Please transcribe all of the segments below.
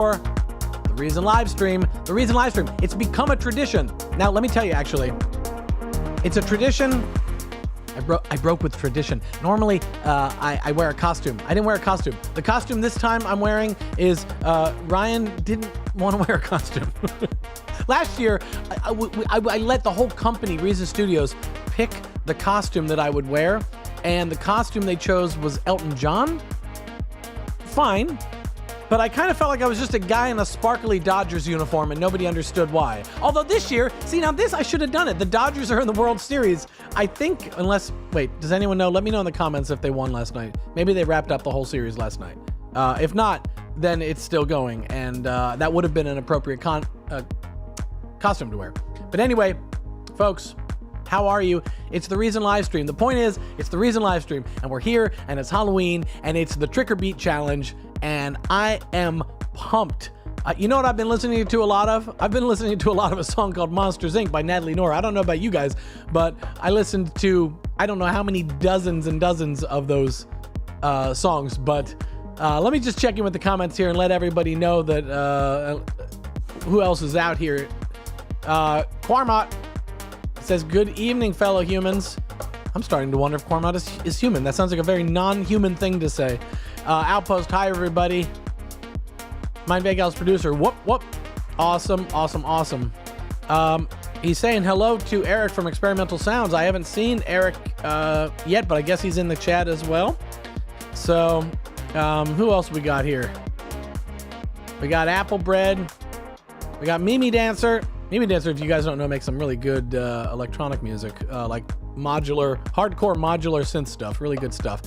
The Reason Livestream. The Reason Livestream. It's become a tradition. Now, let me tell you, actually, it's a tradition. I broke with tradition. Normally, I wear a costume. I didn't wear a costume. The costume this time I'm wearing is, Ryan didn't want to wear a costume. Last year, I let the whole company, Reason Studios, pick the costume that I would wear, and the costume they chose was Elton John. Fine. But I kind of felt like I was just a guy in a sparkly Dodgers uniform and nobody understood why. Although this year, see, now this, I should have done it. The Dodgers are in the World Series. I think, unless, wait, does anyone know? Let me know in the comments if they won last night. Maybe they wrapped up the whole series last night. If not, then it's still going. And that would have been an appropriate costume to wear. But anyway, folks, how are you? It's the Reason Livestream. The point is, it's the Reason Livestream, and we're here, and it's Halloween, and it's the Trick or Beat Challenge, and I am pumped. You know what I've been listening to a lot of? I've been listening to a lot of a song called Monsters, Inc. by Natalie Noor. I don't know about you guys, but I listened to, I don't know how many dozens and dozens of those songs, but let me just check in with the comments here and let everybody know that who else is out here. Quarmot says, good evening, fellow humans. I'm starting to wonder if Quarmot is human. That sounds like a very non-human thing to say. Outpost, hi everybody. Mind Vegal's producer, whoop. Awesome. He's saying hello to Eric from Experimental Sounds. I haven't seen Eric yet, but I guess he's in the chat as well. So, who else we got here? We got Apple Bread. We got Mimi Dancer. Mimi Dancer, if you guys don't know, makes some really good electronic music, like hardcore modular synth stuff. Really good stuff.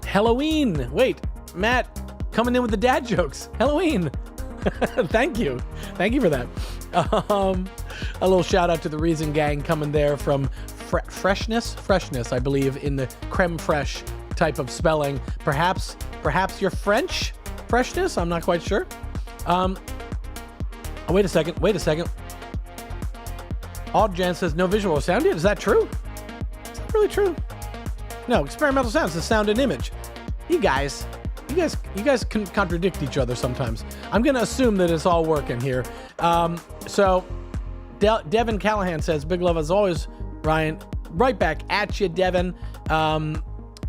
Halloween. Wait, Matt coming in with the dad jokes. Halloween. Thank you for that. A little shout out to the Reason Gang coming there from freshness, I believe, in the creme fraiche type of spelling. Perhaps you're French freshness. I'm not quite sure. Oh, wait a second. Oddjan says no visual or sound yet. Is that true? Is that really true? No, Experimental Sounds is sound and image. You guys can contradict each other sometimes. I'm gonna assume that it's all working here. So Devin Callahan says, big love as always, Ryan. Right back at you, Devin.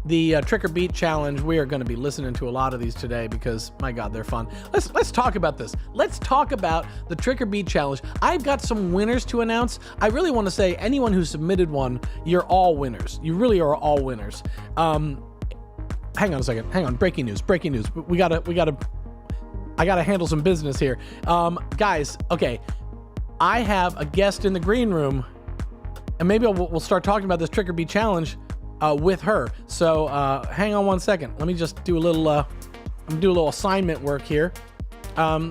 The Trick or Beat Challenge, we are going to be listening to a lot of these today because, my God, they're fun. Let's talk about this. Let's talk about the Trick or Beat Challenge. I've got some winners to announce. I really want to say anyone who submitted one, you're all winners. You really are all winners. Hang on a second. Hang on. Breaking news. I gotta handle some business here. Guys, okay. I have a guest in the green room, and maybe we'll start talking about this Trick or Beat Challenge with her. So hang on one second. Let me just do a little assignment work here. I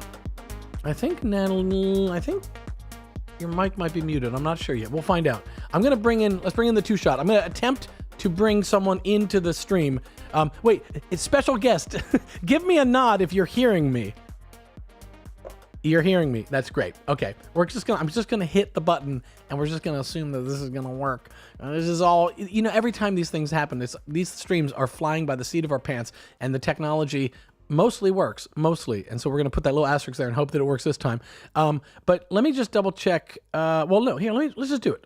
think Natalie, your mic might be muted. I'm not sure yet. We'll find out. Let's bring in the two shot. I'm gonna attempt to bring someone into the stream. Wait, it's special guest. Give me a nod if you're hearing me. You're hearing me. That's great. Okay. I'm just gonna hit the button and we're just gonna assume that this is gonna work. This is all, every time these things happen, these streams are flying by the seat of our pants and the technology mostly works. And so we're gonna put that little asterisk there and hope that it works this time. But let me just double check. Let's just do it.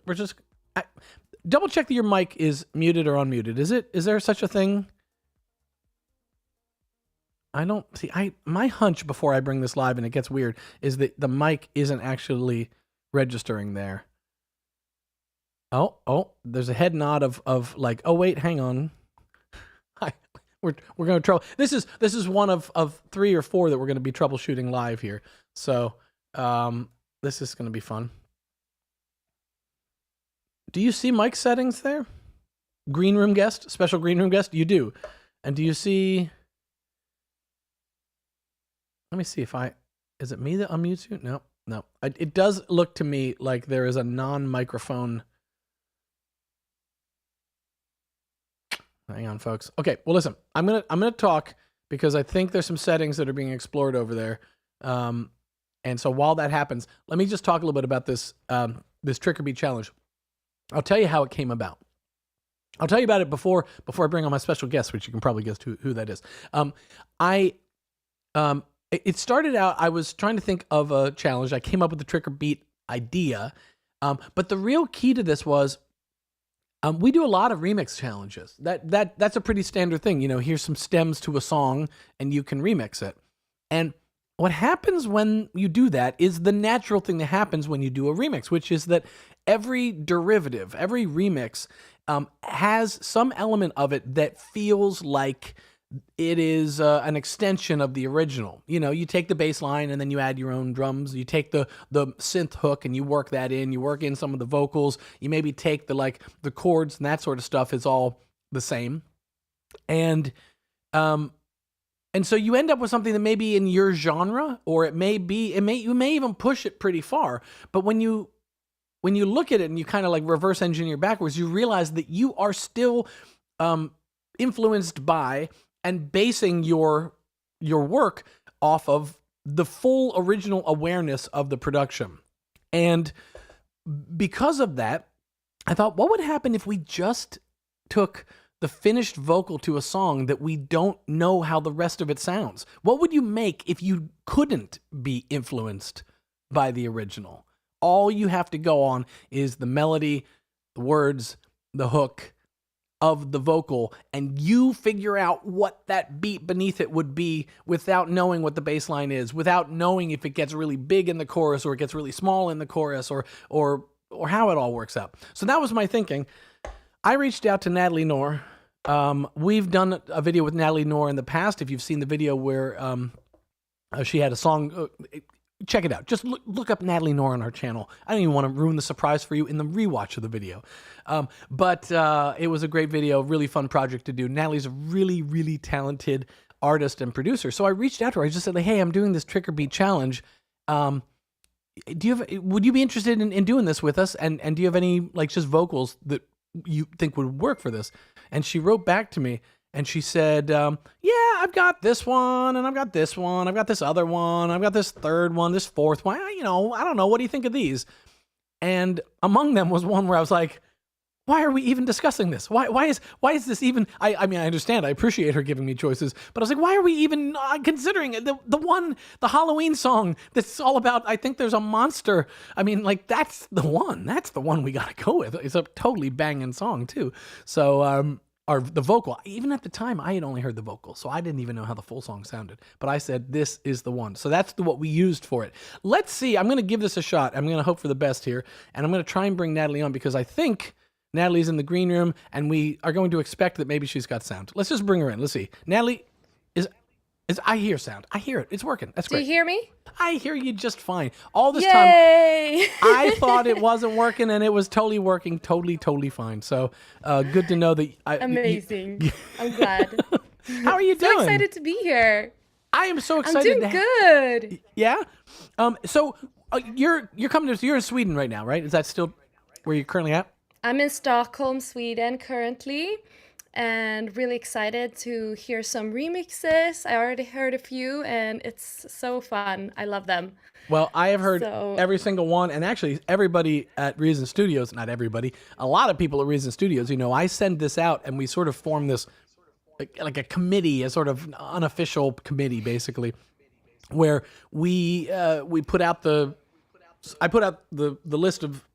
Double check that your mic is muted or unmuted. Is there such a thing? I don't see. My hunch before I bring this live and it gets weird is that the mic isn't actually registering there. Oh, there's a head nod of like, oh wait, hang on. We're gonna trouble. This is one of 3 or 4 that we're gonna be troubleshooting live here. So this is gonna be fun. Do you see mic settings there? Green room guest, special green room guest. You do, and do you see? Let me see is it me that unmutes you? No. It does look to me like there is a non-microphone. Hang on, folks. Okay, well, listen, I'm gonna talk because I think there's some settings that are being explored over there. And so while that happens, let me just talk a little bit about this, this Trick or Beat Challenge. I'll tell you how it came about. I'll tell you about it before I bring on my special guest, which you can probably guess who that is. It started out, I was trying to think of a challenge. I came up with the trick or beat idea. But the real key to this was, we do a lot of remix challenges. That's a pretty standard thing. Here's some stems to a song and you can remix it. And what happens when you do that is the natural thing that happens when you do a remix, which is that every derivative, every remix has some element of it that feels like it is an extension of the original. You take the bass line and then you add your own drums. You take the synth hook and you work that in. You work in some of the vocals. You maybe take the chords and that sort of stuff is all the same. And so you end up with something that may be in your genre, or you may even push it pretty far. But when you look at it and you kind of like reverse engineer backwards, you realize that you are still influenced by and basing your work off of the full original awareness of the production. And because of that, I thought, what would happen if we just took the finished vocal to a song that we don't know how the rest of it sounds? What would you make if you couldn't be influenced by the original? All you have to go on is the melody, the words, the hook of the vocal, and you figure out what that beat beneath it would be without knowing what the bass line is, without knowing if it gets really big in the chorus or it gets really small in the chorus, or how it all works out. So that was my thinking. I reached out to Natalie Noor. We've done a video with Natalie Noor in the past. If you've seen the video where she had a song, check it out. Just look up Natalie Noor on our channel. I don't even want to ruin the surprise for you in the rewatch of the video. But it was a great video, really fun project to do. Natalie's a really, really talented artist and producer. So I reached out to her. I just said, hey, I'm doing this trick or beat challenge. Would you be interested in doing this with us? And do you have any just vocals that you think would work for this? And she wrote back to me and she said, yeah, I've got this one, and I've got this one, I've got this other one, I've got this third one, this fourth one, I don't know, what do you think of these? And among them was one where I was like, why are we even discussing this? Why is this even, I mean, I understand, I appreciate her giving me choices, but I was like, why are we even considering it? The Halloween song that's all about, I think there's a monster. I mean, that's the one we gotta go with. It's a totally banging song too. So, the vocal, even at the time, I had only heard the vocal, so I didn't even know how the full song sounded. But I said, this is the one. So that's what we used for it. Let's see. I'm going to give this a shot. I'm going to hope for the best here. And I'm going to try and bring Natalie on because I think Natalie's in the green room, and we are going to expect that maybe she's got sound. Let's just bring her in. Let's see. Natalie, I hear sound. I hear it. It's working. That's great. Do you hear me? I hear you just fine. All this Yay! time, I thought it wasn't working, and it was totally working, totally fine. So, good to know that. Amazing. I'm glad. How are you doing? So excited to be here. I am so excited. I'm doing good. Yeah. So you're coming to. You're in Sweden right now, right? Is that still where you're currently at? I'm in Stockholm, Sweden currently, and really excited to hear some remixes. I already heard a few, and it's so fun. I love them. Well, I have heard every single one, and actually everybody at Reason Studios, not everybody, a lot of people at Reason Studios, I send this out, and we sort of form this, like a committee, a sort of unofficial committee, basically, where we put out I put out the list of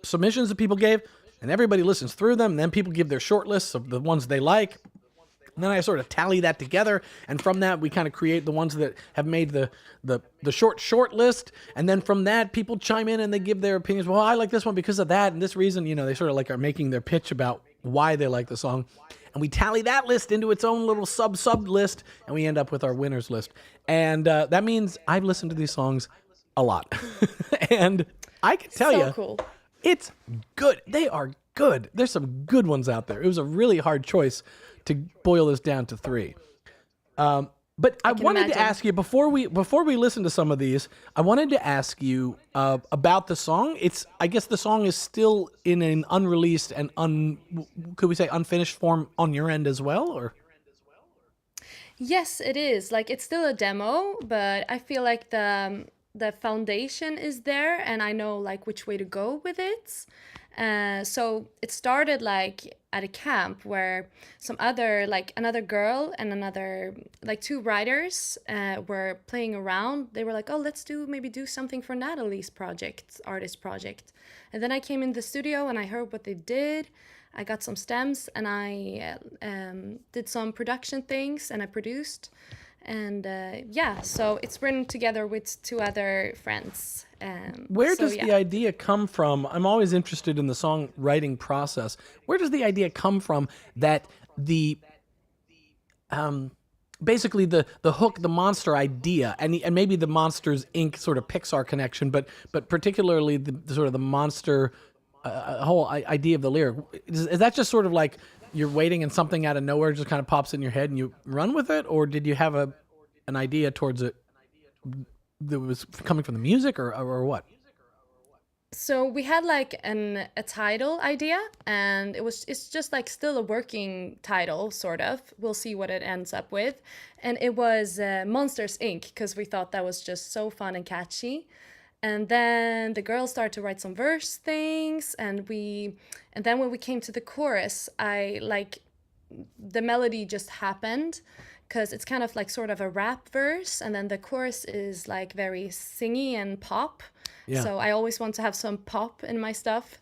submissions that people gave, and everybody listens through them, and then people give their short lists of the ones they like. And then I sort of tally that together, and from that we kind of create the ones that have made the short list, and then from that people chime in and they give their opinions. Well, I like this one because of that and this reason. They sort of are making their pitch about why they like the song, and we tally that list into its own little sub list, and we end up with our winners list. And that means I've listened to these songs a lot, and I can tell you, cool. It's good. They are good. There's some good ones out there. It was a really hard choice to boil this down to 3. But I wanted to ask you before we listen to some of these. I wanted to ask you about the song. I guess the song is still in an unreleased and could we say unfinished form on your end as well, or? Yes, it is. It's still a demo, but I feel like the foundation is there, and I know which way to go with it. So it started like at a camp where some other, like another girl and another, like two writers were playing around. They were like, oh, let's maybe do something for Natalie's artist project. And then I came in the studio and I heard what they did. I got some stems and I did some production things and I produced. And yeah, so it's written together with two other friends. Where So does the yeah. idea come from? I'm always interested in the songwriting process. Where does the idea come from that the basically the hook, the monster idea, and maybe the Monsters Inc. sort of Pixar connection, but particularly the sort of the monster whole idea of the lyric. Is that just sort of like you're waiting and something out of nowhere just kind of pops in your head and you run with it, or did you have an idea towards it that was coming from the music, or what? So we had like a title idea, and it's just like still a working title, sort of. We'll see what it ends up with, and it was Monsters Inc. because we thought that was just so fun and catchy. And then the girls started to write some verse things, and then when we came to the chorus, I like the melody just happened because it's kind of like sort of a rap verse, and then the chorus is like very singy and pop. Yeah. So I always want to have some pop in my stuff,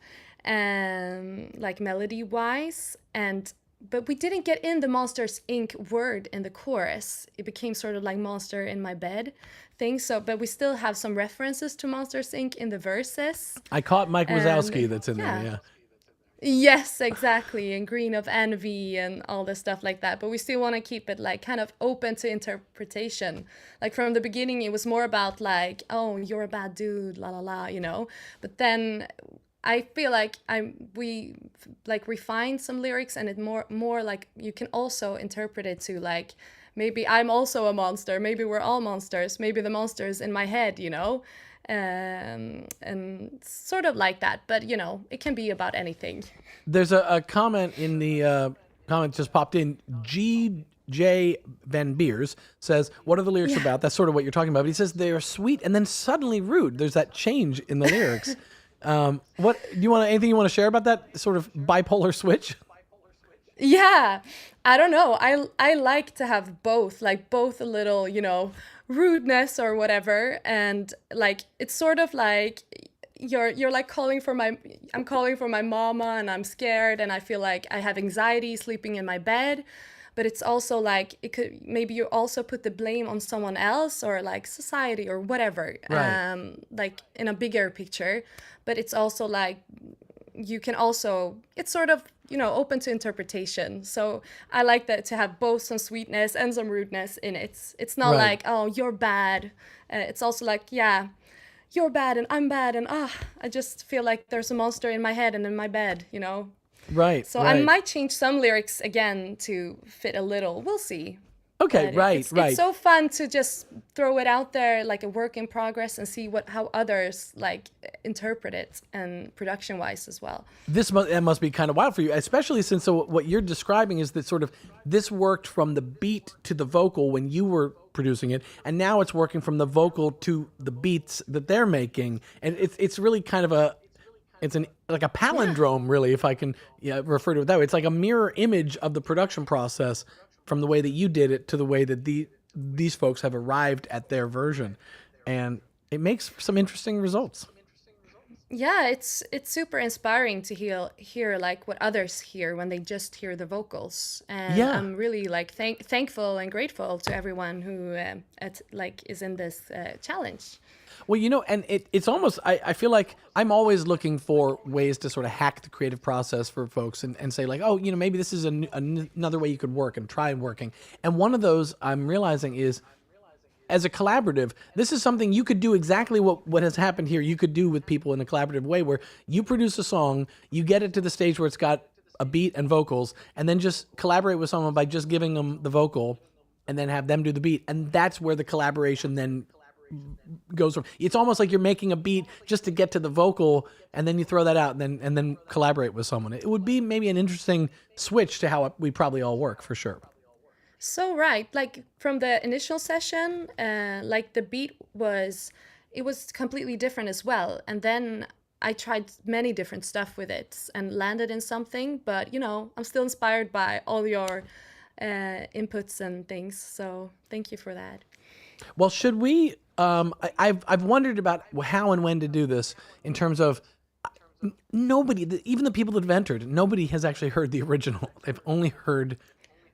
like melody wise. And but we didn't get in the Monsters Inc. word in the chorus. It became sort of like Monster in My Bed thing. So, but we still have some references to Monsters Inc. in the verses. I caught Mike Wazowski And that's in there. yeah. Yeah. Yes, exactly. And Green of Envy and all the stuff like that. But we still want to keep it like kind of open to interpretation. Like from the beginning, it was more about like, oh, you're a bad dude, la la la, you know. But then I feel like we like refined some lyrics, and it more like you can also interpret it to like maybe I'm also a monster, maybe we're all monsters, maybe the monster's in my head, you know. And sort of like that, but you know, it can be about anything. There's a comment in the comment just popped in. G.J. Van Beers says, "What are the lyrics Yeah. about?" That's sort of what you're talking about. But he says they are sweet and then suddenly rude. There's that change in the lyrics. What do you want? Anything you want to share about that sort of bipolar switch? Yeah, I don't know. I like to have both, like both a little, you know, rudeness or whatever, and like it's sort of like you're like I'm calling for my mama, and I'm scared, and I feel like I have anxiety sleeping in my bed. But it's also like it could maybe you also put the blame on someone else or like society or whatever, Right. like in a bigger picture. But it's also like you can also it's sort of, you know, open to interpretation. So I like that to have both some sweetness and some rudeness in it. It's not Right. like, oh, you're bad. It's also like, yeah, you're bad and I'm bad, and I just feel like there's a monster in my head and in my bed, you know. Right. So I Right. might change some lyrics again to fit a little, we'll see. Okay. But Right. it's Right. so fun to just throw it out there like a work in progress and see how others like interpret it, and production wise as well. That must be kind of wild for you, especially since what you're describing is that sort of this worked from the beat to the vocal when you were producing it, and now it's working from the vocal to the beats that they're making, and it's really kind of it's an like a Yeah. palindrome, really, if I can refer to it that way. It's like a mirror image of the production process from the way that you did it to the way that these folks have arrived at their version, and it makes some interesting results. Yeah, it's super inspiring to hear like what others hear when they just hear the vocals, and Yeah. I'm really like thankful and grateful to everyone who like is in this challenge. Well, and it's almost, I feel like I'm always looking for ways to sort of hack the creative process for folks and say like, oh, maybe this is another way you could work and try working. And one of those I'm realizing is as a collaborative, this is something you could do exactly what has happened here. You could do with people in a collaborative way where you produce a song, you get it to the stage where it's got a beat and vocals, and then just collaborate with someone by just giving them the vocal and then have them do the beat. And that's where the collaboration then goes from. It's almost like you're making a beat just to get to the vocal, and then you throw that out and then collaborate with someone. It would be maybe an interesting switch to how we probably all work, for sure. So right, like from the initial session, like the beat was it was completely different as well. And then I tried many different stuff with it and landed in something, but you know, I'm still inspired by all your inputs and things. So thank you for that. Well, should we? I've wondered about how and when to do this in terms of nobody, even the people that have entered, nobody has actually heard the original. They've only heard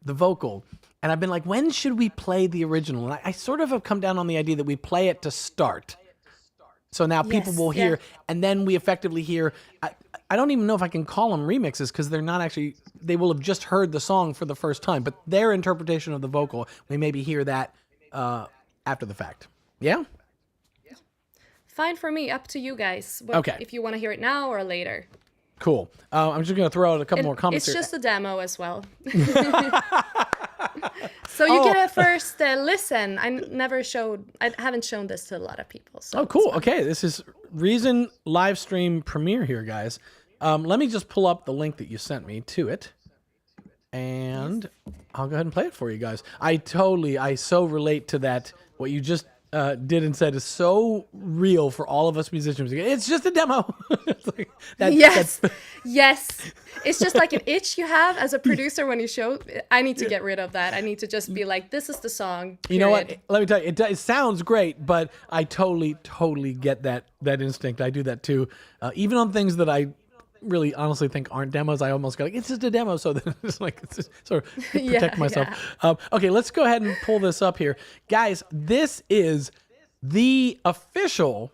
the vocal. And I've been like, when should we play the original? And I sort of have come down on the idea that we play it to start. So now people will hear, and then we effectively hear. I don't even know if I can call them remixes because they're not actually. They will have just heard the song for the first time, but their interpretation of the vocal, we maybe hear that after the fact. Yeah. Fine for me. Up to you guys. Okay. If you want to hear it now or later. Cool. I'm just going to throw out a couple more comments. It's here. just a demo as well. So you get a first listen. I haven't shown this to a lot of people. So cool. Okay, this is Reason live stream premiere here, guys. Let me just pull up the link that you sent me to it, and I'll go ahead and play it for you guys. I so relate to that. What you just did and said is so real for all of us musicians. It's just a demo. It's like, yes. It's just like an itch you have as a producer when you show. I need to get rid of that. I need to just be like, this is the song. Period. You know what? Let me tell you, it sounds great, but I totally get that instinct. I do that too. Even on things that I really honestly think aren't demos, I almost go like, it's just a demo, so then it's like sort of protect myself. Yeah. Okay, let's go ahead and pull this up here. Guys, this is the official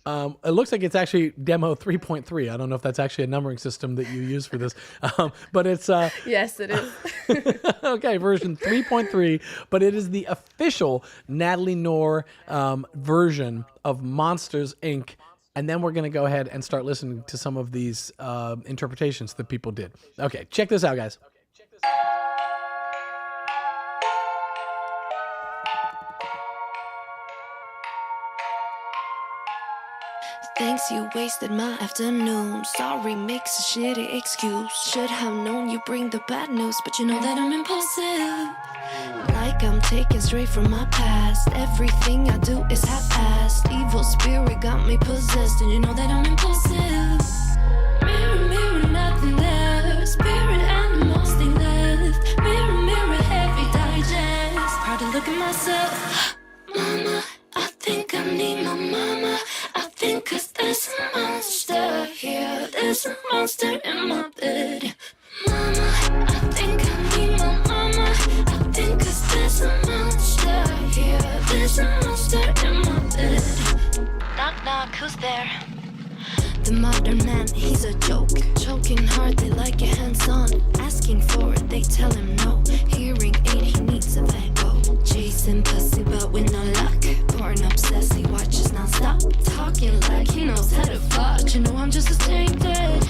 it looks like it's actually demo 3.3. I don't know if that's actually a numbering system that you use for this, but it's yes, it is. Okay, version 3.3, but it is the official Natalie Noor version of Monsters Inc. And then we're going to go ahead and start listening to some of these interpretations that people did. Okay, check this out, guys. Thanks, you wasted my afternoon. Sorry, makes a shitty excuse. Should have known you bring the bad news, but you know that I'm impulsive. Like I'm taken straight from my past. Everything I do is half-assed. Evil spirit got me possessed, and you know that I'm impulsive. Mirror, mirror, nothing there. Spirit animals, thing left. Mirror, mirror, heavy digest. Hard to look at myself. Mama, I think I need my mama. I think 'cause there's a monster here. There's a monster in my bed. Mama, I think I need my mama. I think 'cause there's a monster here. There's a monster in my bed. Knock, knock, who's there? The modern man, he's a joke. Choking hard, they like your hands on. Asking for it, they tell him no. Hearing aid, he needs a Van-Gogh. Chasing pussy, but with no luck. Porn obsessed, he watches non-stop. Talking like he knows how to fuck. You know I'm just as tainted.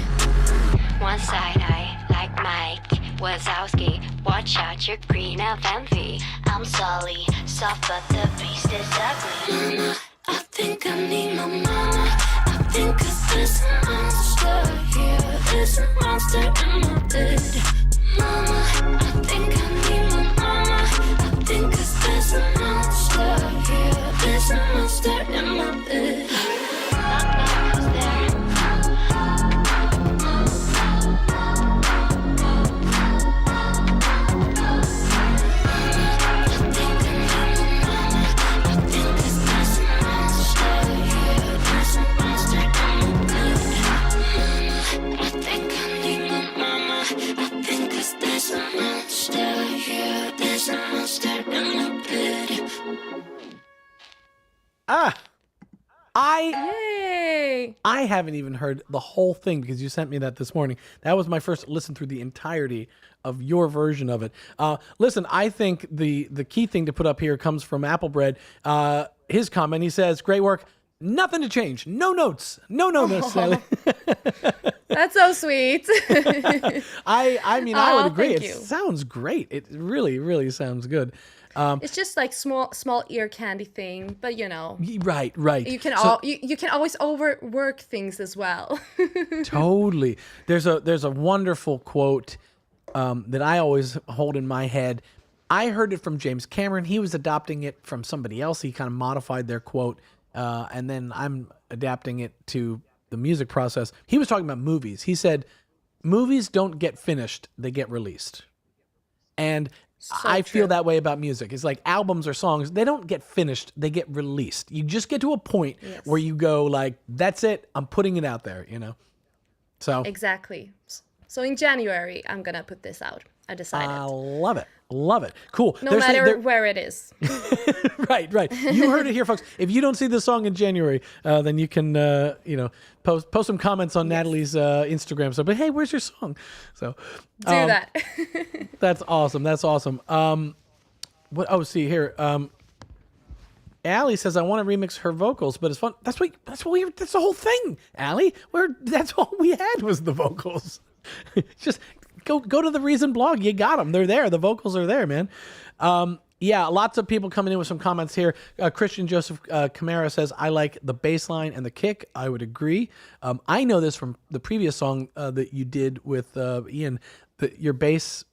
One side eye, like Mike Wazowski. Watch out, you're green of envy. I'm Sully, soft but the beast is ugly. Mama, I think I need my mama. I think 'cause there's a monster here. There's a monster in my bed. Mama, I think I need my mama. I think 'cause there's a monster here. There's a monster in my bed. Knock, knock, who's there? Yay! I haven't even heard the whole thing because you sent me that this morning. That was my first listen through the entirety of your version of it. Listen, I think the key thing to put up here comes from Applebread. His comment, he says, great work. Nothing to change. No notes. No notes, Sally. That's so sweet. I mean, I would agree. Thank It you. sounds great. It really, really sounds good. It's just like small ear candy thing, but you know, Right. you can you can always overwork things as well. Totally. There's a wonderful quote that I always hold in my head. I heard it from James Cameron. He was adopting it from somebody else. He kind of modified their quote, and then I'm adapting it to the music process. He was talking about movies. He said, movies don't get finished, they get released. And I feel that way about music. It's like albums or songs, they don't get finished, they get released. You just get to a point where you go like, that's it, I'm putting it out there, you know? So Exactly. So in January, I'm going to put this out. I decided. I love it. Love it. Cool. No matter where it is. Right. You heard it here, folks. If you don't see the song in January, then you can, post some comments on Natalie's Instagram. So, but hey, where's your song? So Do that. That's awesome. See here. Allie says, I want to remix her vocals, but it's fun. That's the whole thing, Allie. That's all we had was the vocals. Just go to the Reason blog. You got them. They're there. The vocals are there, man. Lots of people coming in with some comments here. Christian Joseph Camara says, I like the bass line and the kick. I would agree. I know this from the previous song that you did with Ian, that your bass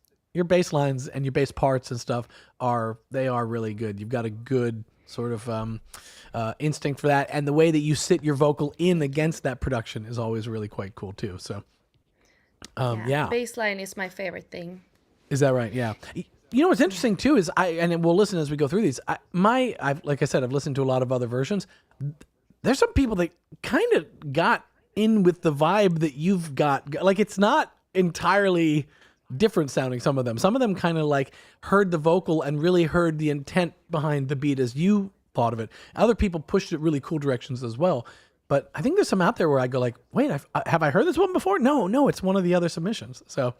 lines and your bass parts and stuff are really good. You've got a good sort of instinct for that. And the way that you sit your vocal in against that production is always really quite cool too. So, bass line is my favorite thing. Is that right? Yeah. You know what's interesting too is and we'll listen as we go through these. Like I said, I've listened to a lot of other versions. There's some people that kind of got in with the vibe that you've got. Like it's not entirely different sounding. Some of them kind of like heard the vocal and really heard the intent behind the beat as you thought of it. Other people pushed it really cool directions as well. But I think there's some out there where I go like, wait, have I heard this one before? No, it's one of the other submissions. So,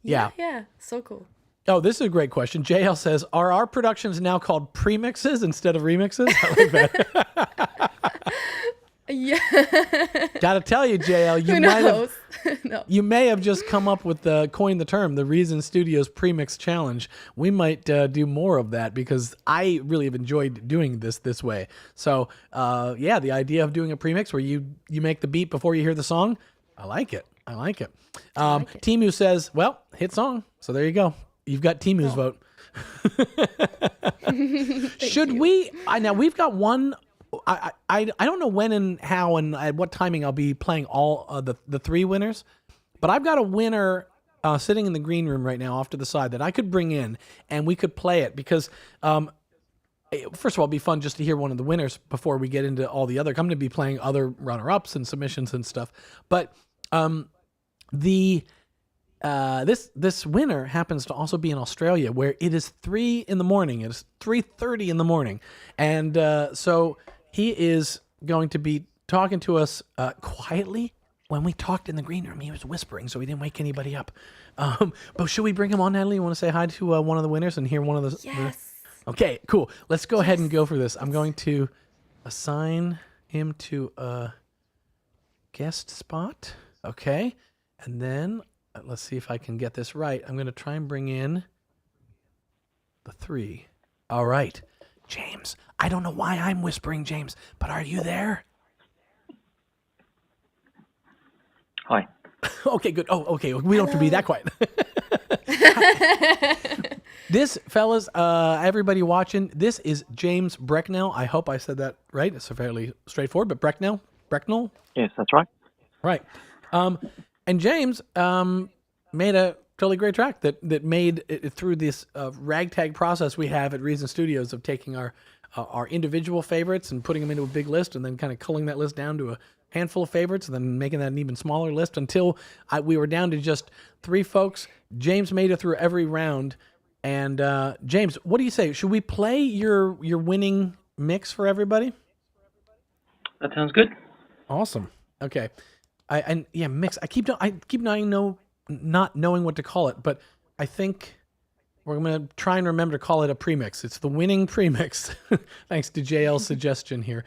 yeah. Yeah, so cool. Oh, this is a great question. JL says, are our productions now called premixes instead of remixes? I like that. Yeah. Gotta tell you, JL, you may have just come up with coined the term, the Reason Studios Premix Challenge. We might do more of that because I really have enjoyed doing this way. So, the idea of doing a premix where you make the beat before you hear the song, I like it. Timu says, well, hit song. So there you go. You've got Timu's vote. Should we? Now we've got one. I don't know when and how and at what timing I'll be playing all the three winners, but I've got a winner sitting in the green room right now off to the side that I could bring in and we could play it because first of all, it'd be fun just to hear one of the winners before we get into all the other. I'm going to be playing other runner-ups and submissions and stuff, but this winner happens to also be in Australia where it is 3 in the morning. It is 3:30 in the morning. And so he is going to be talking to us quietly. When we talked in the green room, he was whispering, so he didn't wake anybody up. But should we bring him on, Natalie? You want to say hi to one of the winners and hear one of the... Yes. Okay, cool. Let's go ahead and go for this. I'm going to assign him to a guest spot. Okay. And then... let's see if I can get this right. I'm going to try and bring in the 3. All right. James, I don't know why I'm whispering, James, but are you there? Hi. Okay, good. Oh, okay. We don't have to be that quiet. This, fellas, everybody watching, this is James Brecknell. I hope I said that right. It's fairly straightforward, but Brecknell? Yes, that's right. Right. And James made a totally great track that made it through this ragtag process we have at Reason Studios of taking our individual favorites and putting them into a big list and then kind of culling that list down to a handful of favorites and then making that an even smaller list until we were down to just 3 folks. James made it through every round. And James, what do you say? Should we play your winning mix for everybody? That sounds good. Awesome. Okay. Mix. I keep not knowing what to call it, but I think we're going to try and remember to call it a premix. It's the winning premix. Thanks to JL's suggestion here.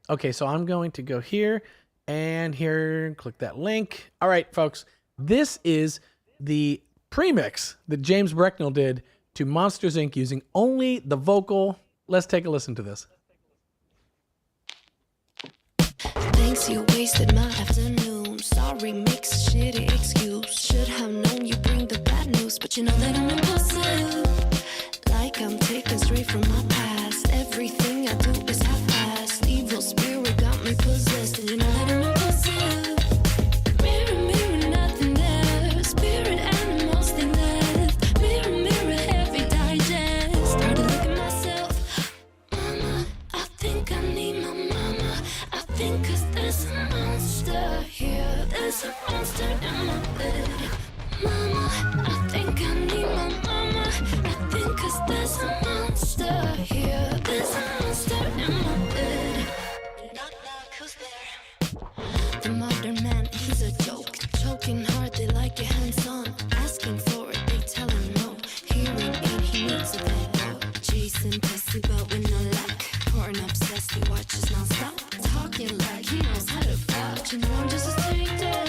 Okay, so I'm going to go here and here, click that link. All right, folks, this is the premix that James Brecknell did to Monsters, Inc. using only the vocal. Let's take a listen to this. Thanks, you wasted my afternoon. Sorry, mix shitty excuse. Should have known you bring the bad news, but you know that I'm impulsive. Like I'm taken straight from my past. Everything I do is half-assed. Evil spirit got me possessed, and you know that I'm impulsive. think 'cause there's a monster here. There's a monster in my bed. Mama, I think I need my mama. I think 'cause there's a monster here. There's a monster in my bed. Knock, knock, who's there? The modern man, he's a joke. Choking hard, they like it hands-on. Asking for it, they tell him no. Hearing it, he needs a bed. Chasing pussy, but with no luck. Porn obsessed, he watches non-stop. Talking like he knows how to fuck. You know I'm just a stranger.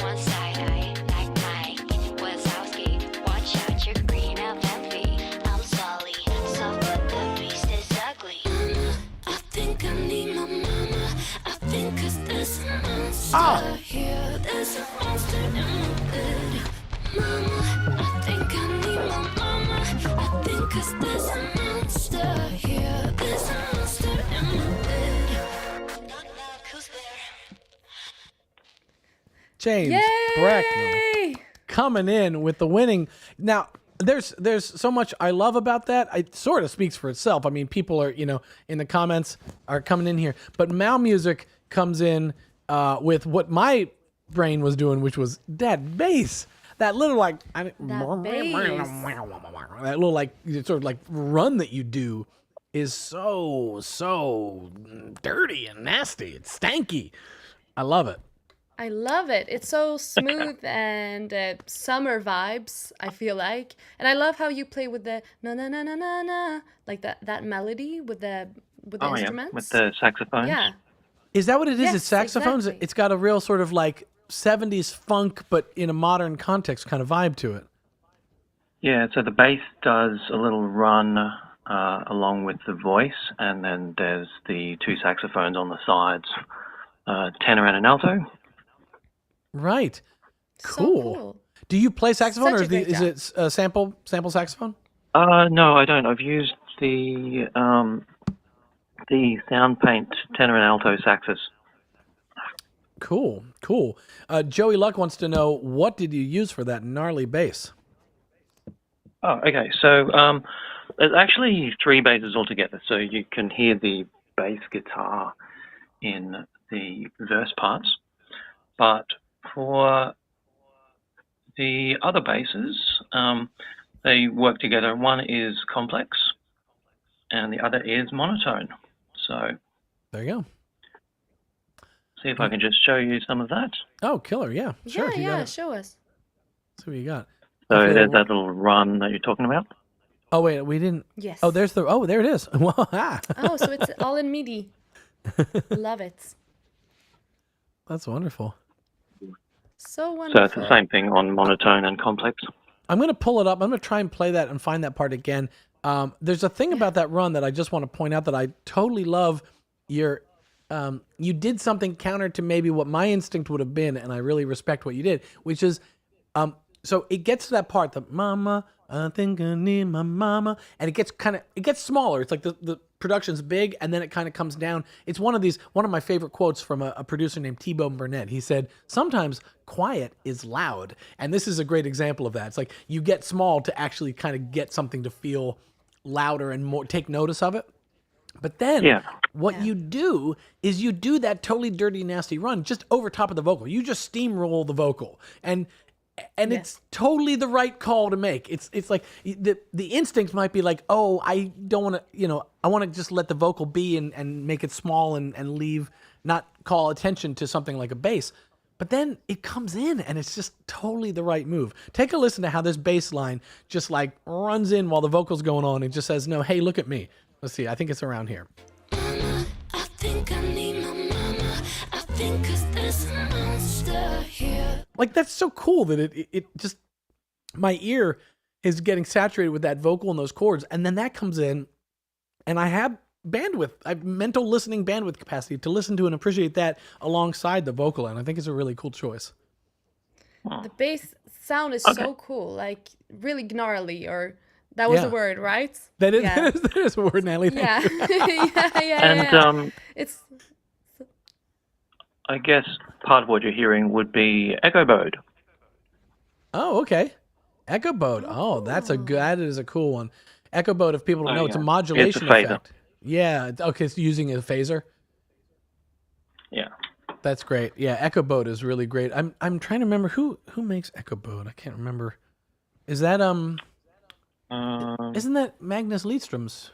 One side eye, like Mike Wazowski. Watch out, you're green and envy. I'm Sully, soft but the beast is ugly. Mama, I think I need my mama. I think 'cause there's a monster here. There's a monster in my bed. Mama, I think I need my mama. I think 'cause there's a monster here. There's a monster in my bed. Knock, knock, who's there? James Bracknell Yay! coming in with the winning. Now, there's so much I love about that. It sort of speaks for itself. I mean, people are, in the comments are coming in here. But Mal Music comes in with what my brain was doing, which was that bass. That little that little sort of like run that you do is so dirty and nasty. It's stanky. I love it. I love it. It's so smooth and summer vibes, I feel like. And I love how you play with the na na na na na na, like that melody with the instruments. With the saxophones. Yeah. Is that what it is? Yes, It's saxophones. exactly. It's got a real sort of like 70s funk, but in a modern context kind of vibe to it. Yeah, so the bass does a little run along with the voice, and then there's the two saxophones on the sides, tenor and an alto. Right. So Cool. Do you play saxophone, Such or a great is it sample saxophone? No, I don't. I've used the Soundpaint tenor and alto saxes. Cool. Joey Luck wants to know, what did you use for that gnarly bass? Oh, okay. So there's actually three basses altogether. So you can hear the bass guitar in the verse parts, but for the other basses, they work together. One is complex, and the other is monotone. So There you go. see if I can just show you some of that. Oh, killer. Yeah. Sure. if you got it. Show us. Let's see what you got. So I feel- there's that little run that you're talking about. Oh, wait. We didn't. Yes. Oh, there it is. Oh, so it's all in MIDI. Love it. That's wonderful. So So wonderful. it's the same thing on monotone and complex. I'm going to pull it up. I'm going to try and play that and find that part again. There's a thing about that run that I just want to point out that I totally love. You did something counter to maybe what my instinct would have been, and I really respect what you did, which is, so it gets to that part, the mama, I think I need my mama, and it gets smaller. It's like the production's big, and then it kind of comes down. It's one of my favorite quotes from a producer named T-Bone Burnett. He said, sometimes quiet is loud. And this is a great example of that. It's like you get small to actually kind of get something to feel louder and more, take notice of it. But then what you do is you do that totally dirty, nasty run just over top of the vocal. You just steamroll the vocal. And it's totally the right call to make. It's like the instinct might be like, oh, I don't want to, I want to just let the vocal be and make it small and leave, not call attention to something like a bass. But then it comes in and it's just totally the right move. Take a listen to how this bass line just like runs in while the vocal's going on. It just says, no, hey, look at me. Let's see. I think it's around here. Mama, I think I need my mama. I think 'cause there's a monster here. Like, that's so cool that it just, my ear is getting saturated with that vocal and those chords. And then that comes in and I have bandwidth, I have mental listening bandwidth capacity to listen to and appreciate that alongside the vocal. And I think it's a really cool choice. The bass sound is so cool, like really gnarly, or that was Yeah. a word, right? That is, Yeah. that is a word, Natalie. Thank Yeah. you. And It's I guess part of what you're hearing would be echo mode. Oh, okay. Echo Bode. Oh, that is a cool one. Echo Bode, if people don't know, it's a yeah. modulation It's a phaser. effect. Yeah. Okay. It's using a phaser. Yeah. That's great. Yeah, Echo Boat is really great. I'm trying to remember who makes Echo Boat. I can't remember. Is that isn't that Magnus Lidstrom's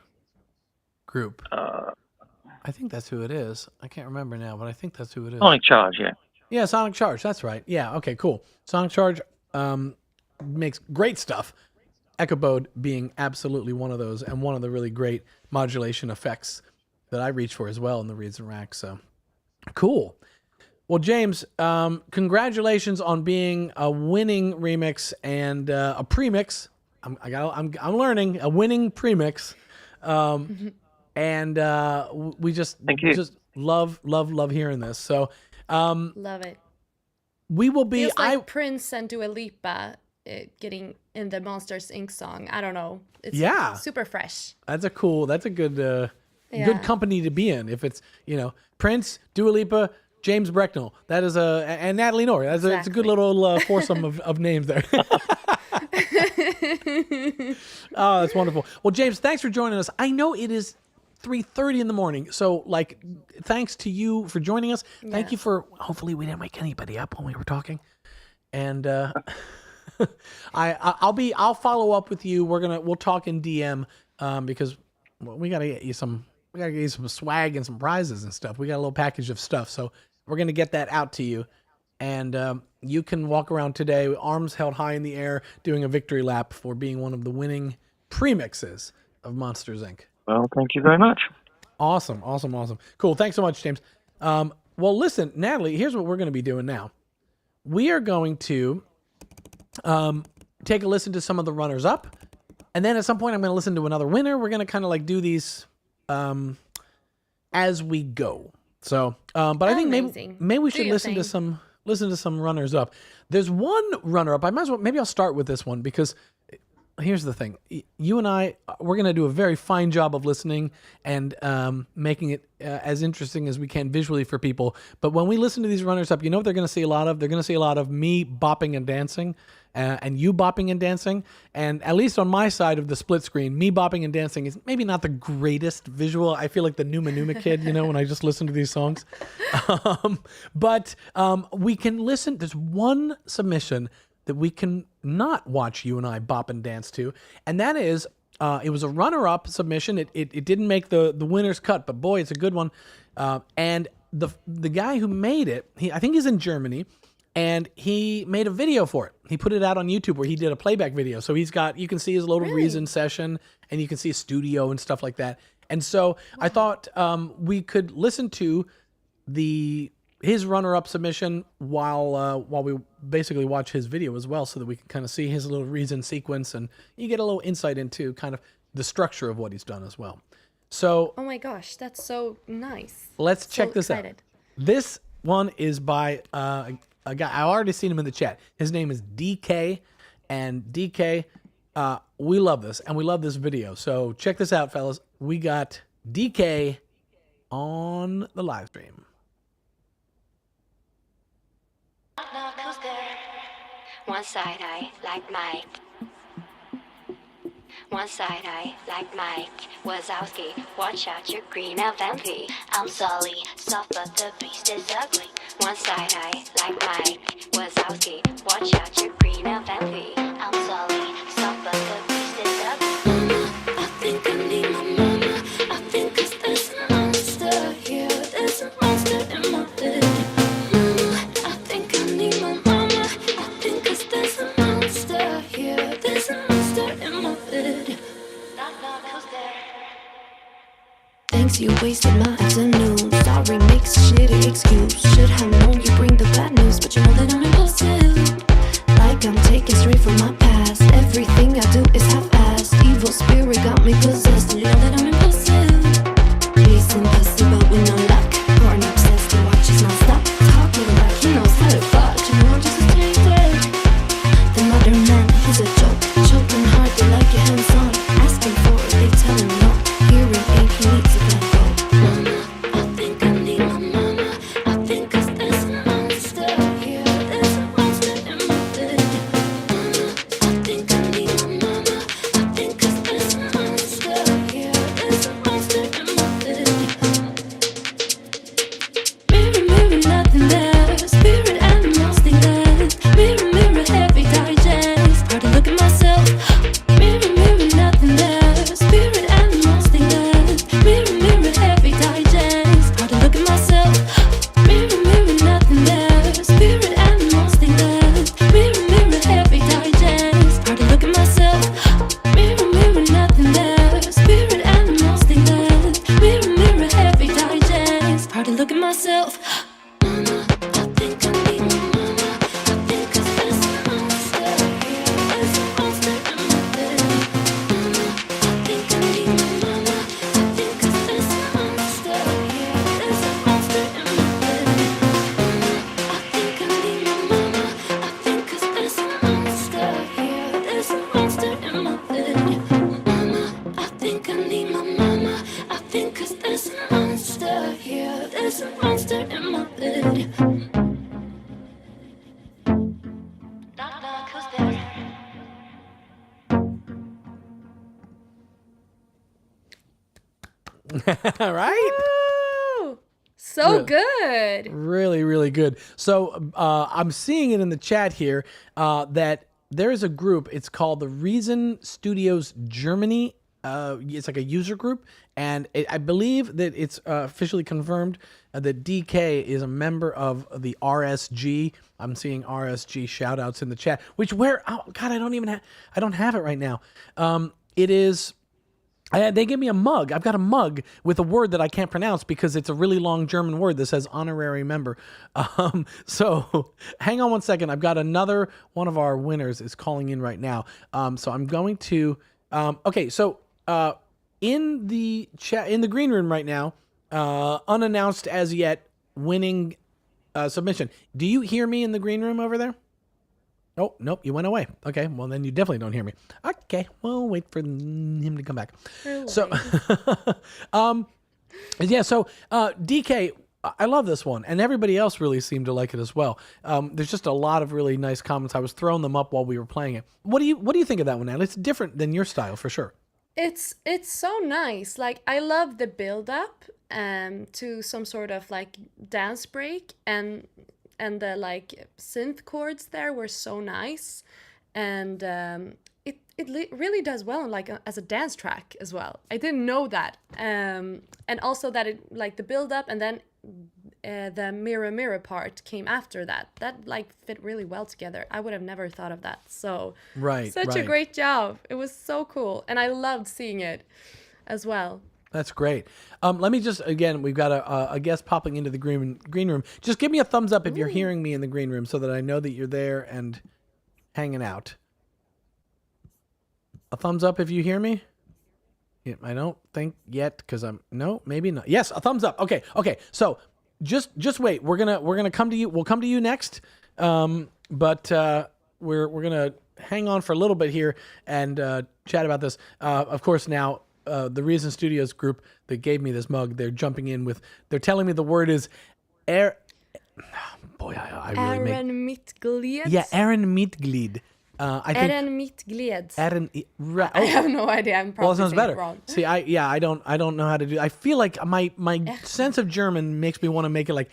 group? I think that's who it is. I can't remember now, but I think that's who it is. Sonic Charge, yeah. Yeah, Sonic Charge. That's right. Yeah. Okay. Cool. Sonic Charge makes great stuff. Echo Boat being absolutely one of those, and one of the really great modulation effects that I reach for as well in the reeds and racks. So cool. Well, James, congratulations on being a winning remix and a premix. I'm learning a winning premix, and we just Thank you. just love hearing this. So Love it. we will be. Feels like Prince and Dua Lipa getting in the Monsters Inc. song. I don't know. It's super fresh. That's a good Yeah. good company to be in. If it's Prince, Dua Lipa, James Brecknell, that is and Natalie Noor. It's a good little foursome of names there. Oh, that's wonderful. Well, James, thanks for joining us. I know it is 3:30 in the morning, so thanks to you for joining us. Thank you for. Hopefully, we didn't wake anybody up when we were talking, and I'll follow up with you. We'll talk in DM because we gotta get you some swag and some prizes and stuff. We got a little package of stuff, so we're gonna get that out to you, and you can walk around today, arms held high in the air, doing a victory lap for being one of the winning premixes of Monsters Inc. Well, thank you very much. Awesome. Cool. Thanks so much, James. Well, listen, Natalie, here's what we're going to be doing now. We are going to take a listen to some of the runners up, and then at some point I'm going to listen to another winner. We're going to kind of do these as we go. So, but I think maybe we should listen to some runners up. There's one runner up. Maybe I'll start with this one because here's the thing. You and I, we're going to do a very fine job of listening and making it as interesting as we can visually for people. But when we listen to these runners up, you know what they're going to see a lot of? They're going to see a lot of me bopping and dancing and you bopping and dancing. And at least on my side of the split screen, me bopping and dancing is maybe not the greatest visual. I feel like the Numa Numa kid, when I just listen to these songs. But we can listen. There's one submission that we can not watch you and I bop and dance to, and that is it was a runner-up submission. It didn't make the winner's cut, but boy, it's a good one. And the guy who made it, I think he's in Germany, and he made a video for it. He put it out on YouTube where he did a playback video. So you can see his little Reason session, and you can see a studio and stuff like that. And so I thought we could listen to his runner-up submission while we basically watch his video as well, so that we can kind of see his little Reason sequence, and you get a little insight into kind of the structure of what he's done as well. So, oh my gosh, that's so nice. Let's check this out. This one is by a guy. I've already seen him in the chat. His name is DK, and DK, we love this, and we love this video. So check this out, fellas. We got DK on the live stream. One side eye like Mike. One side eye like Mike Wazowski. Watch out, you're green of envy. I'm Sully, soft but the beast is ugly. One side eye like Mike Wazowski. Watch out, you're green of envy. I'm Sully, soft but the beast is ugly. Mama, I think I need my mama. I think 'cause there's a monster here. There's a monster in my bed. Mama, I think I need my mama. I think 'cause there's a monster here. There's a monster in my bed. Thanks, you wasted my afternoon. Sorry, makes a shitty excuse. Should have known you bring the bad news, but you know that I'm impulsive. Like I'm taken straight from my past. Everything I do is half-assed. Evil spirit got me possessed. You know that I'm impulsive. Chasing pussy, but with no luck. Porn obsessed, he watches non-stop. Talking like he knows how to fuck. You know I'm just a stranger. The modern man, he's a joke. Choking hard, they like your hands on. Asking for it, they tell him no. Hearing ache, he needs a let go. Mama, I think I need my mama. I think 'cause there's a monster here. There's a monster in my bed. Mama, I think I need my mama. I think 'cause there's a monster look at myself. Mama, I think I need my mama. I think 'cause there's a monster here. There's a monster in my bed. Mama, I think I need my mama. I think 'cause there's a monster here. There's a monster in my bed. Mama, I think I need my mama. I think 'cause there's a monster here. There's a monster in my bed. Mama, I think I need my mama. I think 'cause there's a monster here. There's a monster in my bed. Knock, knock, who's there? All right. Woo! So good. Really, really good. So I'm seeing it in the chat here that there is a group. It's called the Reason Studios Germany. It's like a user group, and I believe that it's officially confirmed that DK is a member of the RSG. I'm seeing RSG shout outs in the chat, which oh God, I don't have it right now. It is, they give me a mug. I've got a mug with a word that I can't pronounce because it's a really long German word that says honorary member. So hang on one second. I've got another one of our winners is calling in right now. So I'm going to, okay. So, in the chat, in the green room right now, unannounced as yet, winning submission. Do you hear me in the green room over there? Oh, nope, you went away. Okay, well then you definitely don't hear me. Okay, we'll wait for him to come back. So, yeah, so DK, I love this one, and everybody else really seemed to like it as well. There's just a lot of really nice comments. I was throwing them up while we were playing it. What do you think of that one, Natalie? It's different than your style for sure. It's so nice. Like, I love the build up to some sort of like dance break, and the like synth chords there were so nice, and it really does well like as a dance track as well. I didn't know that, and also that it like the build up and then the mirror part came after that. That like fit really well together. I would have never thought of that. So such a great job. It was so cool, and I loved seeing it as well. That's great. Let me just, again, we've got a guest popping into the green room. Just give me a thumbs up if you're hearing me in the green room so that I know that you're there and hanging out. A thumbs up if you hear me. Yeah, I don't think yet because no, maybe not. Yes, a thumbs up. Okay. So just wait. We're gonna come to you. We'll come to you next. But we're gonna hang on for a little bit here and chat about this. Of course, now the Reason Studios group that gave me this mug, they're jumping in with. They're telling me the word is boy, I really Mitglied. Yeah, Mitglied. I think Mitglied. Right. I have no idea. I'm probably sounds saying better. it wrong. See, I don't know how to do. I feel like my sense of German makes me want to make it like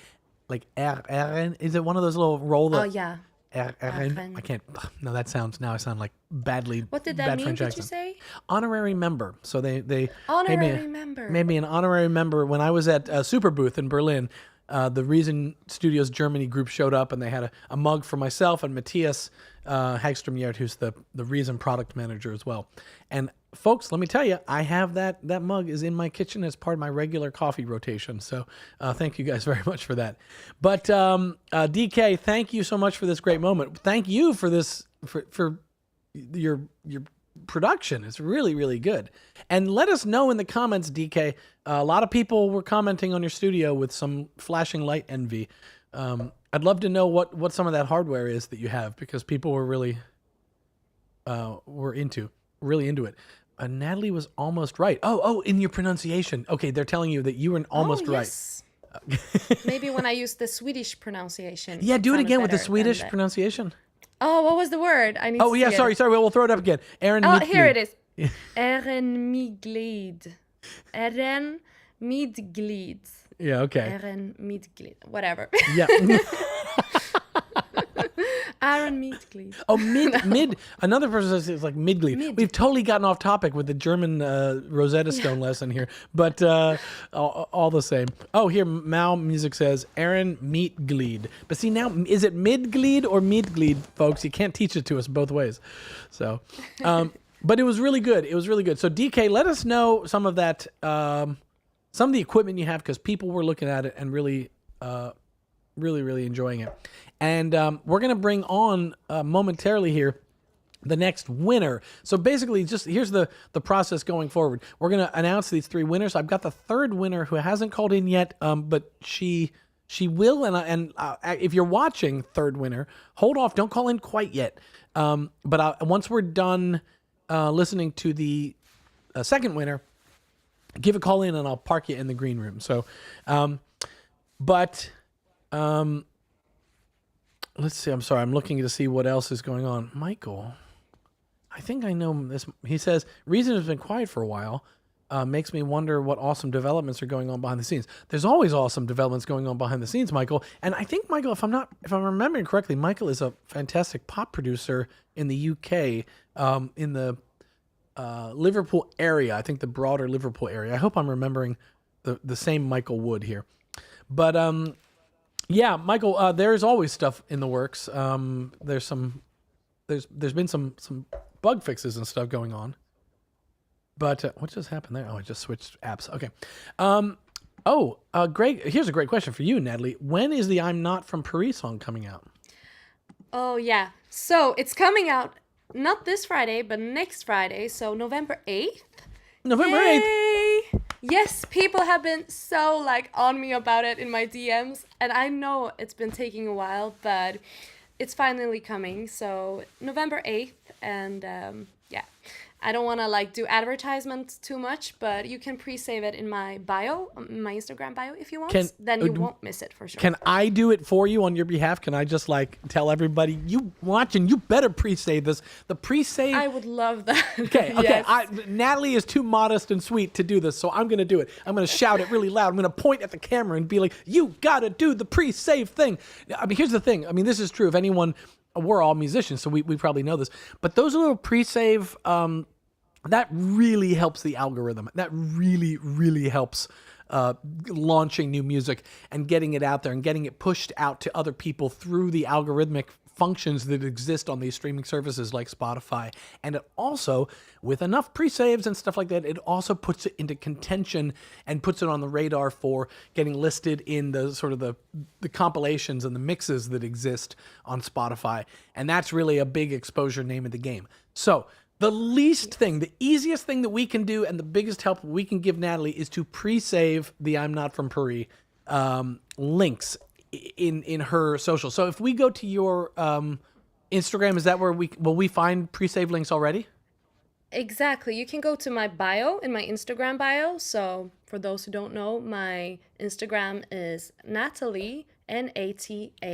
Ehren. Is it one of those little roll? Oh yeah. Ehren. I can't. No, I sound like badly. What did that bad mean? French Did accent. you say? Honorary member. So they Honorary member. Made me an honorary member when I was at Super Booth in Berlin. The Reason Studios Germany group showed up, and they had a mug for myself and Matthias Hagstrom-Yert, who's the Reason product manager as well. And folks, let me tell you, I have that mug is in my kitchen as part of my regular coffee rotation. So thank you guys very much for that. But DK, thank you so much for this great moment. Thank you for this for your production. It's really, really good. And let us know in the comments, DK. A lot of people were commenting on your studio with some flashing light envy. I'd love to know what some of that hardware is that you have, because people were really really into it. Natalie was almost right. Oh, in your pronunciation. Okay, they're telling you that you were almost yes. right. Maybe when I used the Swedish pronunciation. Yeah, do it again with the better Swedish than pronunciation. Oh, what was the word? I need to Oh, yeah, see sorry. it. We'll throw it up again. Aaron. Oh, here it is. Mitglied. Mitglied. Yeah, okay. Mitglied. Whatever. Yeah. Mitglied. Oh, mid. Another person says it's like Midglied. We've totally gotten off topic with the German Rosetta Stone lesson here, but all the same. Oh, here Mao Music says Aaron Meatglied. But see now, is it Midglied or Meatglied, folks? You can't teach it to us both ways. So, but it was really good. So DK, let us know some of that some of the equipment you have, because people were looking at it and really, really enjoying it. And we're going to bring on momentarily here the next winner. So basically, just here's the process going forward. We're going to announce these 3 winners. I've got the 3rd winner who hasn't called in yet, but she will. And if you're watching, 3rd winner, hold off. Don't call in quite yet. But once we're done listening to the 2nd winner, give a call in and I'll park you in the green room. So, let's see. I'm sorry. I'm looking to see what else is going on. Michael, I think I know this. He says, reason has been quiet for a while. Makes me wonder what awesome developments are going on behind the scenes. There's always awesome developments going on behind the scenes, Michael. And I think, Michael, if I'm remembering correctly, Michael is a fantastic pop producer in the UK, in the Liverpool area. I think the broader Liverpool area. I hope I'm remembering the same Michael Wood here. But yeah, Michael, there's always stuff in the works. There's been some bug fixes and stuff going on. But what just happened there? Oh, I just switched apps. Okay. Greg, here's a great question for you, Natalie. When is the I'm Not From Paris song coming out? Oh, yeah. So it's coming out not this Friday, but next Friday. So November 8th. November 8th. Yay! Yes, people have been so on me about it in my DMs. And I know it's been taking a while, but it's finally coming. So November 8th. And yeah. I don't want to do advertisements too much, but you can pre-save it in my bio, my Instagram bio if you want. Then you won't miss it for sure. Can I do it for you on your behalf? Can I just tell everybody, you watching, you better pre-save this. The pre-save. I would love that. Okay. Yes. Natalie is too modest and sweet to do this, so I'm going to do it. I'm going to shout it really loud. I'm going to point at the camera and be like, you got to do the pre-save thing. I mean, here's the thing. I mean, this is true. If anyone, we're all musicians, so we probably know this. But those little pre-save, that really helps the algorithm. That really, really helps launching new music and getting it out there and getting it pushed out to other people through the algorithmic functions that exist on these streaming services like Spotify. And it also, with enough pre-saves and stuff like that, it also puts it into contention and puts it on the radar for getting listed in the sort of the compilations and the mixes that exist on Spotify. And that's really a big exposure name of the game. So the least thing, the easiest thing that we can do and the biggest help we can give Natalie is to pre-save the I'm Not From Paris links in her social. So if we go to your Instagram, is that where will we find pre-save links already? Exactly. You can go to my bio, in my Instagram bio. So for those who don't know, my Instagram is Natalie, NATALI.Noor,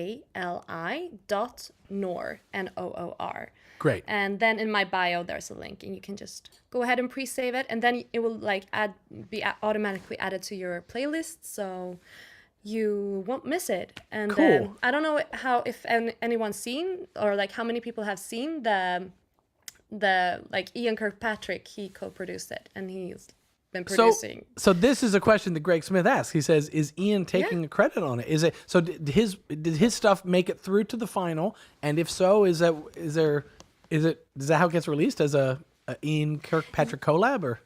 Noor. Great. And then in my bio, there's a link, and you can just go ahead and pre-save it, and then it will be automatically added to your playlist, so you won't miss it. And cool. Then I don't know if anyone's seen or how many people have seen the Ian Kirkpatrick. He co-produced it, and he's been producing. So this is a question that Greg Smith asked. He says, "Is Ian taking a credit on it? Is it so? Did his stuff make it through to the final? And if so, is that how it gets released as a Ian Kirkpatrick collab or?"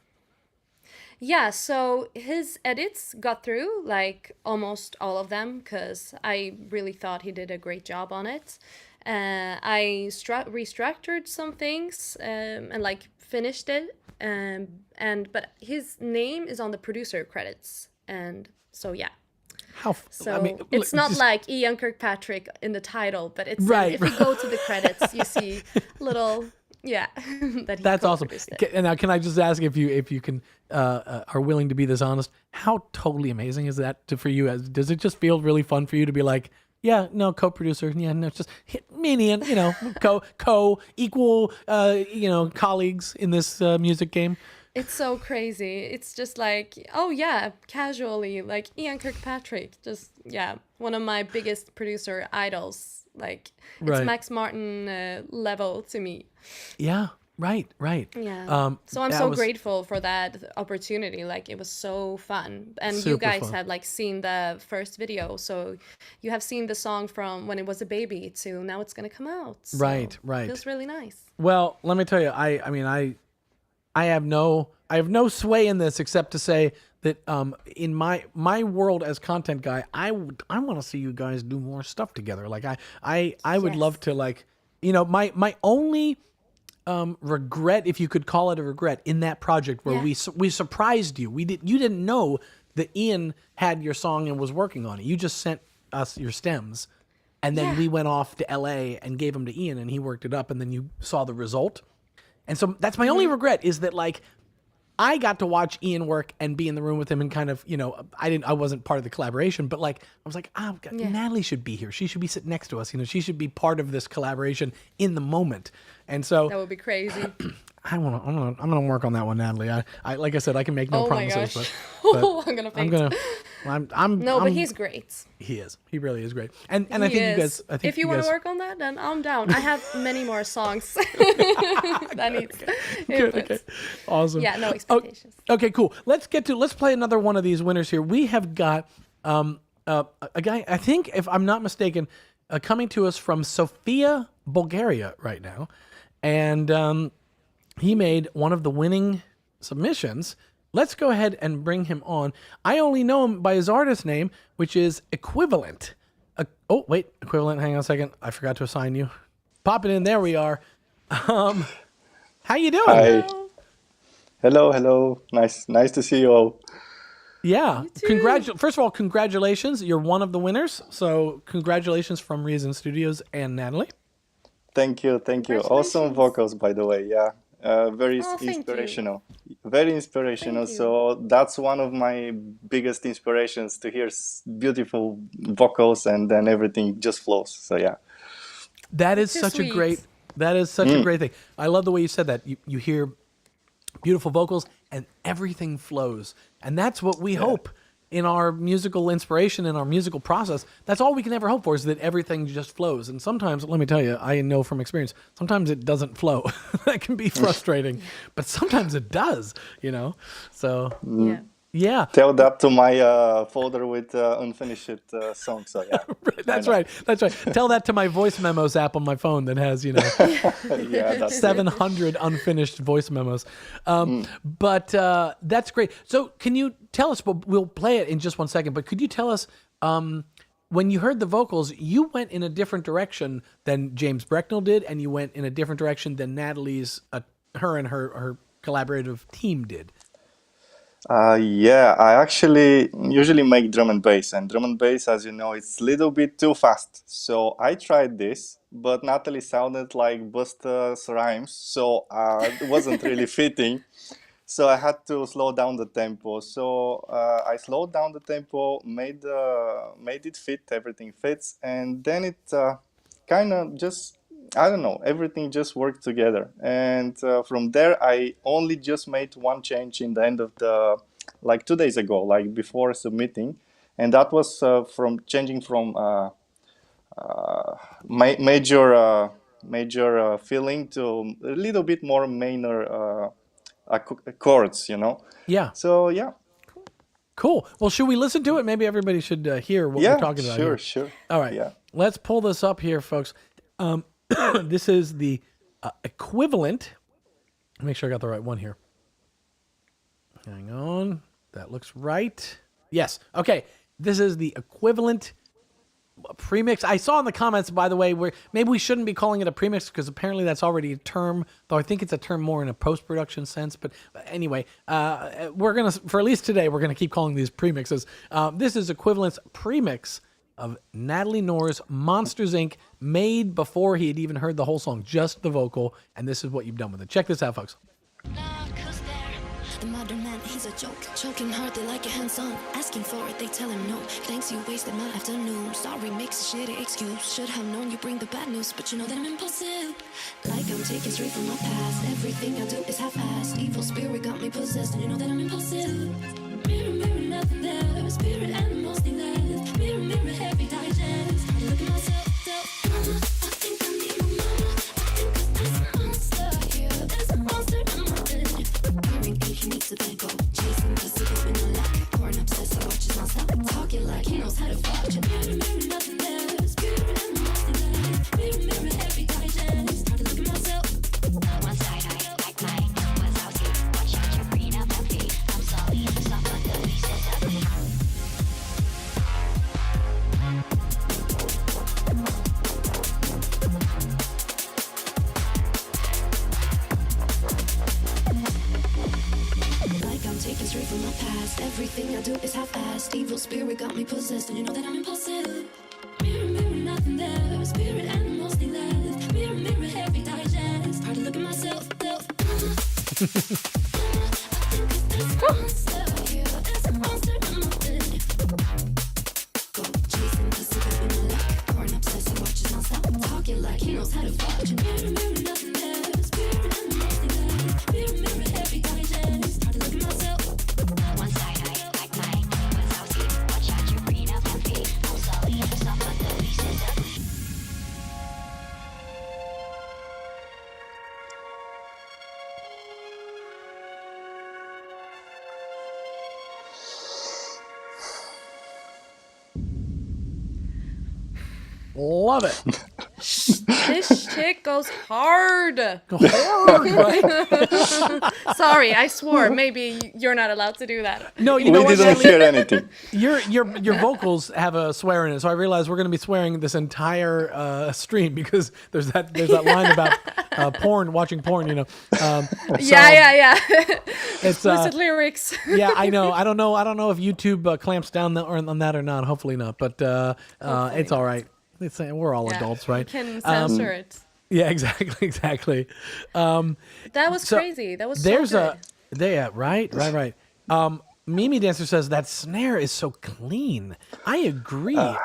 Yeah, so his edits got through, almost all of them, because I really thought he did a great job on it. I restructured some things and finished it, but his name is on the producer credits, and so yeah. It's not like Ian Kirkpatrick in the title, but it's right. If you go to the credits, you see little. Yeah, that's awesome. And now, can I just ask if you can are willing to be this honest? How totally amazing is that for you? Does it just feel really fun for you to be like, yeah, no, co-producer, yeah, no, just hit me and equal colleagues in this music game? It's so crazy. It's just oh yeah, casually, Ian Kirkpatrick, just one of my biggest producer idols. It's right. Max Martin level to me. Yeah, right. Yeah. So I'm so grateful for that opportunity. It was so fun. And Super you guys fun. had see the first video. So you have seen the song from when it was a baby to now it's going to come out. So right. It feels really nice. Well, let me tell you, I have no sway in this except to say that in my world as content guy, I want to see you guys do more stuff together. Like I would Yes. love to, like, you know, my only regret, if you could call it a regret, in that project where Yeah. we surprised you. You didn't know that Ian had your song and was working on it. You just sent us your stems, and then Yeah. we went off to LA and gave them to Ian, and he worked it up, and then you saw the result. And so that's my only regret, is that, like, I got to watch Ian work and be in the room with him, and kind of, you know, I wasn't part of the collaboration, but like, I was like, Natalie should be here. She should be sitting next to us. You know, she should be part of this collaboration in the moment. And so That would be crazy. I'm gonna work on that one, Natalie. I like I said, I can make no Oh my promises, gosh. but I'm gonna I'm faint. I'm No, but he's great. he is. He really is great. And I He think you is. guys. I think if you want guys, to work on that, then I'm down. I have many more songs that needs input. Okay. Awesome. Yeah, no Oh, expectations. okay, cool. Let's play another one of these winners here. We have got a guy, I think, if I'm not mistaken, coming to us from Sofia, Bulgaria right now. And he made one of the winning submissions. Let's go ahead and bring him on. I only know him by his artist name, which is Equivalent. Equivalent, hang on a second. I forgot to assign you. Pop it in, there we are. How you doing? Hi. Hello. Nice to see you all. Yeah. First of all, congratulations. You're one of the winners. So congratulations from Reason Studios and Natalie. Thank you. Awesome vocals, by the way. Yeah. Very Oh, thank you. inspirational. Very inspirational. Thank you. So that's one of my biggest inspirations, to hear beautiful vocals, and then everything just flows. So yeah. That is Too such sweet. a great thing. I love the way you said that. You hear beautiful vocals and everything flows. And that's what we hope in our musical inspiration, in our musical process. That's all we can ever hope for, is that everything just flows. And sometimes, let me tell you, I know from experience, sometimes it doesn't flow. That can be frustrating, but sometimes it does, you know? So, Yeah. yeah. Tell that to my folder with unfinished songs. So yeah. That's right. Tell that to my voice memos app on my phone that has, you know, Yeah, that's 700 unfinished voice memos. But that's great. So can you tell us, we'll play it in just one second, but could you tell us, when you heard the vocals, you went in a different direction than James Brecknell did, and you went in a different direction than Natalie's, her and her collaborative team did. Yeah, I actually usually make drum and bass, as you know, it's a little bit too fast. So I tried this, but Natalie sounded like Busta's rhymes, so it wasn't really fitting. So I had to slow down the tempo. So I slowed down the tempo, made it fit, everything fits, and then it kind of just, I don't know, everything just worked together. And from there, I only just made one change in the end of like 2 days ago, like before submitting. And that was from changing from major feeling to a little bit more minor chords, you know? Yeah. So, yeah. Cool. Well, should we listen to it? Maybe everybody should hear what we're talking about here. Sure. All right. Yeah. Let's pull this up here, folks. This is the Equivalent. Make sure I got the right one here. Hang on. That looks right. Yes. Okay. This is the Equivalent premix. I saw in the comments, by the way, where maybe we shouldn't be calling it a premix, because apparently that's already a term, though I think it's a term more in a post-production sense. But anyway, we're going to, for at least today, we're going to keep calling these premixes. This is Equivalent's premix of Natalie Noor's Monsters, Inc., made before he had even heard the whole song, just the vocal, and this is what you've done with it. Check this out, folks. The modern man, he's a joke. Choking hard, they like your hands on. Asking for it, they tell him no. Thanks, you wasted my afternoon. Sorry, makes a shitty excuse. Should have known you bring the bad news, but you know that I'm impulsive. Like I'm taking straight from my past. Everything I do is half-assed. Evil spirit got me possessed, and you know that I'm impulsive. Mirror, mirror, nothing there. Spirit animals, they left. Mirror, mirror, heavy digest. Look at myself, I think I need my mama. I think there's a monster here. There's a monster in my bed. Preparing age, he needs a bango. Chasing the secret in the lap. Porn obsessed, I watch his non-stop. Talking like he knows how to fuck. Mirror, mirror, nothing there. Spirit animals, they left. Mirror, mirror, heavy digest. Start to look at myself. One side I like mine, was out here. Watch out, your green up empty. I'm sorry, stop at the least. spirit got me possessed, and you know that I'm impulsive. Mirror, mirror, nothing there. Spirit animals they left. Mirror, mirror, heavy digest. Hard to look at myself. Talking like he knows how to fuck. Mirror, mirror, nothing there. Spirit animals they left. Mirror, mirror, heavy digest. Hard to look at myself. One side eye like Mike Wazowski. Watch out your green of envy. I'm Sully, stuff but the beast is ugly. Love it. This chick goes hard. Hard, right? Sorry, I swore. Maybe you're not allowed to do that. No, you know We what, didn't Natalie? hear anything. Your vocals have a swear in it, so I realized we're going to be swearing this entire stream because there's that line about porn, watching porn. You know. Yeah. It's Explicit lyrics. yeah, I know. I don't know if YouTube clamps down on that or not. Hopefully not, but it's all right. We're all Yeah, adults, right? You can censor it. Yeah, exactly. That was so crazy. That was There's so good. right. Mimi Dancer says that snare is so clean. I agree. Not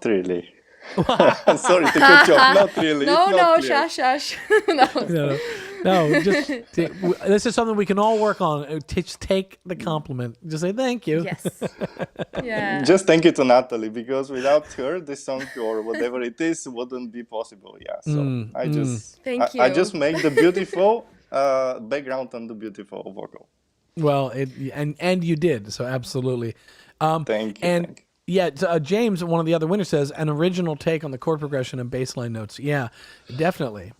really. Sorry to cut you off. Not really. No, It's not clear. shush. No, just this is something we can all work on. Just take the compliment. Just say thank you. Yes. Yeah. Just thank you to Natalie, because without her, this song or whatever it is wouldn't be possible. Yeah, so Thank I you. just make the beautiful background and the beautiful vocal. Well, and you did, so absolutely. Thank you. And yeah, James, one of the other winners, says an original take on the chord progression and bass line notes. Yeah, definitely.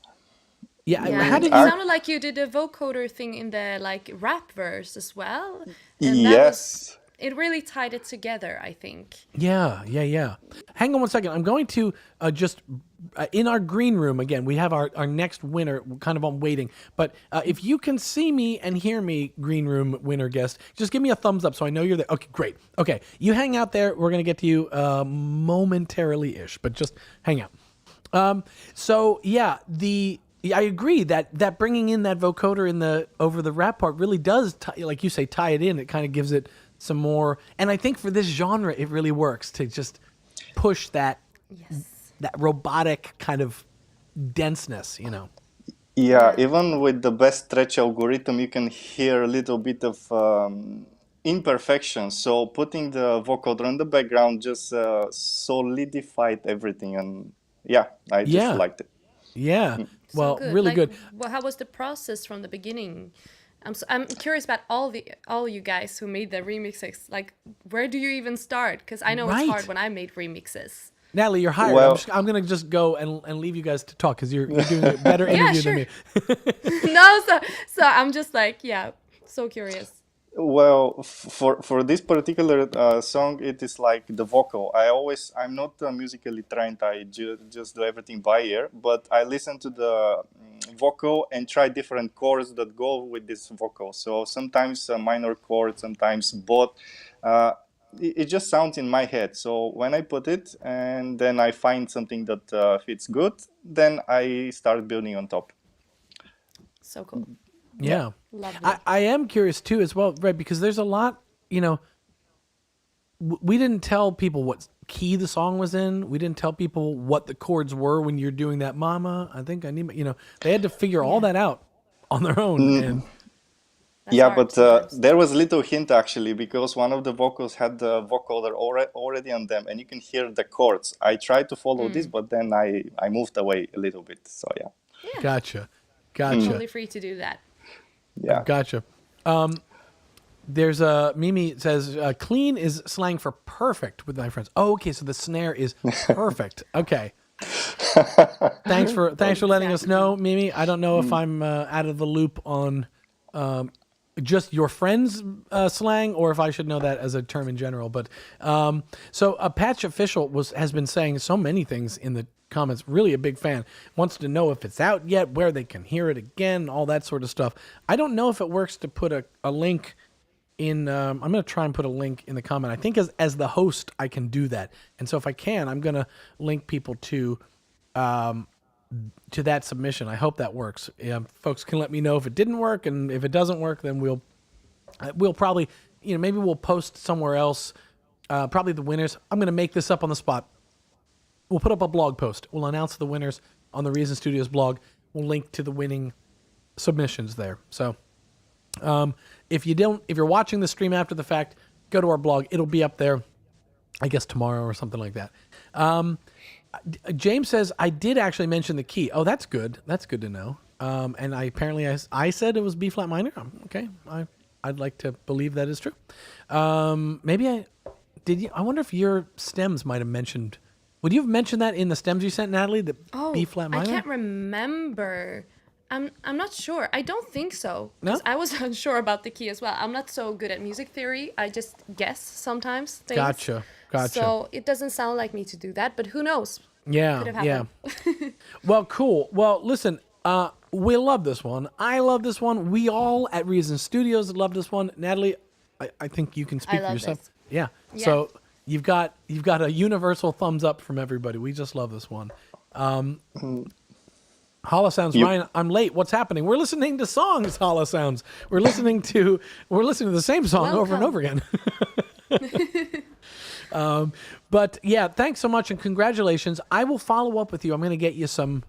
Yeah, Yeah. how did It you? sounded like you did a vocoder thing in the rap verse as well. And Yes. it really tied it together, I think. Yeah. Hang on one second. I'm going to just in our green room again. We have our next winner kind of on waiting. But if you can see me and hear me, green room winner guest, just give me a thumbs up so I know you're there. Okay, great. Okay, you hang out there. We're gonna get to you momentarily-ish, but just hang out. So yeah, I agree that bringing in that vocoder in the over the rap part really does, like you say, tie it in. It kind of gives it some more, and I think for this genre, it really works to just push that that robotic kind of denseness, you know. Yeah, even with the best stretch algorithm, you can hear a little bit of imperfection. So putting the vocoder in the background just solidified everything, and yeah, I just liked it. Yeah. Well, So good. really good. Well, how was the process from the beginning? I'm curious about all you guys who made the remixes. Like, where do you even start? Because I know Right. it's hard when I made remixes. Natalie, you're hired. Well- I'm going to just go and leave you guys to talk because you're doing a better interview than me. No, so I'm just so curious. Well, for this particular song, it is like the vocal. I'm not musically trained. I just do everything by ear, but I listen to the vocal and try different chords that go with this vocal. So sometimes a minor chord, sometimes both. It just sounds in my head. So when I put it and then I find something that fits good, then I start building on top. So cool. Yeah. Lovely. I am curious too as well, right? Because there's a lot, we didn't tell people what key the song was in. We didn't tell people what the chords were when you're doing that mama. I think I need, they had to figure all that out on their own. And That's Yeah, hard but sometimes. there was a little hint actually, because one of the vocals had the vocoder already on them, and you can hear the chords. I tried to follow this, but then I moved away a little bit. So yeah, Gotcha. Totally free to do that. yeah. Gotcha. There's Mimi says clean is slang for perfect with my friends. Oh, okay. So the snare is perfect. Okay. Thanks for letting us know, Mimi. I don't know if I'm out of the loop on just your friends slang, or if I should know that as a term in general. But so Patch Official has been saying so many things in the comments. Really a big fan. Wants to know if it's out yet, where they can hear it again, all that sort of stuff. I don't know if it works to put a link I'm going to try and put a link in the comment. I think as the host, I can do that. And so if I can, I'm going to link people to that submission. I hope that works. Folks can let me know if it didn't work, and if it doesn't work, then we'll probably, maybe we'll post somewhere else, probably the winners. I'm going to make this up on the spot. We'll put up a blog post. We'll announce the winners on the Reason Studios blog. We'll link to the winning submissions there. So if you're watching the stream after the fact, go to our blog. It'll be up there, I guess, tomorrow or something like that. James says, I did actually mention the key. Oh, that's good. That's good to know. And I said it was B flat minor. Okay. I'd like to believe that is true. Maybe I wonder if your stems might have mentioned. Would you have mentioned that in the stems you sent, Natalie? The B flat minor? I can't remember. I'm not sure. I don't think so. No? I was unsure about the key as well. I'm not so good at music theory. I just guess sometimes things. Gotcha. So it doesn't sound like me to do that, but who knows? Yeah. Could have happened. Well, cool. Well, listen, we love this one. I love this one. We all at Reason Studios love this one. Natalie, I think you can speak for yourself. This. Yeah. So you've got a universal thumbs up from everybody. We just love this one. Holla Sounds, Ryan, I'm late. What's happening? We're listening to songs, Holla Sounds. We're listening to the same song over and over again. But yeah, thanks so much and congratulations. I will follow up with you. I'm going to get you some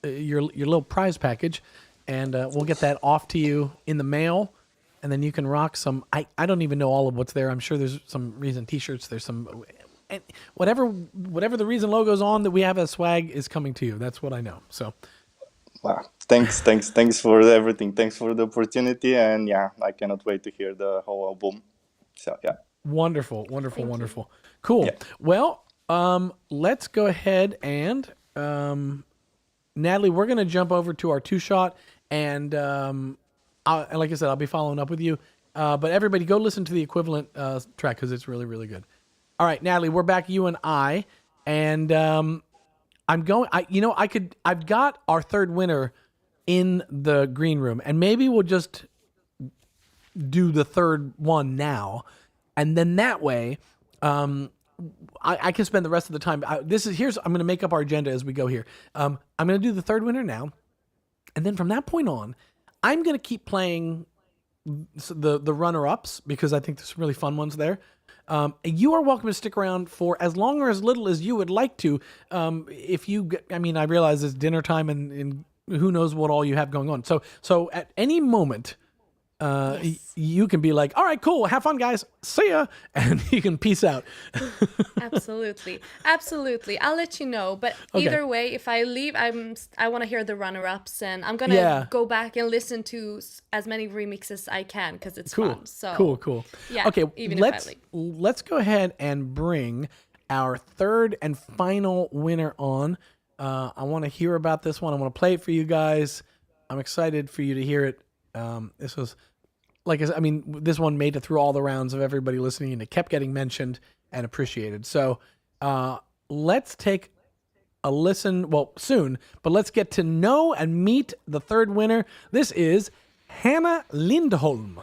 your little prize package, and we'll get that off to you in the mail, and then you can rock some. I don't even know all of what's there. I'm sure there's some Reason t-shirts. There's some. And whatever the Reason logo's on that we have as swag is coming to you. That's what I know. So, wow, thanks for everything. Thanks for the opportunity, and yeah, I cannot wait to hear the whole album. So yeah, wonderful. Cool. Yeah. Well, let's go ahead and Natalie, we're gonna jump over to our 2-shot, and like I said, I'll be following up with you. But everybody, go listen to the equivalent track because it's really, really good. All right, Natalie, we're back, you and I, and I've got our third winner in the green room, and maybe we'll just do the third one now, and then that way, I can spend the rest of the time. I'm going to make up our agenda as we go here. I'm going to do the third winner now, and then from that point on, I'm going to keep playing the runner-ups because I think there's some really fun ones there. You are welcome to stick around for as long or as little as you would like to. I realize it's dinner time and who knows what all you have going on. So at any moment, you can be like, all right, cool. Have fun, guys. See ya. And you can peace out. Absolutely. I'll let you know. But either way, if I leave, I want to hear the runner-ups, and I'm going to go back and listen to as many remixes I can because it's fun. So Cool. Yeah. Okay. Even if I leave. Let's go ahead and bring our third and final winner on. I want to hear about this one. I want to play it for you guys. I'm excited for you to hear it. This was, like I said, this one made it through all the rounds of everybody listening, and it kept getting mentioned and appreciated. So let's take a listen, well, soon, but let's get to know and meet the third winner. This is Hannah Lindholm.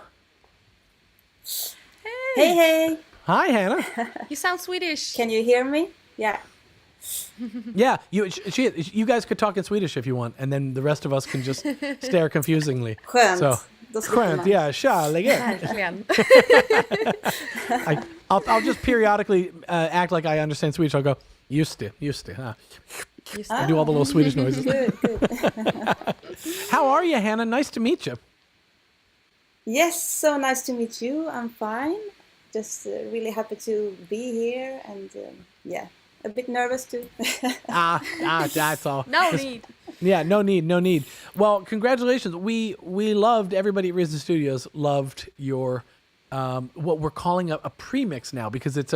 Hey. Hi, Hannah. You sound Swedish. Can you hear me? Yeah. Yeah, you guys could talk in Swedish if you want, and then the rest of us can just stare confusingly. Skönt. So, skönt, yeah, kärleken. I'll just periodically act like I understand Swedish. I'll go, just det. I do all the little Swedish noises. Good. How are you, Hannah? Nice to meet you. Yes, so nice to meet you. I'm fine. Just really happy to be here, and a bit nervous too. That's all. No need. Yeah, no need. Well, congratulations. We loved, everybody at Reason Studios loved your what we're calling a premix now, because it's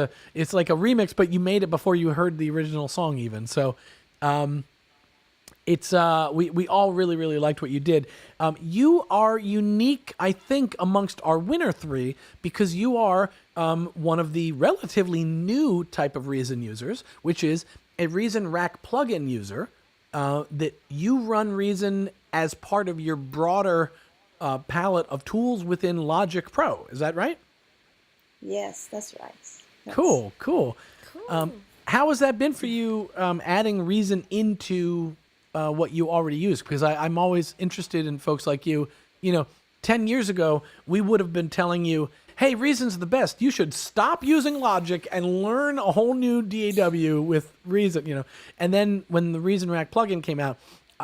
like a remix, but you made it before you heard the original song even. So it's we all really liked what you did. You are unique, I think, amongst our winner three, because you are one of the relatively new type of Reason users, which is a Reason Rack plugin user. That you run Reason as part of your broader palette of tools within Logic Pro. Is that right? Yes, that's right. Yes. Cool. Cool. How has that been for you, adding Reason into what you already use? Because I'm always interested in folks like you. 10 years ago, we would have been telling you, hey, Reason's the best. You should stop using Logic and learn a whole new DAW with Reason, And then when the Reason Rack plugin came out,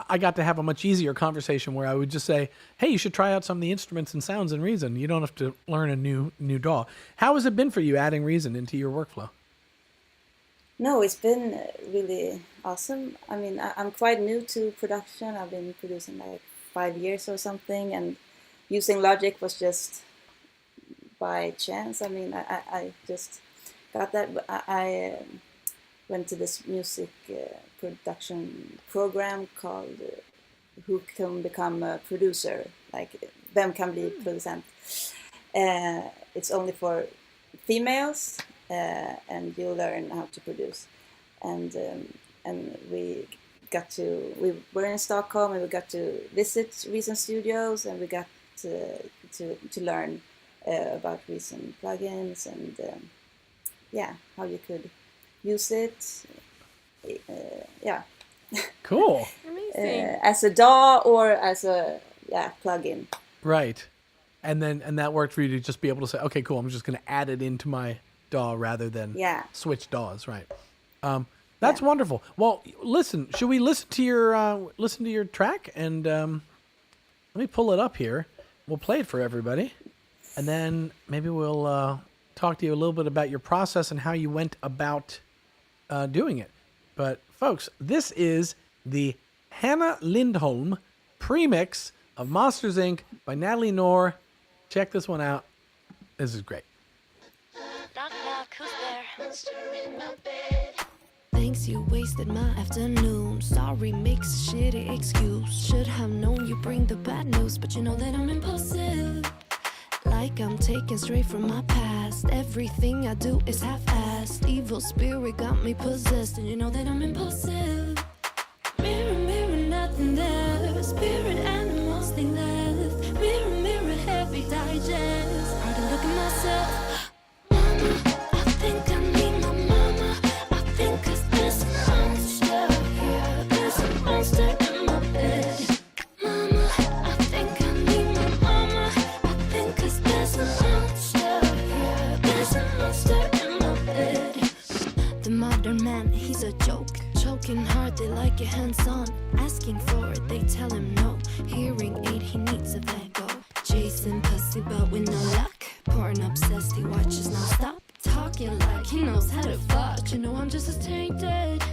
I got to have a much easier conversation where I would just say, hey, you should try out some of the instruments and sounds in Reason. You don't have to learn a new DAW. How has it been for you adding Reason into your workflow? No, it's been really awesome. I mean, I'm quite new to production. I've been producing like 5 years or something, and using Logic was just by chance. I mean, I just got that. I went to this music production program called Who Can Become a Producer, like Vem kan bli producent. It's only for females, and you learn how to produce. And we were in Stockholm, and we got to visit Reason Studios, and we got to learn about Reason plugins and how you could use it. Cool. Amazing. As a DAW or as a plugin. Right. And that worked for you to just be able to say, okay, cool, I'm just going to add it into my DAW rather than switch DAWs, right? That's wonderful. Well, listen, should we listen to your track? And let me pull it up here. We'll play it for everybody, and then maybe we'll talk to you a little bit about your process and how you went about doing it. But folks, this is the Hannah Lindholm premix of Monsters Inc. by Natalie Noor. Check this one out. This is great. Knock, knock, who's there? Monster in my bed. Thanks, you wasted my afternoon. Sorry, makes a shitty excuse. Should have known you bring the bad news, but you know that I'm impulsive. Like I'm taken straight from my past. Everything I do is half-assed. Evil spirit got me possessed, and you know that I'm impulsive. Mirror, mirror, nothing there. Spirit animals, thing left. Mirror, mirror, heavy digest. Hard to look at myself. Mama, I think I need my mama. I think 'cause there's a monster here. There's a monster in my bed. Mama, I think I need my mama. I think 'cause there's a monster here. There's a monster in my bed. The modern man, he's a joke. Choking hard, they like it hands-on. Asking for it, they tell him no. Hearing aid, he needs a Van Gogh. Chasing pussy, but with no luck. Porn obsessed, he watches non-stop. Talking like he knows how to fuck. You know I'm just as tainted.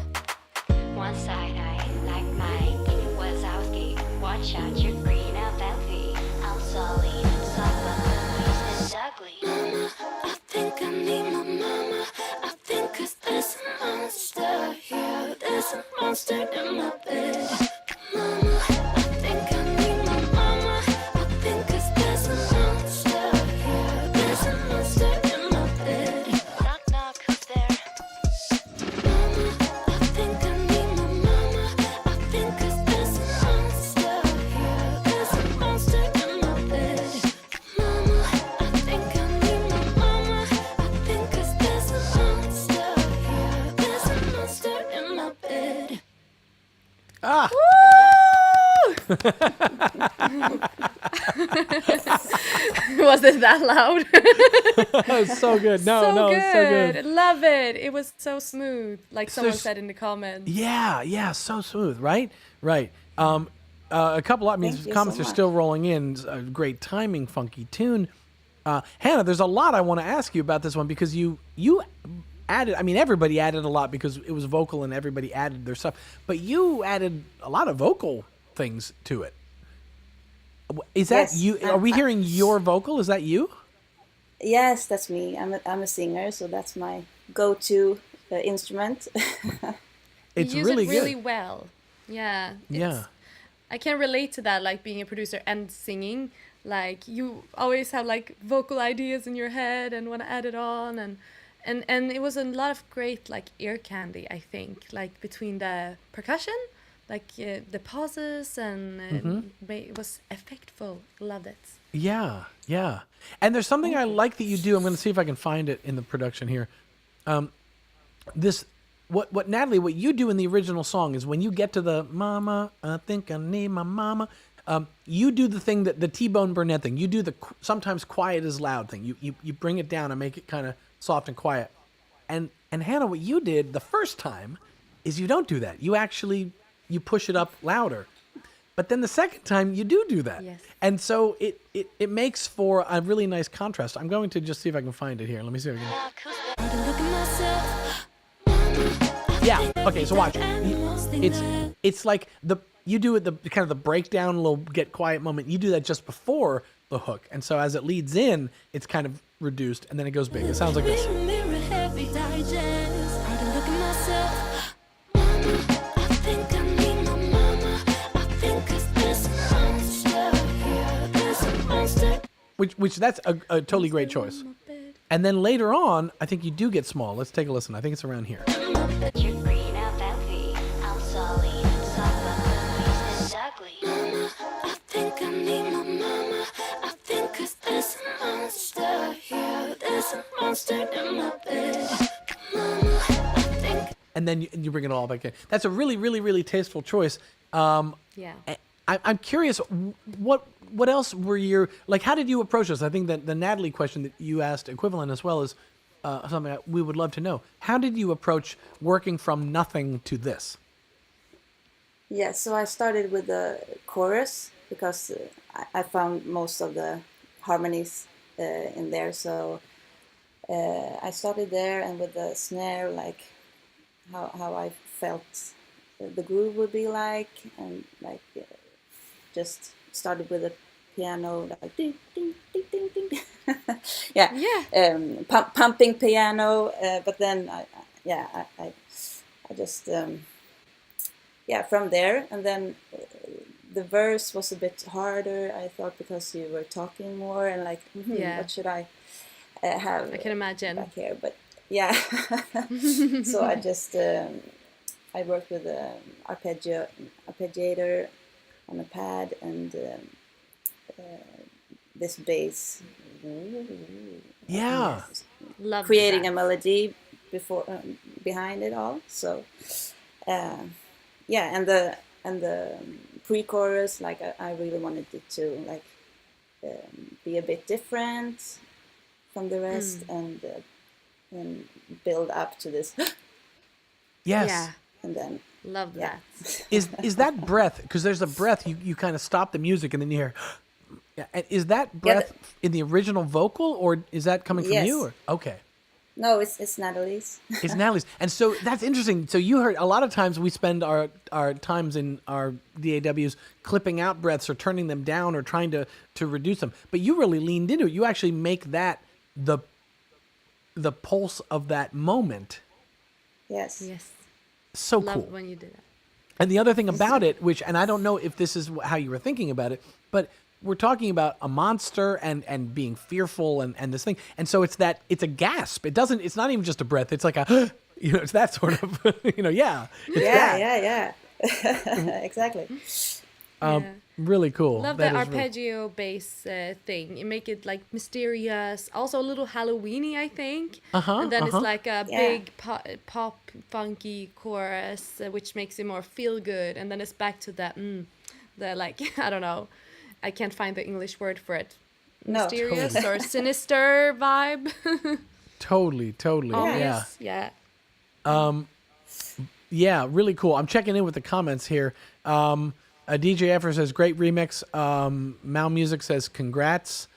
One side eye, like Mike Wazowski. Watch out, you're green of envy. I'm Sully, soft but the beast is ugly. Mama, I think I need my mama. I think 'cause there's a monster here. There's a monster in my bed. Mama, I think I need my mama. I think 'cause there's a monster here. There's a monster in my bed. Knock, knock, who's there? Mama, I think I need my mama. I think 'cause there's a monster here. There's a monster in my bed. Mama, I think I need my mama. I think 'cause there's a monster here. There's a monster in my bed. Ah! Was it that loud? It's so good. No, it's so good. Love it. It was so smooth, like someone there's- said in the comments. Yeah, so smooth, right? Right. A couple of Thank you comments so are still much. rolling in. A great timing, funky tune. Hannah, there's a lot I want to ask you about this one because you added. I mean, everybody added a lot because it was vocal and everybody added their stuff. But you added a lot of vocal things to it. Is that Yes, you? Are we hearing your vocal? Is that you? Yes, that's me. I'm a singer, so that's my go-to instrument. It's you use really it really good. well. Yeah. Yeah. I can relate to that, like being a producer and singing. Like you always have like vocal ideas in your head and want to add it on, and it was a lot of great like ear candy. I think like between the percussion, the pauses and it was effectful. Loved it. Yeah, yeah. And there's something I like that you do. I'm going to see if I can find it in the production here. What Natalie, what you do in the original song is when you get to the "Mama, I think I need my mama," you do the thing that the T-Bone Burnett thing. You do the sometimes quiet is loud thing. You bring it down and make it kind of soft and quiet. And Hannah, what you did the first time is you don't do that. You push it up louder. But then the second time you do that. Yes. And so it makes for a really nice contrast. I'm going to just see if I can find it here. Let me see if I can. Look at myself. Yeah. Okay. So watch. It's like you do it the kind of the breakdown, little get quiet moment. You do that just before the hook, and so as it leads in, it's kind of reduced, and then it goes big. It sounds like this. Mirror, heavy digest. Look at myself. I think I need my mama. I think 'cause there's a monster here. There's a monster. Which that's a totally great choice. And then later on, I think you do get small. Let's take a listen. I think it's around here. Your green of envy. I'm sorry, soft but the beast is ugly. I think I need my mama. I think 'cause there's a monster here. There's a monster in my bed. Mama, I think. And then you bring it all back in. That's a really, really, really tasteful choice. Yeah. I'm curious, what else were your, like, how did you approach this? I think that the Natalie question that you asked equivalent as well is something that we would love to know. How did you approach working from nothing to this? Yeah, so I started with the chorus because I found most of the harmonies in there. So I started there, and with the snare, like how I felt the groove would be like, and like just started with a piano, like ding ding ding ding ding. Yeah. Pumping piano, but then I just from there, and then the verse was a bit harder, I thought, because you were talking more and like, what should I have? I can imagine. Back here, but yeah. So I just I worked with an arpeggiator on a pad and this bass. Yeah. Love Creating that. a melody before behind it all. So and the pre-chorus, like I really wanted it to like be a bit different from the rest and build up to this. Yes. Yeah. And then Love that. Is that breath? Because there's a breath. You kind of stop the music and then you hear. Yeah, and is that breath in the original vocal, or is that coming from you? Or? Okay. No, it's Natalie's. It's Natalie's. And so that's interesting. So you heard a lot of times we spend our times in our DAWs clipping out breaths or turning them down or trying to reduce them. But you really leaned into it. You actually make that the pulse of that moment. Yes. Yes. So Love cool. when you do that. And the other thing about it, and I don't know if this is how you were thinking about it, but we're talking about a monster and being fearful and this thing. And so it's a gasp. It's not even just a breath. It's like it's that sort of, yeah. Yeah. Exactly. Really cool. Love That the is really- arpeggio bass thing. You make it like mysterious, also a little Halloweeny, I think. And then it's like a big pop funky chorus, which makes it more feel good. And then it's back to that, the like I don't know, I can't find the English word for it. No. Mysterious or sinister vibe. Totally. Almost, Yeah. yeah. Yeah, really cool. I'm checking in with the comments here. DJ Effer says, great remix. Mal Music says, congrats.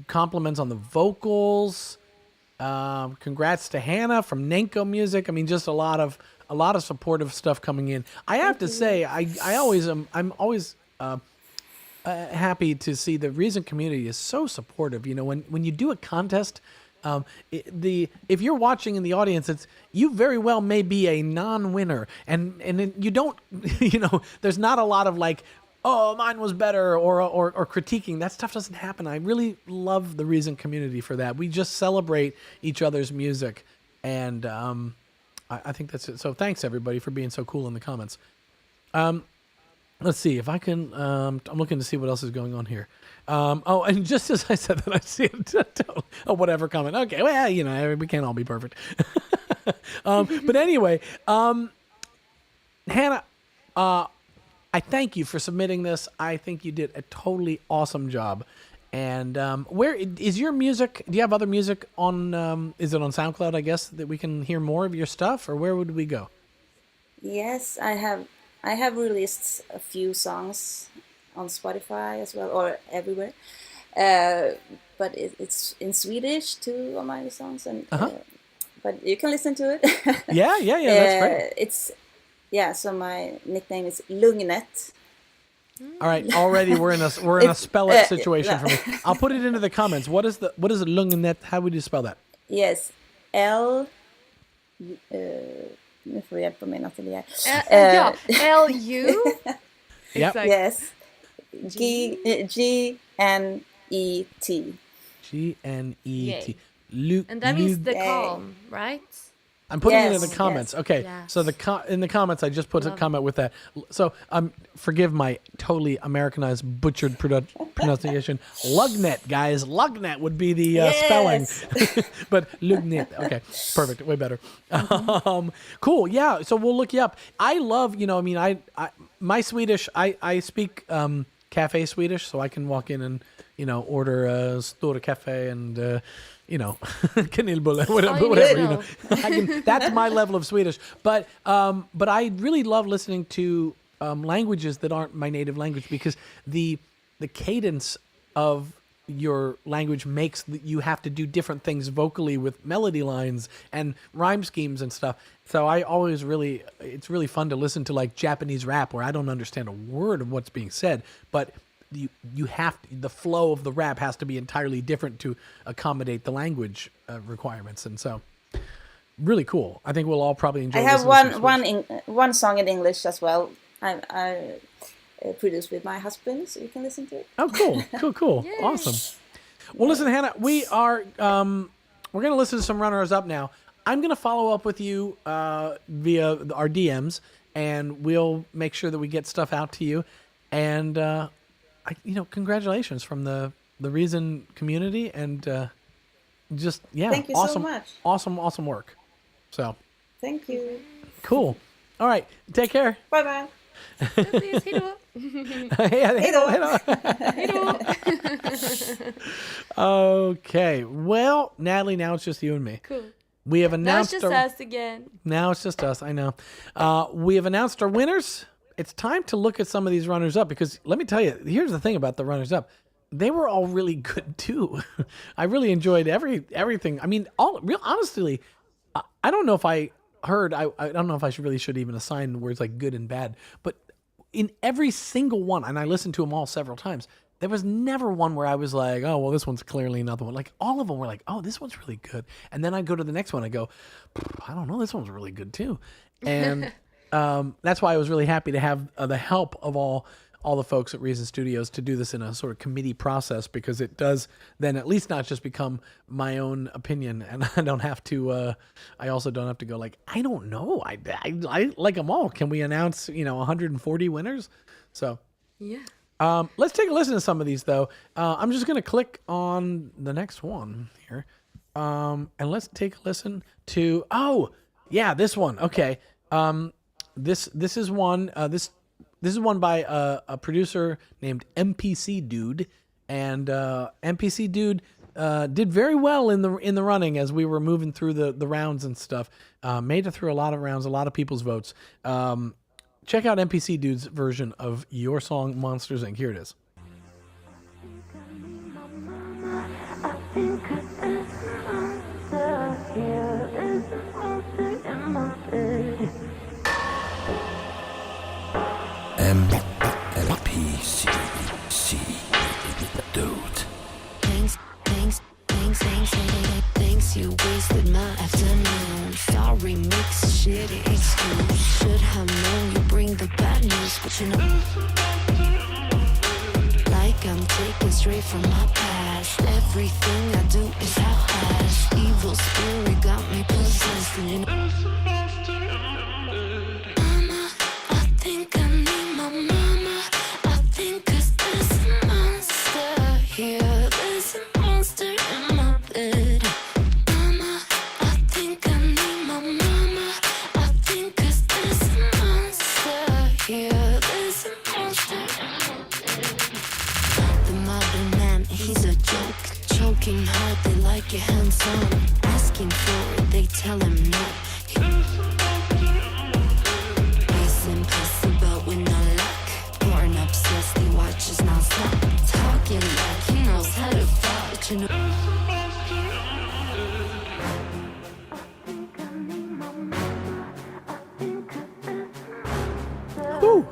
Compliments on the vocals. Congrats to Hannah from Nenko Music. I mean, just a lot of supportive stuff coming in. I have to say, I'm always happy to see the Reason community is so supportive. When you do a contest, if you're watching in the audience, you very well may be a non-winner, and you don't, there's not a lot of like, oh, mine was better or critiquing. That stuff doesn't happen. I really love the Reason community for that. We just celebrate each other's music, and I think that's it. So thanks everybody for being so cool in the comments. Let's see if I can. I'm looking to see what else is going on here. Oh, and just as I said that, I see it. Oh, whatever comment. Okay, well, you know, we can't all be perfect. But anyway, Hannah, I thank you for submitting this. I think you did a totally awesome job. And where is your music? Do you have other music on? Is it on SoundCloud? I guess that we can hear more of your stuff, or where would we go? Yes, I have released a few songs on Spotify as well, or everywhere. But it's in Swedish, 2 of my songs, and but you can listen to it. Yeah, that's great. So my nickname is Lugnet. All right, already we're in a spell it situation for me. I'll put it into the comments. What is Lugnet? How would you spell that? Yes, L. Nu får du hjälpa mig, Natalie. L-U? Yep. Yes. G-N-E-T. G-N-E-T. And that means the calm, right? I'm putting it in the comments. Yes. Okay, Yes. so in the comments, I just put a comment with that. So forgive my totally Americanized, butchered pronunciation. Lugnet, guys. Lugnet would be the spelling. But Lugnet. Okay, perfect. Way better. Cool. Yeah. So we'll look you up. I love. I my Swedish. I speak cafe Swedish, so I can walk in and order a stora cafe and. Kanelbulle, whatever. That's my level of Swedish. But I really love listening to languages that aren't my native language, because the cadence of your language makes you have to do different things vocally with melody lines and rhyme schemes and stuff. So it's really fun to listen to like Japanese rap where I don't understand a word of what's being said, but you have to, the flow of the rap has to be entirely different to accommodate the language requirements, and so really cool. I think we'll all probably enjoy. I have one song in English as well. I produced with my husband, so you can listen to it. Oh, cool, awesome. Well, listen, Hannah, we are we're gonna listen to some runners up now. I'm gonna follow up with you via our DMs, and we'll make sure that we get stuff out to you. And congratulations from the Reason community, and thank you awesome, so much. Awesome work. So thank you. Cool. All right, take care. Bye. Hejdå. Okay. Well, Natalie, now it's just you and me. Cool. We have announced. Now it's just us again. Now it's just us. I know. We have announced our winners. It's time to look at some of these runners up, because let me tell you, here's the thing about the runners up. They were all really good too. I really enjoyed everything. I mean, honestly, I don't know if I heard, I don't know if I should even assign words like good and bad, but in every single one, and I listened to them all several times, there was never one where I was like, oh, well, this one's clearly another one. Like, all of them were like, oh, this one's really good. And then I go to the next one, I go, I don't know, this one's really good too. And that's why I was really happy to have the help of all the folks at Reason Studios to do this in a sort of committee process, because it does then at least not just become my own opinion, and I don't have to. I also don't have to go like, I don't know. I like them all. Can we announce 140 winners? So yeah. Let's take a listen to some of these though. I'm just gonna click on the next one here, and let's take a listen to. Oh yeah, this one. Okay. This is one. This is one by a producer named MPC Dude, and MPC Dude did very well in the running as we were moving through the rounds and stuff. Made it through a lot of rounds, a lot of people's votes. Check out MPC Dude's version of your song "Monsters Inc." Here it is. MPC Dude. Thanks, you wasted my afternoon. Sorry, mix shitty excuse. Should have known you bring the bad news, but like I'm taken straight from my past. Everything I do is half-assed. Evil spirit got me possessed, and down, asking for it, they tell him no. He's impossible with no luck. Born obsessed, he watches non-stop. Talking like he knows how to fuck, but you know. Woo.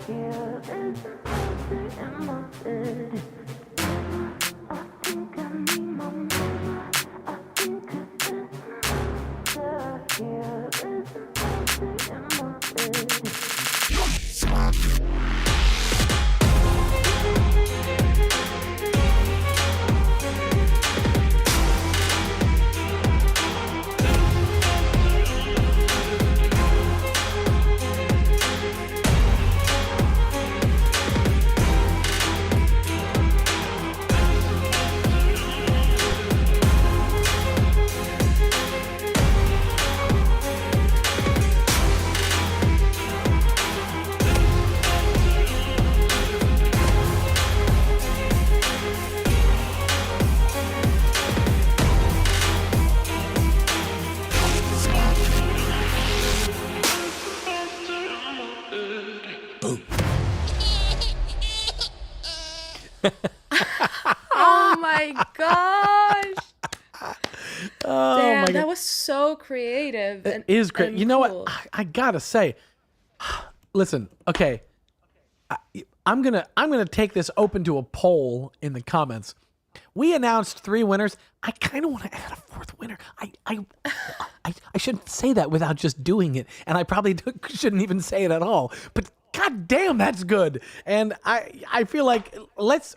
Oh my gosh. Oh Damn, my that God. was so creative. It is great. and You know cool. what? I gotta say, listen, okay. I'm gonna take this open to a poll in the comments. We announced 3 winners. I kind of want to add a 4th winner. I shouldn't say that without just doing it, and I probably shouldn't even say it at all. But god damn, that's good. And I feel like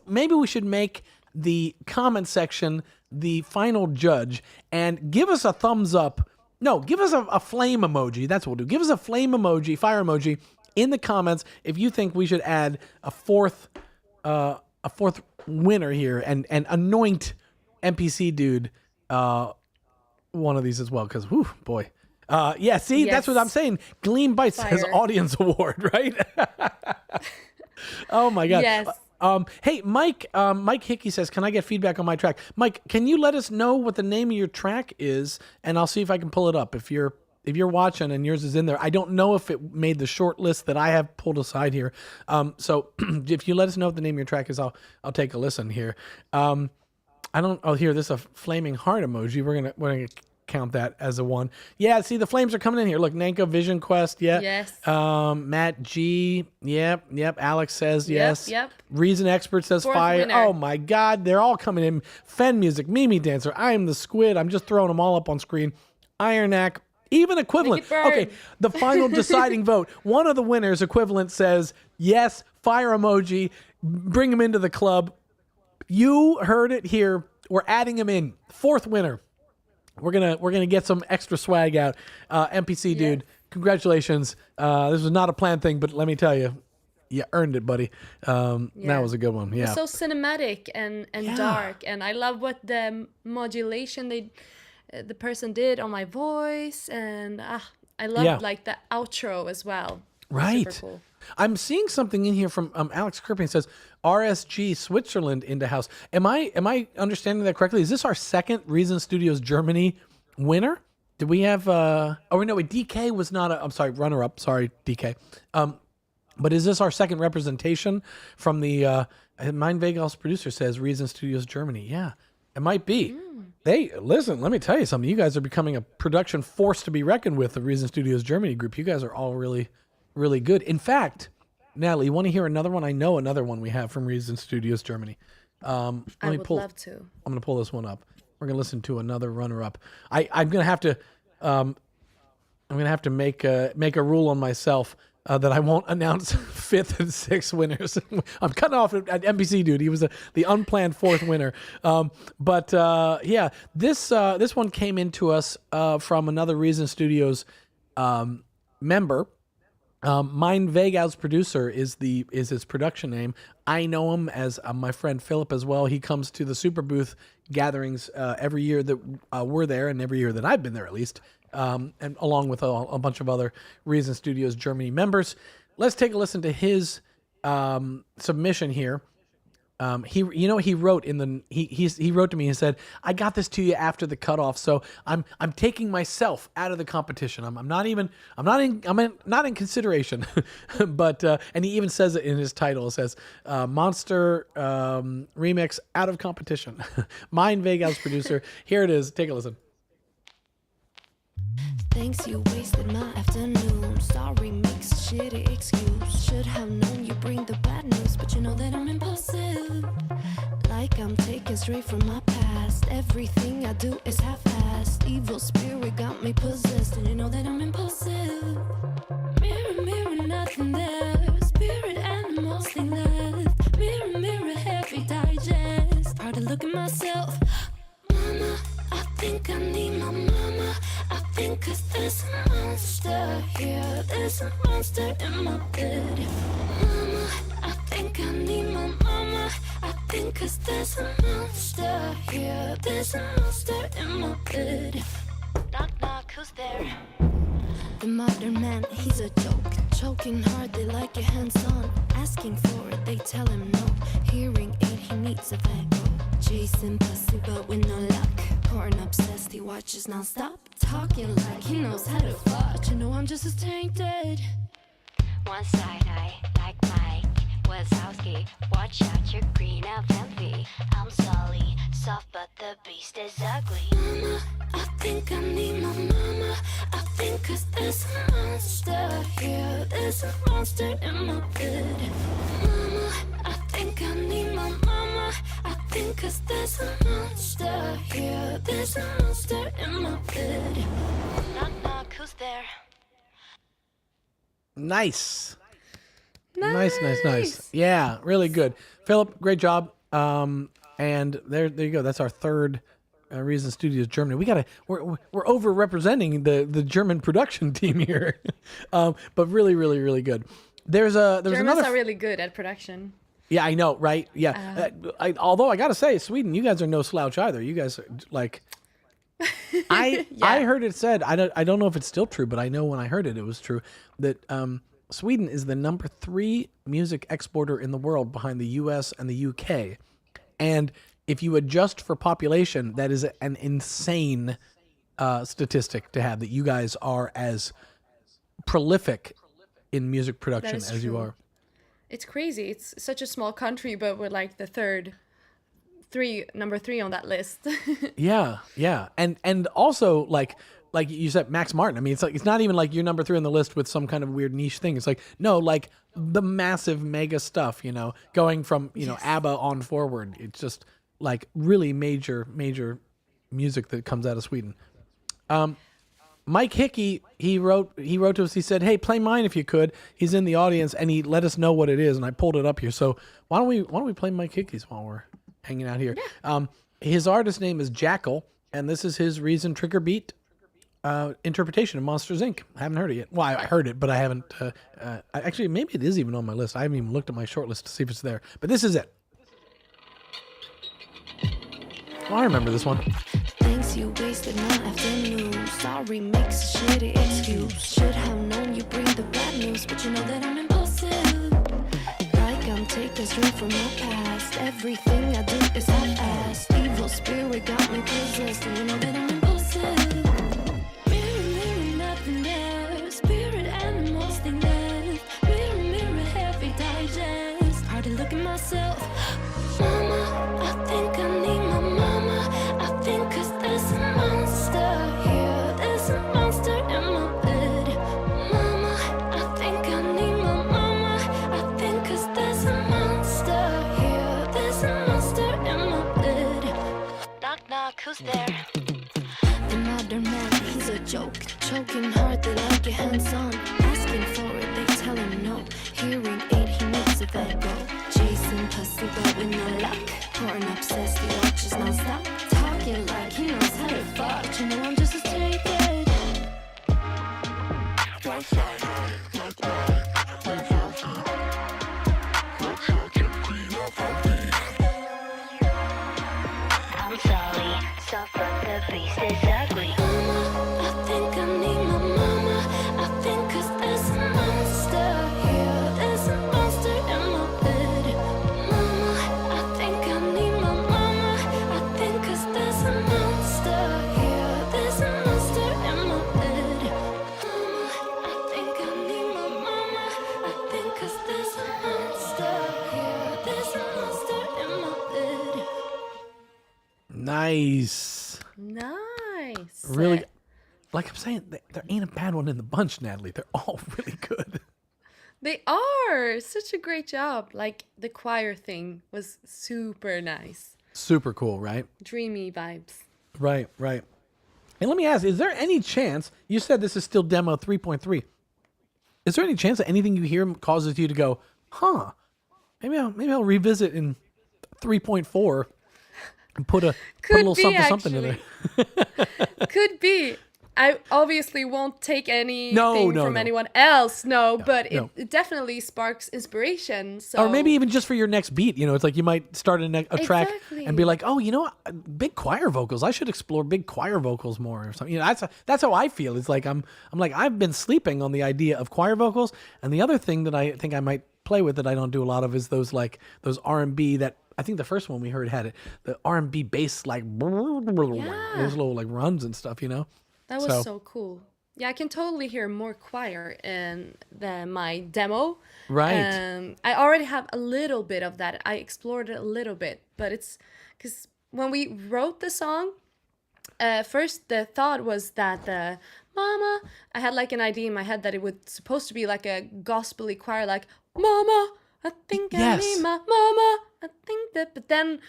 maybe we should make the comment section the final judge and give us a thumbs up. No, give us a flame emoji. That's what we'll do. Give us a flame emoji, fire emoji in the comments if you think we should add a fourth winner here and anoint NPC dude one of these as well, because whew, boy. Yeah, see, that's what I'm Yes. saying. Gleam Bites has Fire. audience award, right? Oh my god. Yes. Hey, Mike Hickey says, can I get feedback on my track? Mike, can you let us know what the name of your track is, and I'll see if I can pull it up. If you're watching and yours is in there, I don't know if it made the short list that I have pulled aside here. So if you let us know what the name of your track is, I'll take a listen here. Here, this is a flaming heart emoji. We're gonna count that as a 1. Yeah, see, the flames are coming in here. Look, Nanko Vision Quest, yeah. Yes. Matt G, yep. Alex says yes. Yep. Reason Expert says 4th fire. winner. Oh my God, they're all coming in. Fen Music, Mimi Dancer, I Am the Squid. I'm just throwing them all up on screen. Ironac, even equivalent. Make it burn. Okay, the final deciding vote. One of the winners, equivalent, says yes. Fire emoji. Bring him into the club. You heard it here. We're adding him in. 4th winner. We're gonna get some extra swag out. NPC dude, congratulations. This was not a planned thing, but let me tell you, you earned it, buddy. That was a good one. Yeah. So cinematic and dark, and I love what the modulation the person did on my voice, and I love like the outro as well. Right. Super cool. I'm seeing something in here from Alex Kirping. Says RSG Switzerland into house. Am I understanding that correctly? Is this our 2nd Reason Studios Germany winner? Did we have DK was not I'm sorry, runner up. Sorry, DK. But is this our 2nd representation from the Mind Vegas producer says Reason Studios Germany? Yeah, it might be. Listen, let me tell you something. You guys are becoming a production force to be reckoned with, the Reason Studios Germany group. You guys are all really, really good. In fact, Natalie, you want to hear another one? I know another one we have from Reason Studios Germany. I would love to. I'm going to pull this one up. We're going to listen to another runner-up. I'm going to have to. I'm going to have to make a rule on myself that I won't announce 5th and 6th winners. I'm cutting off at NBC dude. He was the unplanned 4th winner. This one came into us from another Reason Studios member. Mind Vegas producer is his production name. I know him as my friend Philip as well. He comes to the Super Booth gatherings every year that we're there, and every year that I've been there at least, and along with a bunch of other Reason Studios Germany members. Let's take a listen to his submission here. he wrote he wrote to me and said, I got this to you after the cutoff, so I'm taking myself out of the competition. I'm not in consideration. But and he even says it in his title. It says Monster remix out of competition. Mine Vegas producer. Here it is. Take a listen. Thanks, you wasted my afternoon. Sorry, makes a shitty excuse. Should have known you bring the bad news, but you know that I'm impulsive. Like I'm taken straight from my past. Everything I do is half-assed. Evil spirit got me possessed, and you know that I'm impulsive. Mirror, mirror, nothing there. Spirit animals thing left. Mirror, mirror, heavy digest. Hard to look at myself. Mama, I think I need my mama. I think 'cause there's a monster here. There's a monster in my bed. Mama, I think I need my mama. I think 'cause there's a monster here. There's a monster in my bed. Knock, knock, who's there? The modern man, he's a joke. Choking hard, they like your hands on. Asking for it, they tell him no. Hearing aid, he needs a vago. Chasing pussy, but with no luck. Porn obsessed, he watches non-stop. Talking like he knows how to fuck. You know I'm just as tainted. One side eye, like Mike Wazowski. Watch out, you're green of envy. I'm Sully, soft but the beast is ugly. Mama, I think I need my mama. I think 'cause there's a monster here. There's a monster in my bed. Mama, I think I need my mama. I think 'cause there's a monster here. There's a monster in my bed. Knock, knock, who's there? Nice. Nice. Yeah, really good. Philip, great job. And there you go. That's our third Reason Studios Germany. We're over representing the German production team here. But really good. There's Germans another are really good at production. Yeah, I know, right? Yeah. Although I got to say, Sweden, you guys are no slouch either. You guys are like I heard it said, I don't know if it's still true, but I know when I heard it was true, that Sweden is the number 3 music exporter in the world behind the US and the UK. And if you adjust for population, that is an insane statistic to have, that you guys are as prolific in music production as you are. It's crazy. It's such a small country, but we're like the number 3 on that list. Yeah. And also like you said, Max Martin. I mean, it's not even like you're number 3 on the list with some kind of weird niche thing. It's like, no, like the massive mega stuff, going from, ABBA on forward. It's just like really major music that comes out of Sweden. Mike Hickey, he wrote to us. He said, "Hey, play mine if you could." He's in the audience, and he let us know what it is, and I pulled it up here. So why don't we play Mike Hickey's while we're hanging out here? Yeah. His artist name is Jackal, and this is his Reason Trigger Beat interpretation of Monsters Inc. I haven't heard it yet. Well, I heard it, but I haven't. Actually, maybe it is even on my list. I haven't even looked at my short list to see if it's there. But this is it. Oh, I remember this one. Thanks, you wasted my afternoon. Sorry, makes a shitty excuse. Should have known you bring the bad news, but you know that I'm impulsive. Like I'm taken straight from my past. Everything I do is half-assed. Evil spirit got me possessed, and you know that I'm impulsive. Mirror, mirror, nothing there. Spirit animals thing left. Mirror, mirror, heavy digest. Hard to look at myself. Mama, I think I need my mama. I think 'cause there's a monster here. There's a monster in my bed. Mama, I think I need my mama. I think 'cause there's a monster here. There's a monster in my bed. Knock, knock, who's there? The modern man, he's a joke. Choking hard, they like your hands on. Asking for it, they tell him no. Hearing aid, he needs a vago. Chasing pussy, but with no luck. Porn obsessed, he watches non-stop. Talking like he knows how to fuck. You know I'm just as tainted. I'm Sully, soft but the beast is ugly. Mama, I think I need my mama. I think 'cause there's a monster here. There's a monster in my bed. Mama, I Nice. Really, like I'm saying, there ain't a bad one in the bunch, Natalie. They're all really good. They are such a great job. Like the choir thing was super nice. Super cool, right? Dreamy vibes. Right. And let me ask, is there any chance, you said this is still demo 3.3, is there any chance that anything you hear causes you to go, maybe I'll revisit in 3.4 and put a little something in there? Could be. I obviously won't take anything No. from anyone else, but it definitely sparks inspiration. So Or maybe even just for your next beat, it's like you might start a track and be like, oh, big choir vocals. I should explore big choir vocals more or something. That's how I feel. It's like I'm like I've been sleeping on the idea of choir vocals, and the other thing that I think I might play with that I don't do a lot of is those R&B that I think the first one we heard had it, the R&B bass like those little like runs and stuff, that was so cool. Yeah, I can totally hear more choir in my demo. Right. I already have a little bit of that. I explored it a little bit, but it's because when we wrote the song, first the thought was that the mama, I had like an idea in my head that it was supposed to be like a gospel-y choir, like mama, I think I need my mama, I think that, but then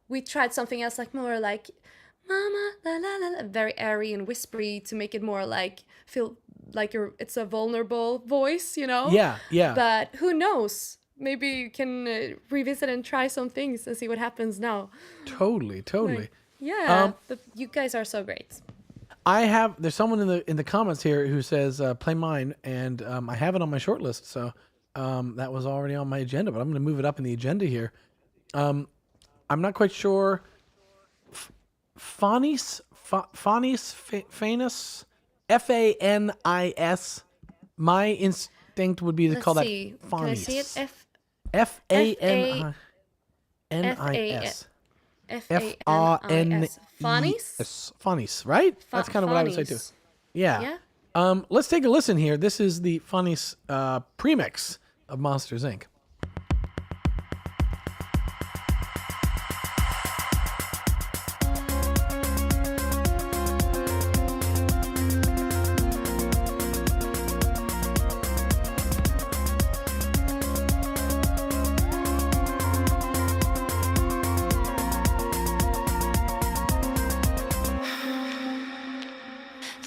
we tried something else, like more like mama, la la la, very airy and whispery to make it more like feel like it's a vulnerable voice, Yeah. But who knows? Maybe you can revisit and try some things and see what happens now. Totally. Like, yeah, but you guys are so great. There's someone in the comments here who says play mine, and I have it on my short list, so that was already on my agenda, but I'm going to move it up in the agenda here. I'm not quite sure. Fanis, Fanis, Fanis. My instinct would be to call that Fanis. Can I see it? Fanis. Fanis. Fanis? Fanis, right? That's kind of what I would say too. Yeah. Let's take a listen here. This is the Fanis premix of Monsters, Inc.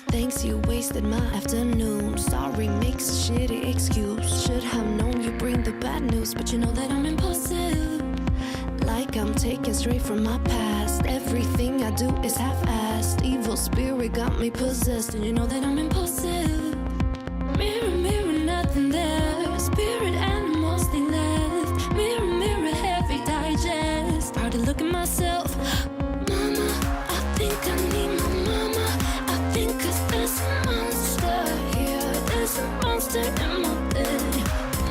Thanks, you wasted my afternoon. Sorry, makes a shitty excuse. Should have known you bring the bad news, but you know that I'm impulsive. Like I'm taken straight from my past. Everything I do is half-assed. Evil spirit got me possessed, and you know that I'm impulsive. Mirror, mirror, nothing there. Spirit animals, they left. Mirror, mirror, heavy digest. Hard to look at myself. Mama, I think I need my mama. I think 'cause there's a monster here. There's a monster in my bed.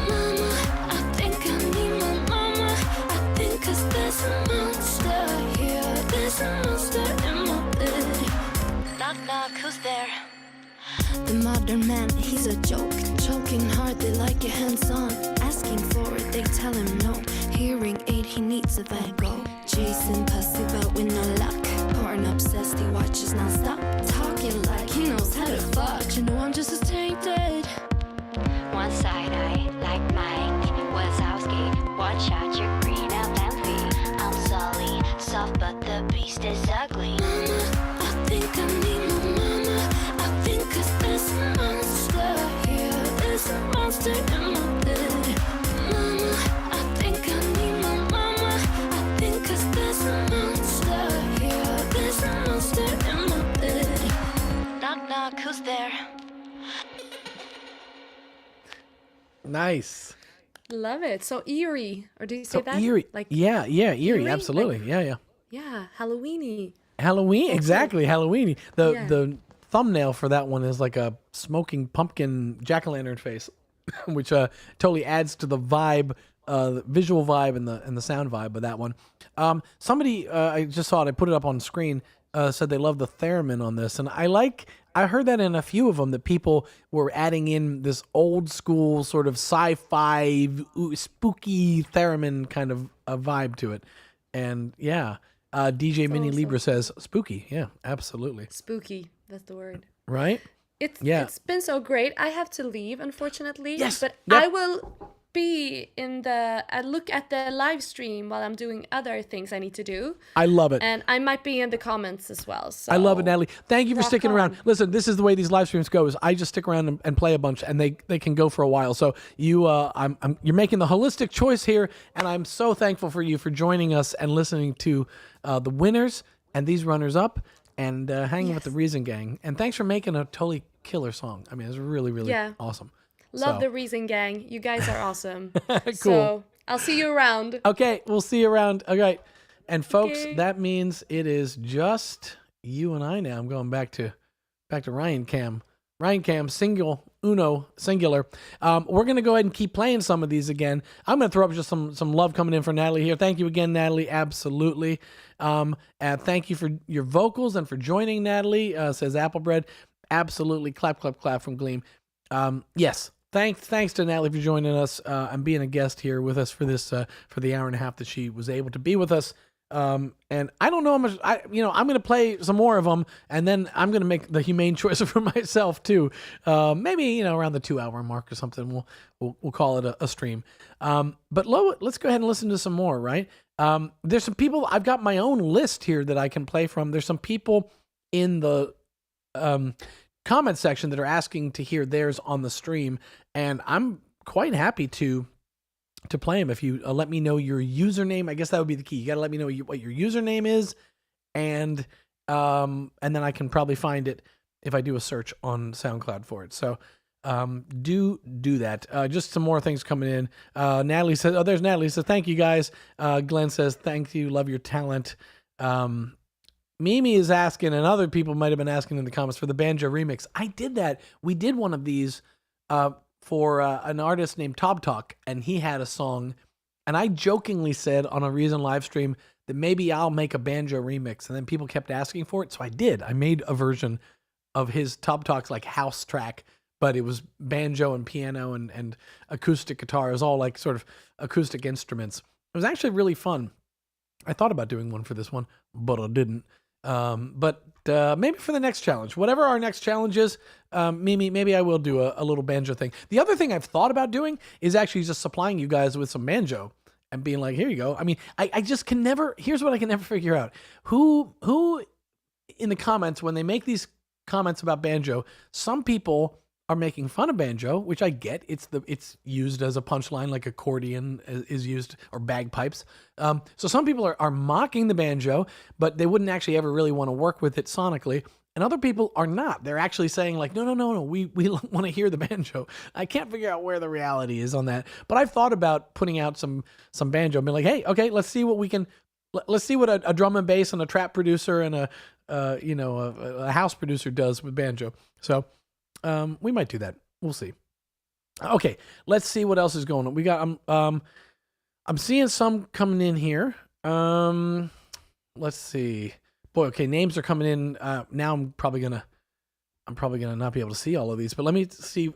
Mama, I think I need my mama. I think 'cause there's a monster here. There's a monster in my bed. Knock, knock, who's there? The modern man, he's a joke. Choking hard, they like your hands-on. Asking for it, they tell him no. Hearing aid, he needs a Van Gogh. Chasing pussy, but with no luck. Porn obsessed, he watches non-stop. Talking like he knows how to fuck. You know I'm just as tainted. One side eye, like Mike Wazowski. Watch out, you're green and empty. I'm Sully, soft but the beast is ugly. Mama, I think I need my mama. I think 'cause there's a monster here. There's a monster in my bed. Mama, I think I need my mama. I think 'cause there's a monster here. There's a monster in my bed. Knock, knock, who's there? Nice. Love it. So eerie. Or do you say So that? eerie. Like, yeah, eerie. like- Absolutely. Yeah. yeah, Halloweeny. Halloween, exactly. Halloweeny. Yeah. The thumbnail for that one is like a smoking pumpkin jack-o'-lantern face, which totally adds to the vibe, the visual vibe and the sound vibe of that one. Somebody I just saw it. I put it up on screen. Said they love the theremin on this, and I heard that in a few of them that people were adding in this old school sort of sci-fi spooky theremin kind of a vibe to it, and yeah. DJ Mini awesome. Libra says spooky. Yeah, absolutely. Spooky. That's the word. Right? It's been so great. I have to leave, unfortunately. Yes. But Yep. I will be I look at the live stream while I'm doing other things I need to do. I love it. And I might be in the comments as well. So I love it, Natalie. Thank you for rock sticking around. on. Listen, this is the way these live streams go. Is I just stick around and play a bunch, and they can go for a while. So you're making the holistic choice here, and I'm so thankful for you for joining us and listening to the winners and these runners up and hanging with the Reason Gang. And thanks for making a totally killer song. I mean, it's really, really awesome. Love the Reason Gang. You guys are awesome. Cool. So I'll see you around. Okay, we'll see you around. Okay. And folks, that means it is just you and I now. I'm going back to Ryan Cam. Ryan Cam, singular. We're going to go ahead and keep playing some of these again. I'm going to throw up just some love coming in for Natalie here. Thank you again, Natalie. Absolutely. And thank you for your vocals and for joining, Natalie, says Applebread. Absolutely. Clap, clap, clap from Gleam. Yes. Thanks to Natalie for joining us and being a guest here with us for this for the hour and a half that she was able to be with us. And I don't know how much I'm going to play some more of them, and then I'm going to make the humane choice for myself too. Maybe around the 2-hour mark or something. We'll call it a stream. But let's go ahead and listen to some more. Right? There's some people. I've got my own list here that I can play from. There's some people in the comment section that are asking to hear theirs on the stream, and I'm quite happy to play them if you let me know your username. I guess that would be the key. You got to let me know what your username is, and then I can probably find it if I do a search on SoundCloud for it. So do that. Just some more things coming in. Natalie says, there's Natalie says, thank you guys. Glenn says, thank you. Love your talent. Mimi is asking, and other people might have been asking in the comments for the banjo remix. I did that. We did one of these for an artist named Tob Talk, and he had a song, and I jokingly said on a Reason live stream that maybe I'll make a banjo remix, and then people kept asking for it, so I did. I made a version of his Tob Talk's like house track, but it was banjo and piano and acoustic guitar. It was all like sort of acoustic instruments. It was actually really fun. I thought about doing one for this one, but I didn't. But maybe for the next challenge, whatever our next challenge is, Mimi, maybe I will do a little banjo thing. The other thing I've thought about doing is actually just supplying you guys with some banjo and being like, here you go. I mean, I just can never, here's what I can never figure out. Who in the comments, when they make these comments about banjo, some people are making fun of banjo, which I get. It's used as a punchline, like accordion is used, or bagpipes. So some people are mocking the banjo, but they wouldn't actually ever really want to work with it sonically. And other people are not. They're actually saying like, no, we want to hear the banjo. I can't figure out where the reality is on that. But I've thought about putting out some banjo. Being like, hey, okay, let's see what we can. Let's see what a drum and bass and a trap producer and a house producer does with banjo. So. We might do that. We'll see. Okay, let's see what else is going on. We got I'm seeing some coming in here. Let's see. Boy, okay, names are coming in. Now I'm probably gonna not be able to see all of these, but let me see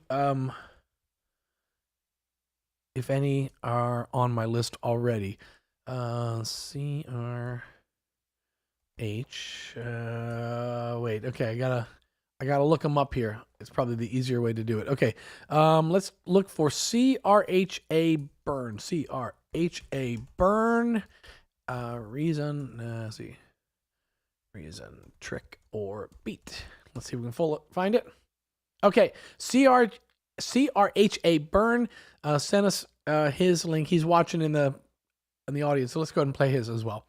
if any are on my list already. CRH. Wait, okay, I gotta look them up here. It's probably the easier way to do it. Okay, let's look for CRHA Burn. CRHA Burn. Reason. Let's see. Reason, trick, or beat. Let's see if we can find it. Okay, CRHA Burn sent us his link. He's watching in the audience, so let's go ahead and play his as well.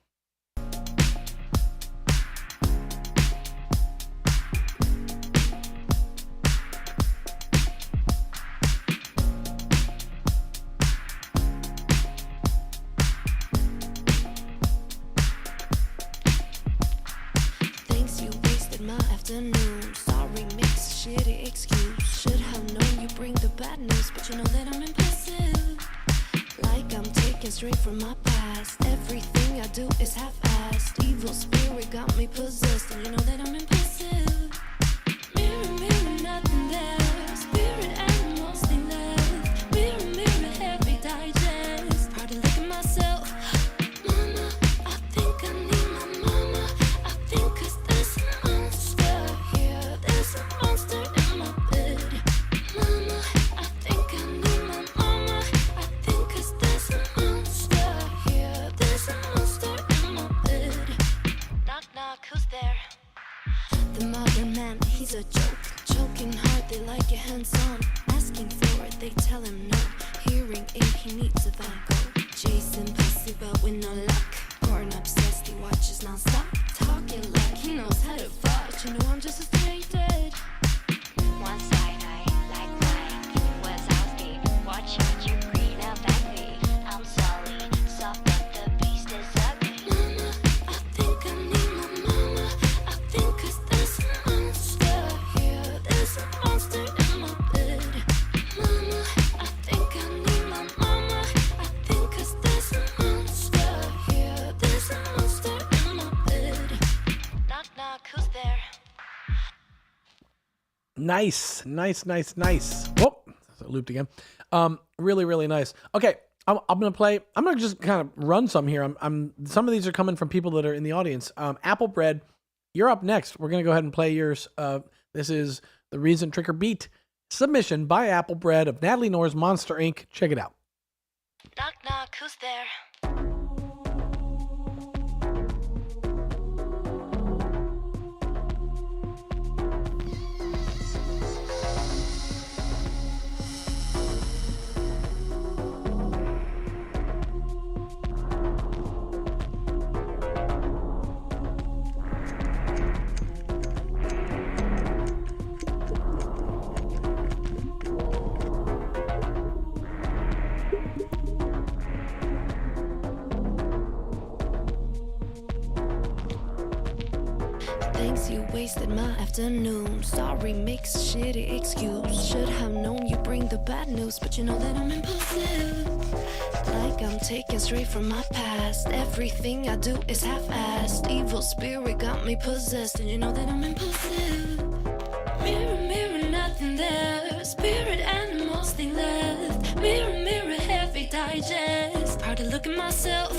Sorry, makes a shitty excuse. Should have known you bring the bad news, but you know that I'm impulsive. Like I'm taken straight from my past. Everything I do is half-assed. Evil spirit got me possessed, and you know that I'm impulsive. Mirror, mirror, nothing there. Spirit animals they left. Mirror, mirror, heavy digest. Hard to look at myself. Mama, I think I need my a joke. Choking hard, they like it hands-on. Asking for it, they tell him no. Hearing aid, he needs a Van Gogh. Chasing pussy, but with no luck. Porn obsessed, he watches non-stop. Talking like he knows how to fuck. You know I'm just a straight dead. One side eye, like Mike Wazowski. Watch out, you're green of envy. I'm sorry, soft but the beast is ugly. Mama, I think I need my mama. I think 'cause there's a monster here. There's a monster in my bed. Mama, I think I need my mama. I think 'cause there's a monster here. There's a monster in my bed. Knock knock, who's there? Nice. Whoop, looped again. Really nice. Okay, I'm gonna play. I'm gonna just kind of run some here. I'm some of these are coming from people that are in the audience. Apple Bread, you're up next. We're gonna go ahead and play yours. This is the Reason Trick or Beat submission by Apple Bread of Natalie Noor's Monster Inc. Check it out. Knock knock, who's there? Thanks, you wasted my afternoon. Sorry, makes a shitty excuse. Should have known you bring the bad news, but you know that I'm impulsive. Like I'm taken straight from my past. Everything I do is half-assed. Evil spirit got me possessed, and you know that I'm impulsive. Mirror, mirror, nothing there. Spirit animals, they left. Mirror, mirror, heavy digest. Hard to look at myself.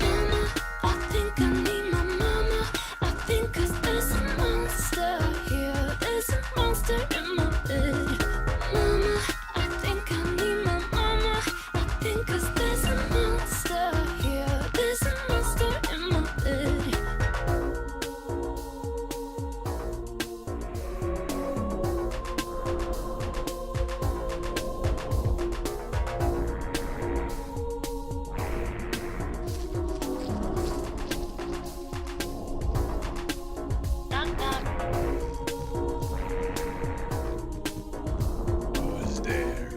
Mama, I think I need my mama. I think 'cause there's a monster here. There's a monster in my bed. Mama, I think I need my mama. I think 'cause there's a monster here. There's a monster in my bed. Knock knock. Who's there?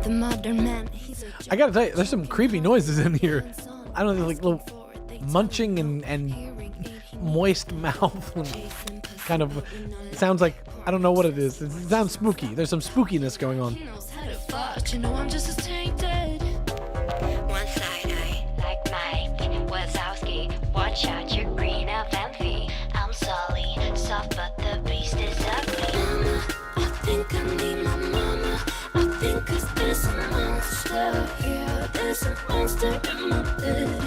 The modern man, he's a I gotta tell you, there's some creepy noises in here. I don't know, like little munching and moist mouth. And kind of sounds like, I don't know what it is. It sounds spooky. There's some spookiness going on. he knows how to fuck. You know I'm just as tainted. One side eye, like Mike Wazowski. Watch out, you're green of envy. I'm sorry, soft but the beast is ugly. Mama, I think I need my mama. I think 'cause there's a monster here. There's a monster in my bed.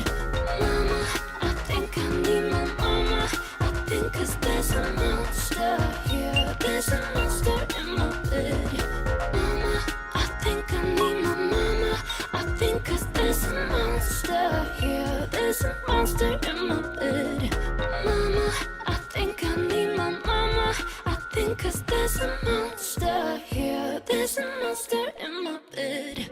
Mama, I think I need my mama. I think 'cause there's a monster here. There's a monster in my bed. Mama, I think I need my mama. I think 'cause there's a monster here. There's a monster in my bed. Mama, I think I need my mama. I think 'cause there's a monster here. There's a monster in my bed.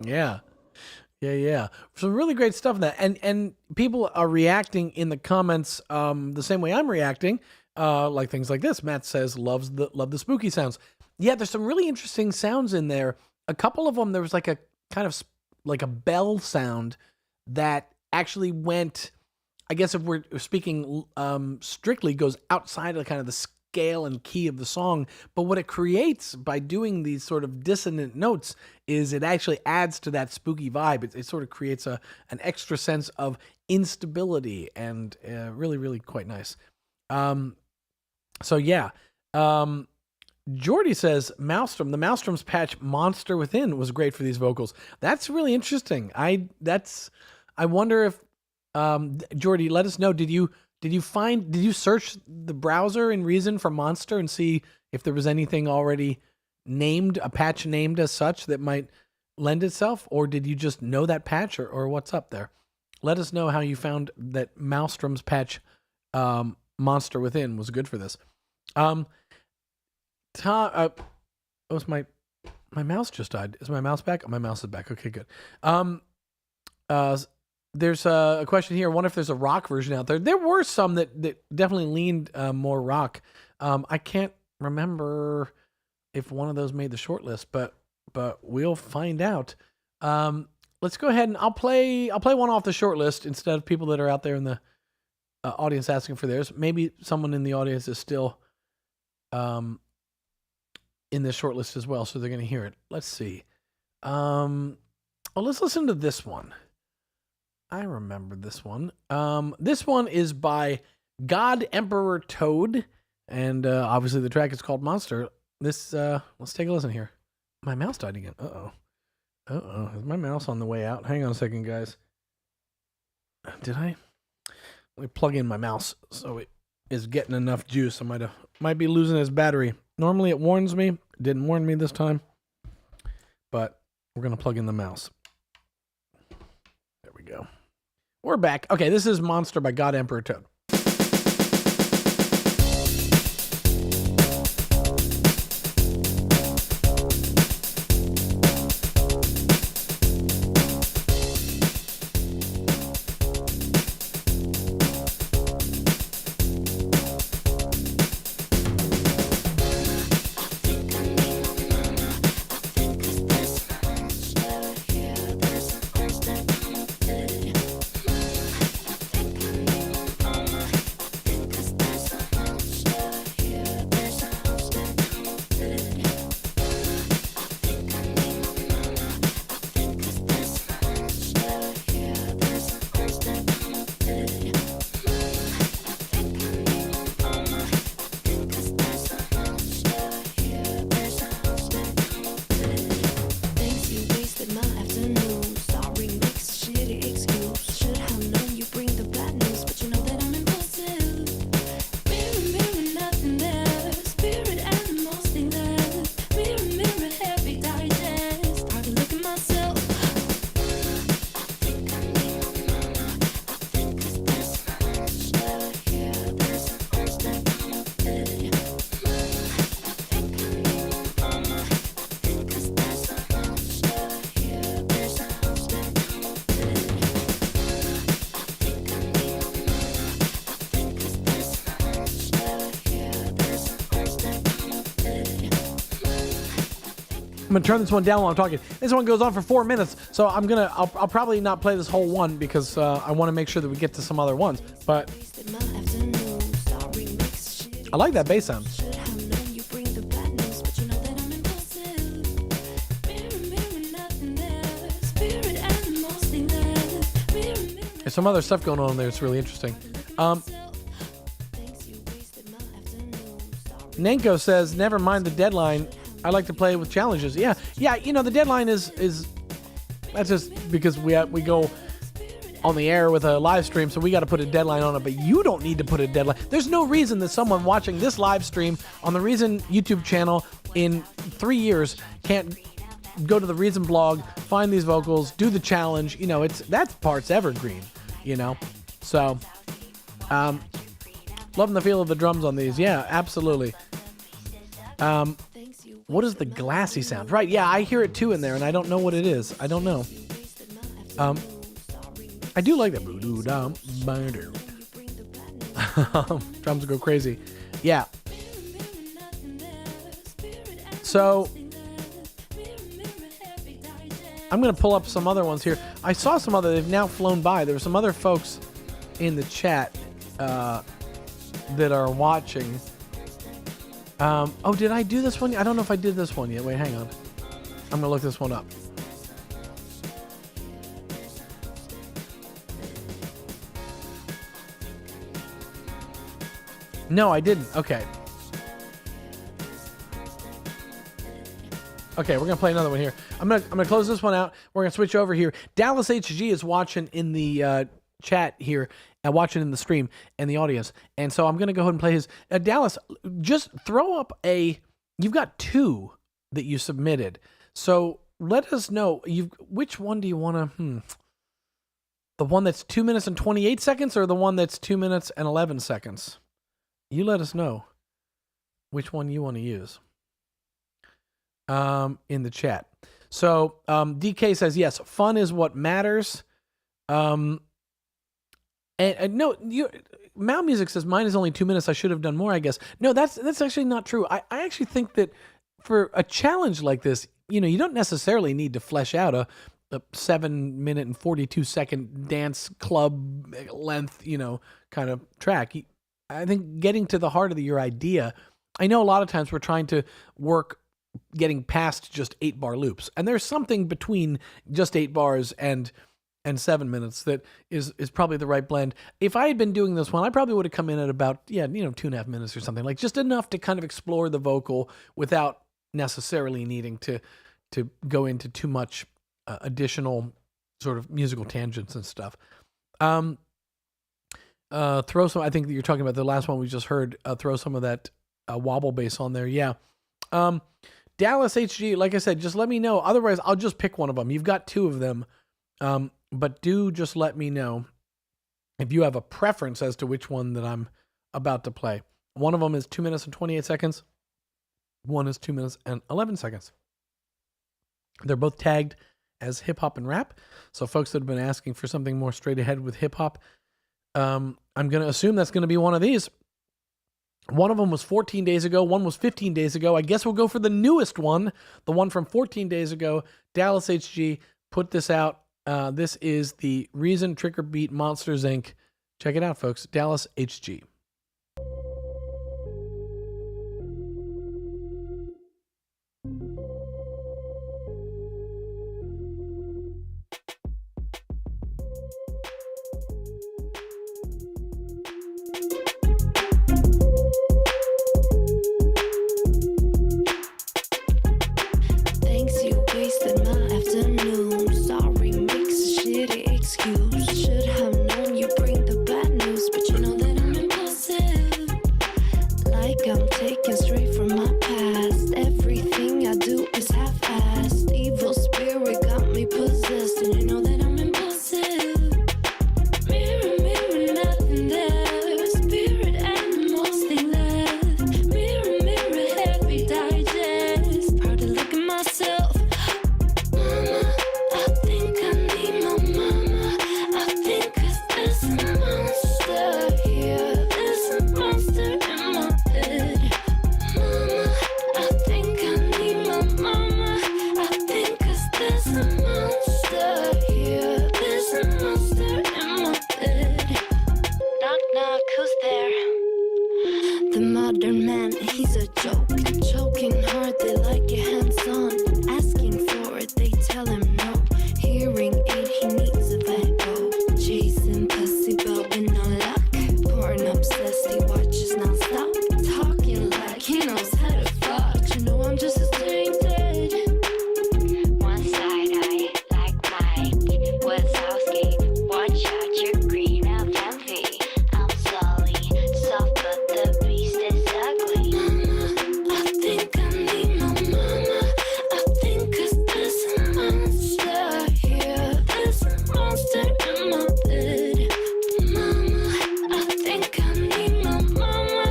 Yeah. Some really great stuff in that. And people are reacting in the comments the same way I'm reacting. Like things like this. Matt says love the spooky sounds. Yeah, there's some really interesting sounds in there. A couple of them, there was like a kind of like a bell sound that actually went, I guess if we're speaking strictly, goes outside of kind of the scale and key of the song. But what it creates by doing these sort of dissonant notes is it actually adds to that spooky vibe. It sort of creates an extra sense of instability and really quite nice. So yeah. Jordy says Maelstrom, the Maelstrom's patch Monster Within was great for these vocals. That's really interesting. I wonder if Jordy, let us know, did you search the browser in Reason for Monster and see if there was anything already named, a patch named as such that might lend itself, or did you just know that patch, or what's up there? Let us know how you found that Maelstrom's patch, Monster Within, was good for this. Tom, my mouse just died. Is my mouse back? Oh, my mouse is back. Okay, good. There's a question here. I wonder if there's a rock version out there. There were some that definitely leaned more rock. I can't remember if one of those made the short list, but we'll find out. Let's go ahead and I'll play one off the short list instead of people that are out there in the audience asking for theirs. Maybe someone in the audience is still in this short list as well, so they're going to hear it. Let's see. Let's listen to this one. I remember this one. This one is by God Emperor Toad, and obviously the track is called Monster. Let's take a listen here. My mouse died again. Uh-oh. Is my mouse on the way out? Hang on a second, guys. Did I? Let me plug in my mouse so it is getting enough juice. I might be losing its battery. Normally it warns me. It didn't warn me this time. But we're going to plug in the mouse. There we go. We're back. Okay, this is Monster by God Emperor Toad. I'm gonna turn this one down while I'm talking. This one goes on for 4 minutes, so I'll probably not play this whole one because I want to make sure that we get to some other ones. But I like that bass sound. There's some other stuff going on there. It's really interesting. Nenko says, "Never mind the deadline. I like to play with challenges." Yeah. You know, the deadline is that's just because we go on the air with a live stream, so we got to put a deadline on it. But you don't need to put a deadline. There's no reason that someone watching this live stream on the Reason YouTube channel in 3 years can't go to the Reason blog, find these vocals, do the challenge. You know, that part's evergreen. You know, so loving the feel of the drums on these. Yeah, absolutely. What is the glassy sound? Right, yeah, I hear it too in there, and I don't know what it is. I don't know. I do like that. Drums go crazy. Yeah. So, I'm going to pull up some other ones here. I saw some other, they've now flown by. There were some other folks in the chat that are watching. Did I do this one? I don't know if I did this one yet. Wait, hang on. I'm going to look this one up. No, I didn't. Okay. Okay, we're going to play another one here. I'm going to close this one out. We're going to switch over here. Dallas HG is watching in the chat here and watching in the stream and the audience. And so I'm going to go ahead and play his. Dallas, just throw up you've got 2 that you submitted. So let us know. Which one do you want to, the one that's 2 minutes and 28 seconds or the one that's 2 minutes and 11 seconds? You let us know which one you want to use in the chat. So DK says, yes, fun is what matters. And no, Mal Music says mine is only 2 minutes. I should have done more, I guess. No, that's actually not true. I actually think that for a challenge like this, you don't necessarily need to flesh out a 7 minute and 42 second dance club length, kind of track. I think getting to the heart of your idea, I know a lot of times we're trying to work getting past just 8-bar loops. And there's something between just 8 bars and 7 minutes that is probably the right blend. If I had been doing this one, I probably would have come in at about, 2.5 minutes or something, like just enough to kind of explore the vocal without necessarily needing to go into too much additional sort of musical tangents and stuff. Throw some, I think that you're talking about the last one we just heard, throw some of that wobble bass on there. Yeah. Dallas HG, like I said, just let me know. Otherwise, I'll just pick one of them. You've got 2 of them. But do just let me know if you have a preference as to which one that I'm about to play. One of them is 2 minutes and 28 seconds. One is 2 minutes and 11 seconds. They're both tagged as hip hop and rap. So folks that have been asking for something more straight ahead with hip hop, I'm going to assume that's going to be one of these. One of them was 14 days ago. One was 15 days ago. I guess we'll go for the newest one, the one from 14 days ago. Dallas HG put this out. This is the Reason Trigger Beat Monsters Inc. Check it out, folks. Dallas HG. Thanks, you wasted my afternoon. Sorry, makes a shitty excuse. Should have known you bring the bad news, but you know that I'm impulsive. Like I'm taken straight from my past. Everything I do is half-assed. Evil spirit got me possessed, and you know that I'm impulsive. Mirror, mirror, nothing there. Spirit animals, they left. Mirror, mirror, heavy digest. Proud to look at myself. Mama, I think I need my mama. I think 'cause there's a monster here. There's a monster in my bed. Mama, I think I need my mama. I think 'cause there's a monster here. There's a monster in my bed. Knock, knock, who's there? The modern man, he's a joke. Choking hard, they like your hands on. Asking for it, they tell him no. Hearing aid, he needs a Vago. Chasing pussy, but with no luck. Porn obsessed, he watches non-stop. Talking like he knows how to fuck. You know I'm just as tainted. One side eye like Mike Wazowski. Watch out, your green of envy. I'm sorry, soft but the beast is ugly. Mama, I think I need my mama. I think 'cause there's a monster here. There's a monster in my bed. Mama, I think I need my mama.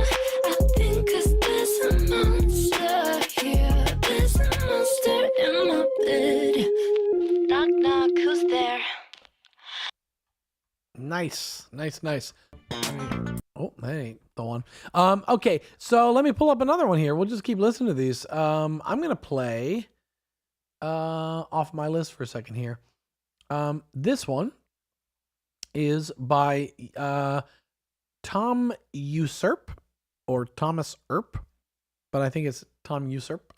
I think 'cause there's a monster here. There's a monster in my bed. Knock, knock, who's there? Nice. Oh, that ain't the one. Okay, so let me pull up another one here. We'll just keep listening to these. I'm gonna play off my list for a second here. This one is by Tom Usurp or Thomas Earp, but I think it's Tom Usurp.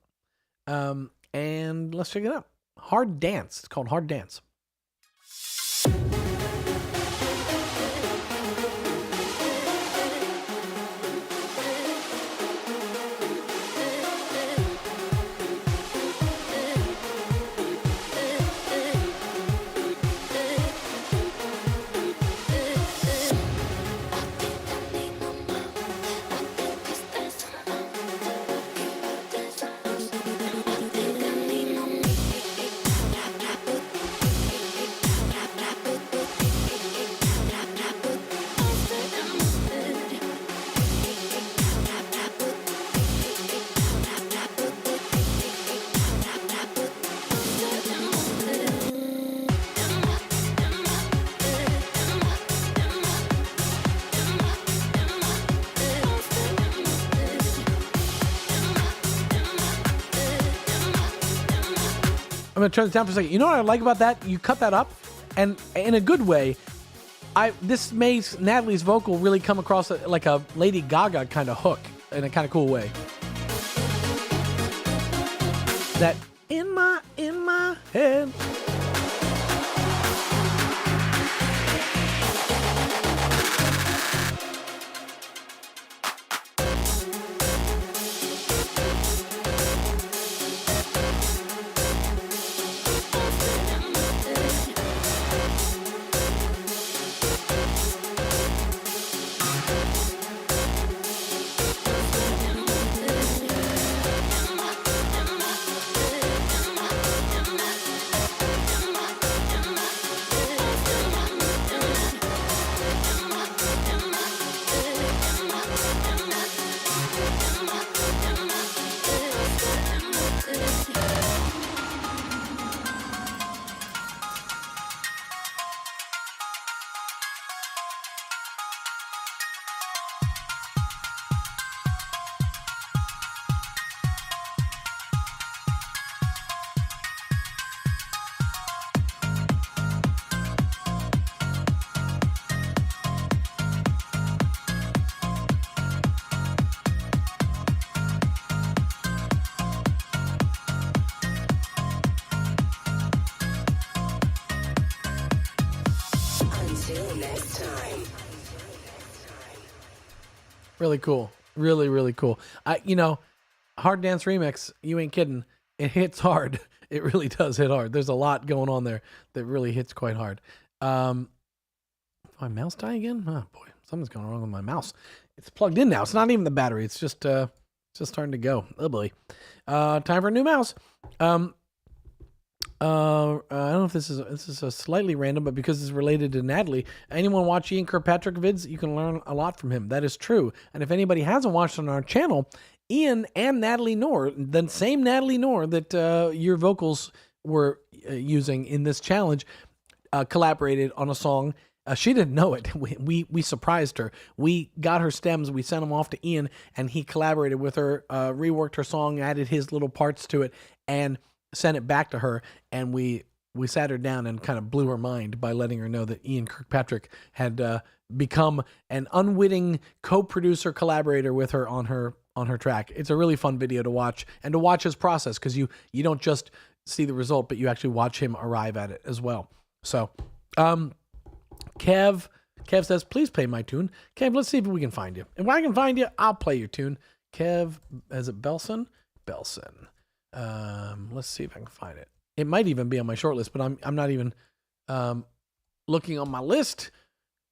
And let's check it out. Hard Dance. It's called Hard Dance. gonna turn this down for a second. You know what I like about that? You cut that up, and in a good way. This makes Natalie's vocal really come across like a Lady Gaga kind of hook in a kind of cool way. That in my head. Really cool. Really, really cool. Hard Dance Remix, you ain't kidding. It hits hard. It really does hit hard. There's a lot going on there that really hits quite hard. My mouse die again? Oh boy, something's going wrong with my mouse. It's plugged in now. It's not even the battery. It's just starting to go. Oh boy. Time for a new mouse. I don't know if this is a slightly random, but because it's related to Natalie, anyone watch Ian Kirkpatrick vids, you can learn a lot from him. That is true. And if anybody hasn't watched on our channel, Ian and Natalie Noor, the same Natalie Noor that your vocals were using in this challenge, collaborated on a song. She didn't know it. We surprised her. We got her stems. We sent them off to Ian, and he collaborated with her, reworked her song, added his little parts to it, and sent it back to her. And we sat her down and kind of blew her mind by letting her know that Ian Kirkpatrick had become an unwitting co-producer collaborator with her on her track. It's a really fun video to watch, and to watch his process, because you don't just see the result, but you actually watch him arrive at it as well. So, Kev says, please play my tune. Kev, let's see if we can find you. And when I can find you, I'll play your tune. Kev, is it Belson? Belson. Let's see if I can find it. It might even be on my short list, but I'm not even looking on my list,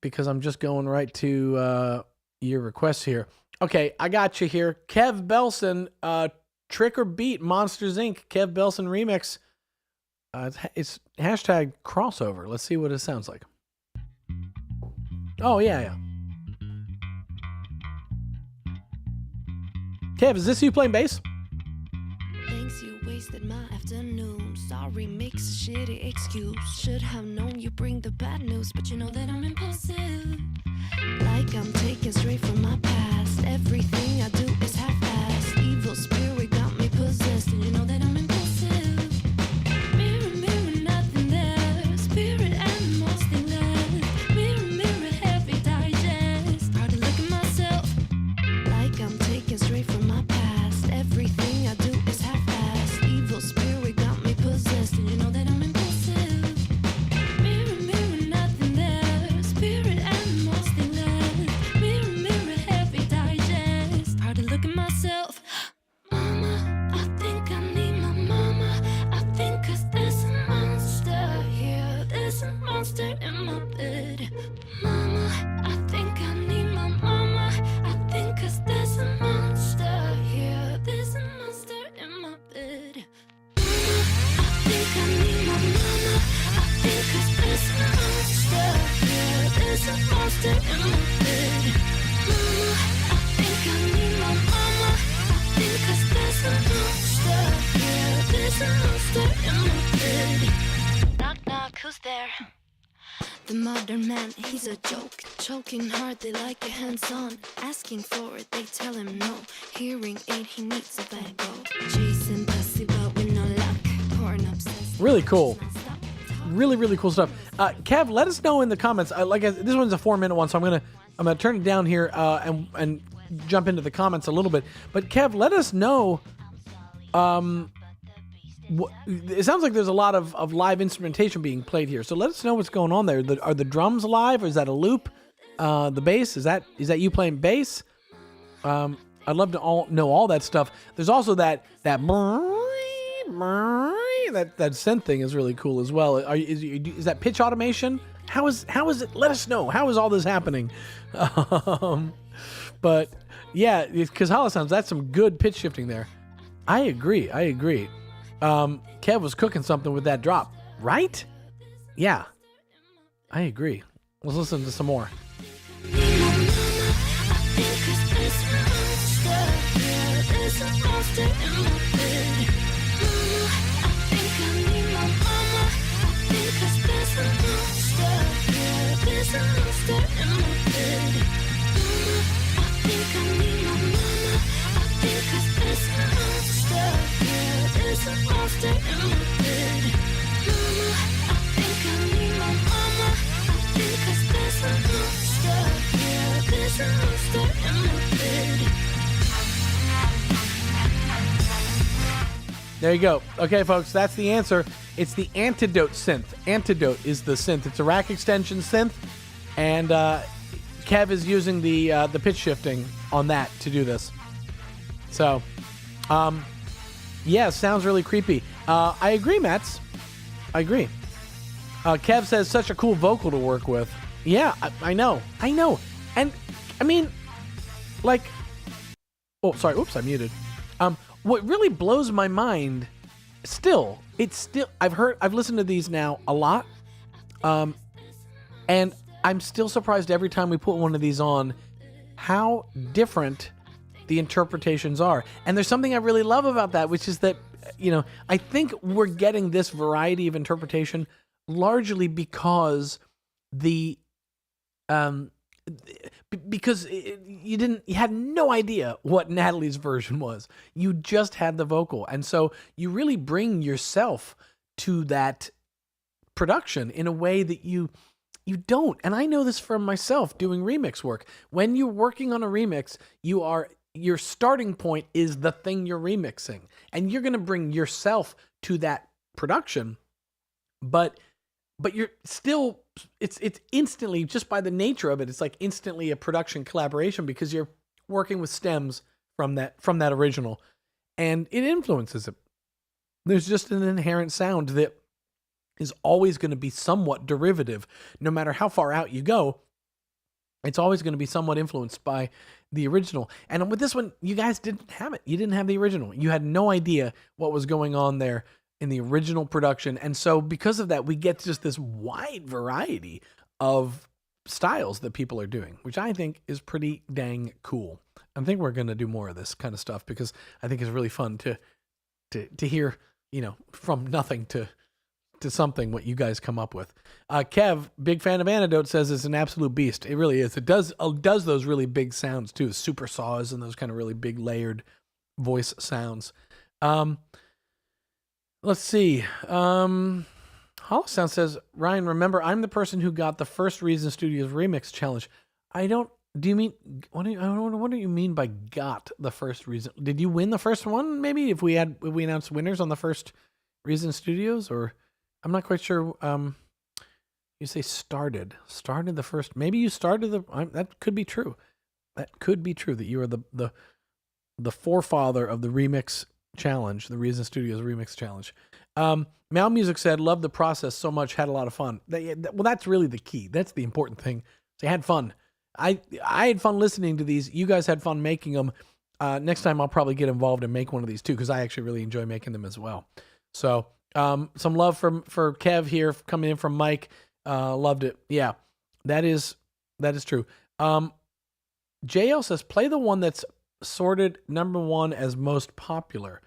because I'm just going right to your requests here. Okay, I got you here. Kev Belson, Trick or Beat, Monsters Inc., Kev Belson remix. It's hashtag crossover. Let's see what it sounds like. Oh, yeah. Kev, is this you playing bass? Thanks, you wasted my afternoon. Sorry, makes a shitty excuse. Should have known you bring the bad news, but you know that I'm impulsive. Like I'm taken straight from my past. Everything I do is half-assed. Evil spirit got me possessed, and you know that I'm impulsive. Mirror, mirror, nothing there. Spirit animals think less. Mirror, mirror, heavy digest. Hard to look at myself. Like I'm taken straight from my past. Everything I do is half-assed. Evil spirit got me possessed, and you know that I'm impulsive. Mirror, mirror, nothing there. Spirit animals think less. Mirror, mirror, heavy digest. Hard to look at myself. Mama, I think I need my mama. I think 'cause there's a monster here. There's a monster in my bed. Mama, I think I need my mama. I think 'cause there's a monster here. There's a monster in my bed. Mama, I think I need my mama. I think 'cause there's a monster here. There's a monster in my bed. Mama, I think I need my mama. I think 'cause there's a monster here. There's a monster in my bed. Knock, knock, who's there? The modern man, he's a joke. Choking hard, they like your hands-on. Asking for it, they tell him no. Hearing aid, he needs a bag go. Chasing pussy, but with no luck. Porn obsessed. Really cool. Really, really cool stuff. Kev, let us know in the comments. This one's a 4-minute one, so I'm gonna turn it down here and jump into the comments a little bit. But Kev, let us know. It sounds like there's a lot of live instrumentation being played here. So let us know what's going on there. Are the drums live, or is that a loop? The bass, is that you playing bass? I'd love to know all that stuff. There's also that synth thing is really cool as well. Is that pitch automation? How is it? Let us know. How is all this happening? But yeah, because Hollow Sounds, that's some good pitch shifting there. I agree. Kev was cooking something with that drop, right? Yeah, I agree. Let's listen to some more. There you go. Okay, folks, that's the answer. It's the Antidote synth. Antidote is the synth. It's a rack extension synth, and Kev is using the pitch shifting on that to do this. So, yeah, sounds really creepy. I agree, Mats. I agree. Kev says such a cool vocal to work with. Yeah, I know. And I mean, like, oh, sorry. Oops, I muted. What really blows my mind, I've listened to these now a lot, and I'm still surprised every time we put one of these on how different the interpretations are. And there's something I really love about that, which is that, I think we're getting this variety of interpretation largely because you had no idea what Natalie's version was. You just had the vocal. And so you really bring yourself to that production in a way that you don't. And I know this from myself doing remix work. When you're working on a remix, your starting point is the thing you're remixing, and you're going to bring yourself to that production. But you're still, it's instantly, just by the nature of it, it's like instantly a production collaboration because you're working with stems from that original, and it influences it. There's just an inherent sound that is always going to be somewhat derivative. No matter how far out you go, it's always going to be somewhat influenced by the original. And with this one, you guys didn't have it. You didn't have the original. You had no idea what was going on there in the original production. And so because of that, we get just this wide variety of styles that people are doing, which I think is pretty dang cool. I think we're going to do more of this kind of stuff because I think it's really fun to hear, from nothing to something what you guys come up with. Kev, big fan of Antidote, says it's an absolute beast. It really is. It does those really big sounds too, super saws and those kind of really big layered voice sounds. Let's see. Hollow Sound says, Ryan, remember, I'm the person who got the first Reason Studios remix challenge. Do you mean, what do you mean by got the first Reason? Did you win the first one? Maybe if we announced winners on the first Reason Studios, or I'm not quite sure. You say started the first, maybe you started that could be true. That could be true that you are the forefather of the remix challenge, the Reason Studios remix challenge. Mal Music said, love the process so much, had a lot of fun. Well, that's really the key. That's the important thing. So I had fun. I had fun listening to these. You guys had fun making them. Next time I'll probably get involved and make one of these too, because I actually really enjoy making them as well. So some love for Kev here coming in from Mike. Loved it. Yeah, that is true. JL says, play the one that's sorted number 1 as most popular.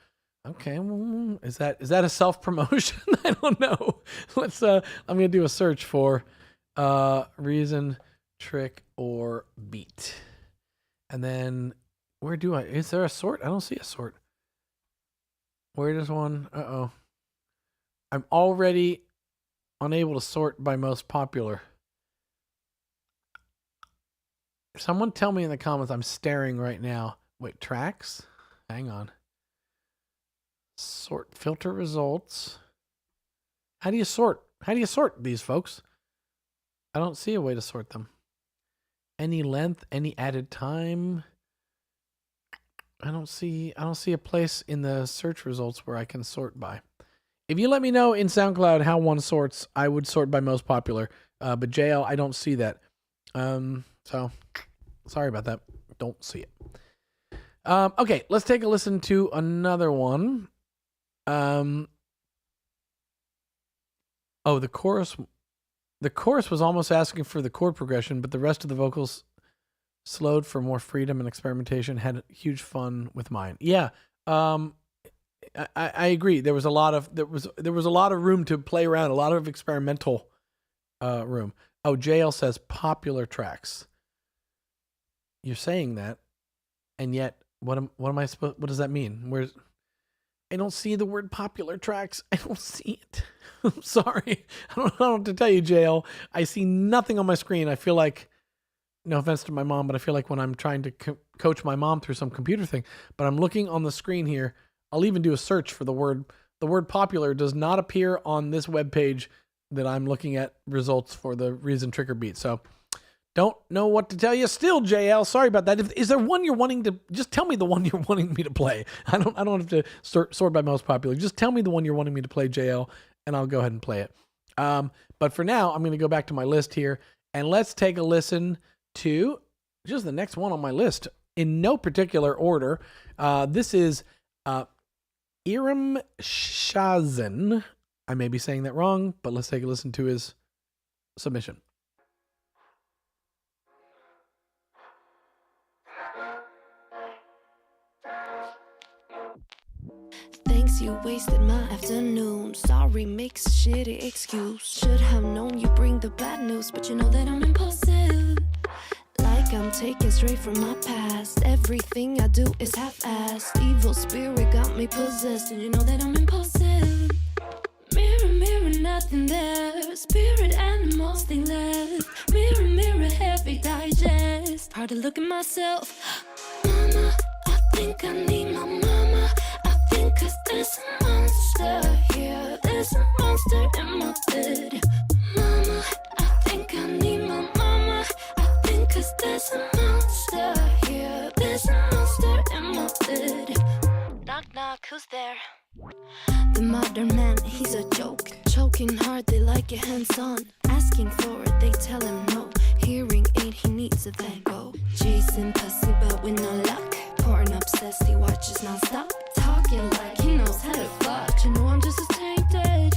Okay, well, is that a self-promotion? I don't know. Let's I'm gonna do a search for Reason, Trick, or Beat, and then is there a sort? I don't see a sort. Where does one? I'm already unable to sort by most popular. Someone tell me in the comments. I'm staring right now. Wait, tracks? Hang on. Sort, filter results. How do you sort? How do you sort these, folks? I don't see a way to sort them. Any length, any added time. I don't see a place in the search results where I can sort by. If you let me know in SoundCloud how one sorts, I would sort by most popular. But JL, I don't see that. So sorry about that. Don't see it. Okay, let's take a listen to another one. Oh, the chorus. The chorus was almost asking for the chord progression, but the rest of the vocals slowed for more freedom and experimentation. Had huge fun with mine. Yeah, I agree. There was a lot of room to play around. A lot of experimental room. Oh, JL says popular tracks. You're saying that, and yet what am I supposed? What does that mean? I don't see the word popular tracks. I don't see it. I'm sorry. I don't know what to tell you, JL. I see nothing on my screen. I feel like, no offense to my mom, but I feel like when I'm trying to coach my mom through some computer thing, but I'm looking on the screen here. I'll even do a search for the word. The word popular does not appear on this web page that I'm looking at results for the Reason Trigger Beat. So don't know what to tell you still, JL. Sorry about that. Is there one you're wanting to, just tell me the one you're wanting me to play. I don't have to sort by most popular. Just tell me the one you're wanting me to play, JL, and I'll go ahead and play it. But for now, I'm going to go back to my list here, and let's take a listen to just the next one on my list in no particular order. This is Iram Shazen. I may be saying that wrong, but let's take a listen to his submission. Thanks, you wasted my afternoon. Sorry, makes a shitty excuse. Should have known you bring the bad news, but you know that I'm impulsive. Like I'm taken straight from my past. Everything I do is half-assed. Evil spirit got me possessed, and you know that I'm impulsive. Mirror, mirror, nothing there. Spirit animals thing left. Mirror, mirror, heavy digest. Hard to look at myself. Mama, I think I need my mama. I think 'cause there's a monster here. There's a monster in my bed. Mama, I think I need my mama. I think 'cause there's a monster here. There's a monster in my bed. Knock, knock, who's there? The modern man, he's a joke. Choking hard, they like it hands-on. Asking for it, they tell him no. Hearing aid, he needs a Van Gogh. Chasing pussy, but with no luck. Porn obsessed, he watches non-stop. Talking like he knows how to fuck. You know I'm just as tainted.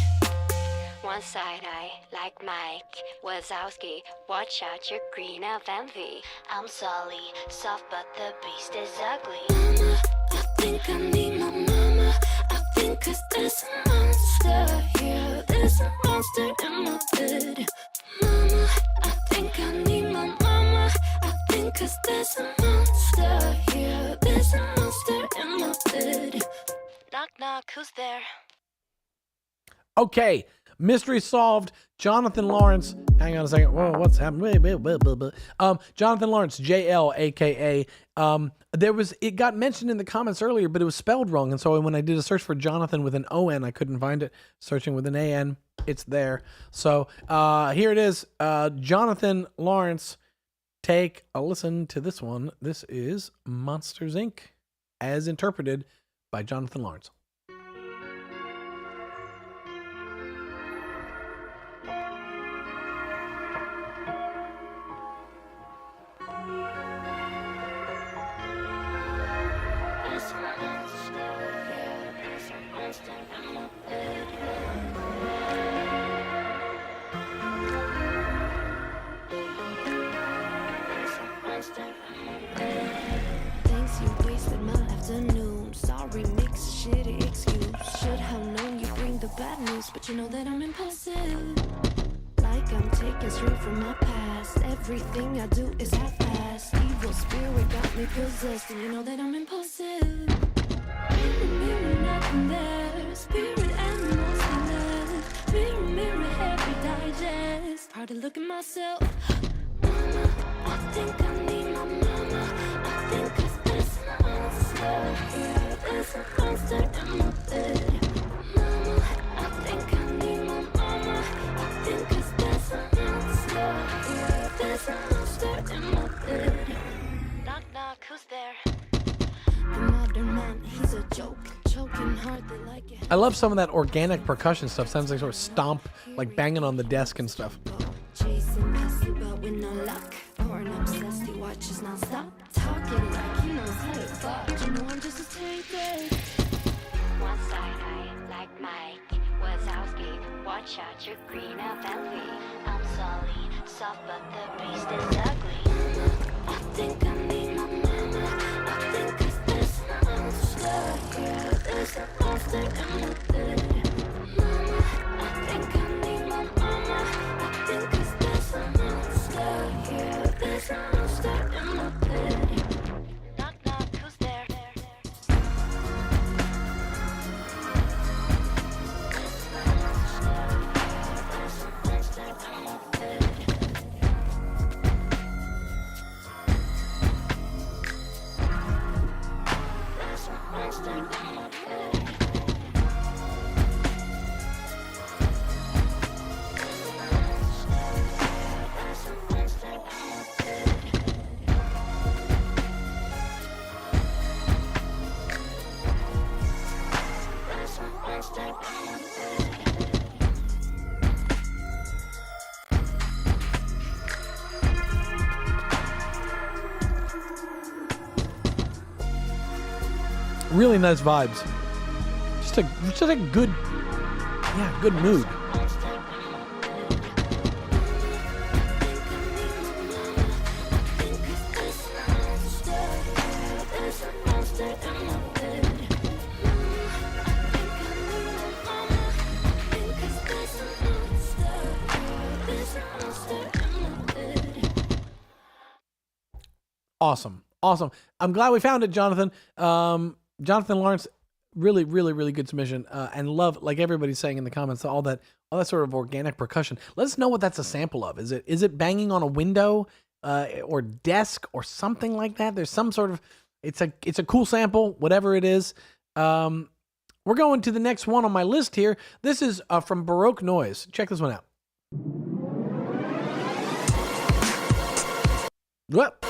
One side eye, like Mike Wazowski. Watch out, you're green of envy. I'm Sully, soft but the beast is ugly. Mama, I think I need my mama. I think 'cause there's a monster here. There's a monster in my bed. Mama, I think I need my mama. I think 'cause there's a monster here. There's a monster in my bed. Knock, knock, who's there? Okay, mystery solved. Jonathan Lawrence. Hang on a second. Whoa, what's happening? Jonathan Lawrence, JL, aka. It got mentioned in the comments earlier, but it was spelled wrong, and so when I did a search for Jonathan with an O-N, I couldn't find it. Searching with an A-N, it's there. So here it is. Jonathan Lawrence. Take a listen to this one. This is Monsters, Inc., as interpreted by Jonathan Lawrence. Thanks, you wasted my afternoon. Sorry, makes a shitty excuse. Should have known you bring the bad news, but you know that I'm impulsive. Like I'm taken straight from my past. Everything I do is half-assed. Evil spirit got me possessed, and you know that I'm impulsive. Mirror, mirror, nothing there. Spirit animals in there. look at myself. Mama, I think I need my mama. I think 'cause there's a monster. Yeah, there's a monster in my bed. Mama, I think I need my mama. I think 'cause there's a monster. Yeah, there's a monster in my bed. Knock, knock, who's there? The modern man, he's a joke. Choking hard, they like it. I love some of that organic percussion stuff. Sounds like sort of stomp, like banging on the desk and stuff. Chasing pussy, but with no luck. Porn obsessed, he watches non-stop. Talking like he knows how to fuck. You know I'm just a tainted. One side eye like Mike Wazowski. Watch out, you're green of envy. I'm Sully, soft but the beast is ugly. I think I need my mama. I think 'cause there's a monster. Yeah, there's a monster in my bed. Mama, I think I need my mama. I think 'cause there's a monster. Yeah, there's a monster in my bed. Knock, knock, who's there? Really nice vibes. Just a good, good mood. Awesome. I'm glad we found it, Jonathan. Jonathan Lawrence, really good submission, and love, like everybody's saying in the comments, all that sort of organic percussion. Let us know what that's a sample of. Is it banging on a window or desk or something like that? There's some sort of it's a cool sample, whatever it is. We're going to the next one on my list here. This is from Baroque Noise. Check this one out. What?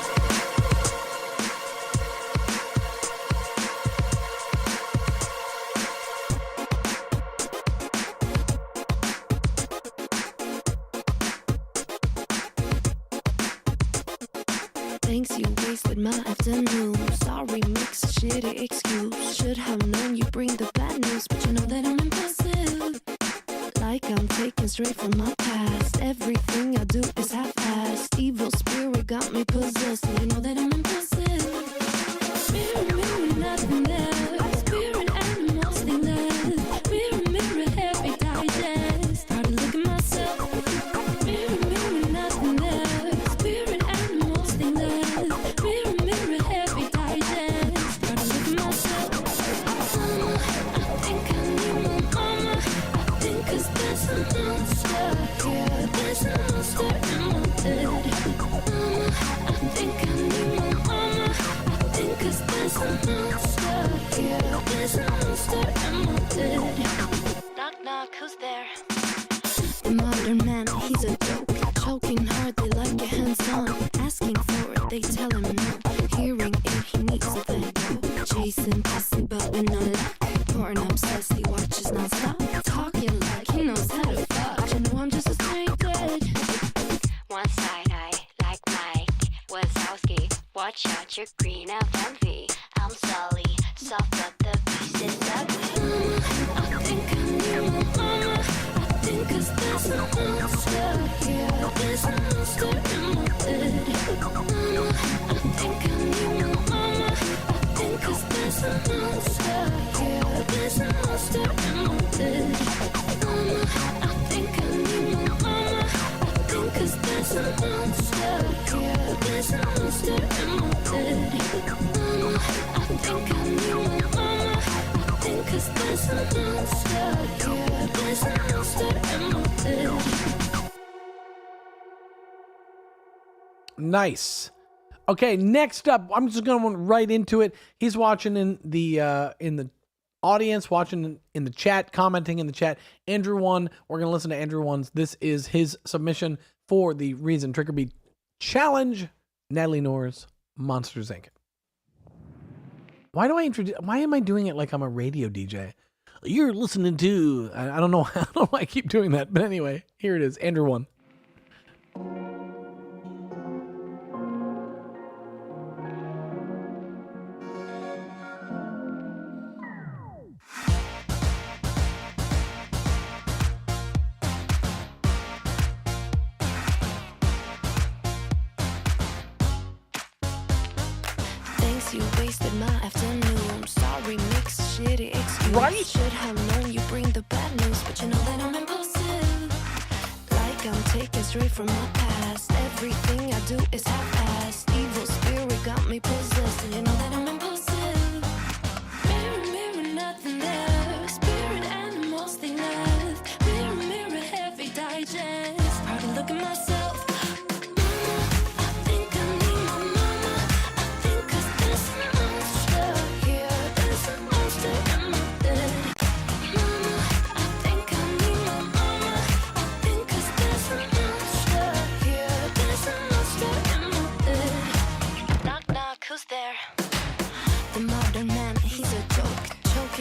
Thanks, you wasted my afternoon. Sorry, mix a shitty excuse. Should have known you bring the bad news, but you know that I'm impulsive. Like I'm taken straight from my past. Everything I do is half-assed. Evil spirit got me possessed, and you know that I'm impulsive. Mirror, mirror, nothing there. Spirit animals sting less. Mirror, mirror, heavy digest. Try to look at myself. Mirror, mirror, nothing there. Spirit animals sting less. Mirror, mirror, heavy digest. Try to look at myself. I think I need my mama. I think 'cause there's a monster. Yeah, there's a monster in my bed. Mama, I think I need my mama. I think 'cause there's a monster. Yeah, there's a monster in my bed. Knock, knock, who's there? The modern man, he's a joke. Choking hard, they like your hands-on. Asking for it, they tell him no. Hearing it, he needs a Van Gogh. Chasing pussy, but with no luck. Porn obsessed, he watches non-stop. Talking like he knows how to fuck. You know I'm just a straight dead. One side eye like Mike Wazowski. Watch out, you're green of envy. I'm Sully, soft but the beast is ugly. I think I need my mama. I think 'cause there's a monster. Yeah, there's a monster in my bed. Mama, I think I need my mama. I think 'cause there's a monster. Yeah, there's a monster in my bed. Mama, I think I need my mama. I think 'cause there's a monster. Yeah, there's a monster in my bed. Mama, I think I need my mama. I think 'cause there's a monster. Yeah, there's a monster in my bed. Nice. Okay, next up, I'm just going right into it. He's watching in the audience, watching in the chat, commenting in the chat. Andrew 1. We're going to listen to Andrew 1's. This is his submission for the Reason Trigger Beat Challenge. Natalie Noor's Monsters Inc. Why am I doing it like I'm a radio DJ? You're listening to, I don't know why I keep doing that, but anyway, here it is, Andrew 1. Thanks, you wasted my afternoon. Sorry, mix shitty excuse. Right? Should have known you bring the bad news, but you know that I'm impulsive. Like I'm taken straight from my past. Everything I do is half-assed. Evil spirit got me possessed, and you know that I'm impulsive. Mirror, mirror, nothing there. Spirit animals, they left. Mirror, mirror, heavy digest. Hard to look at myself.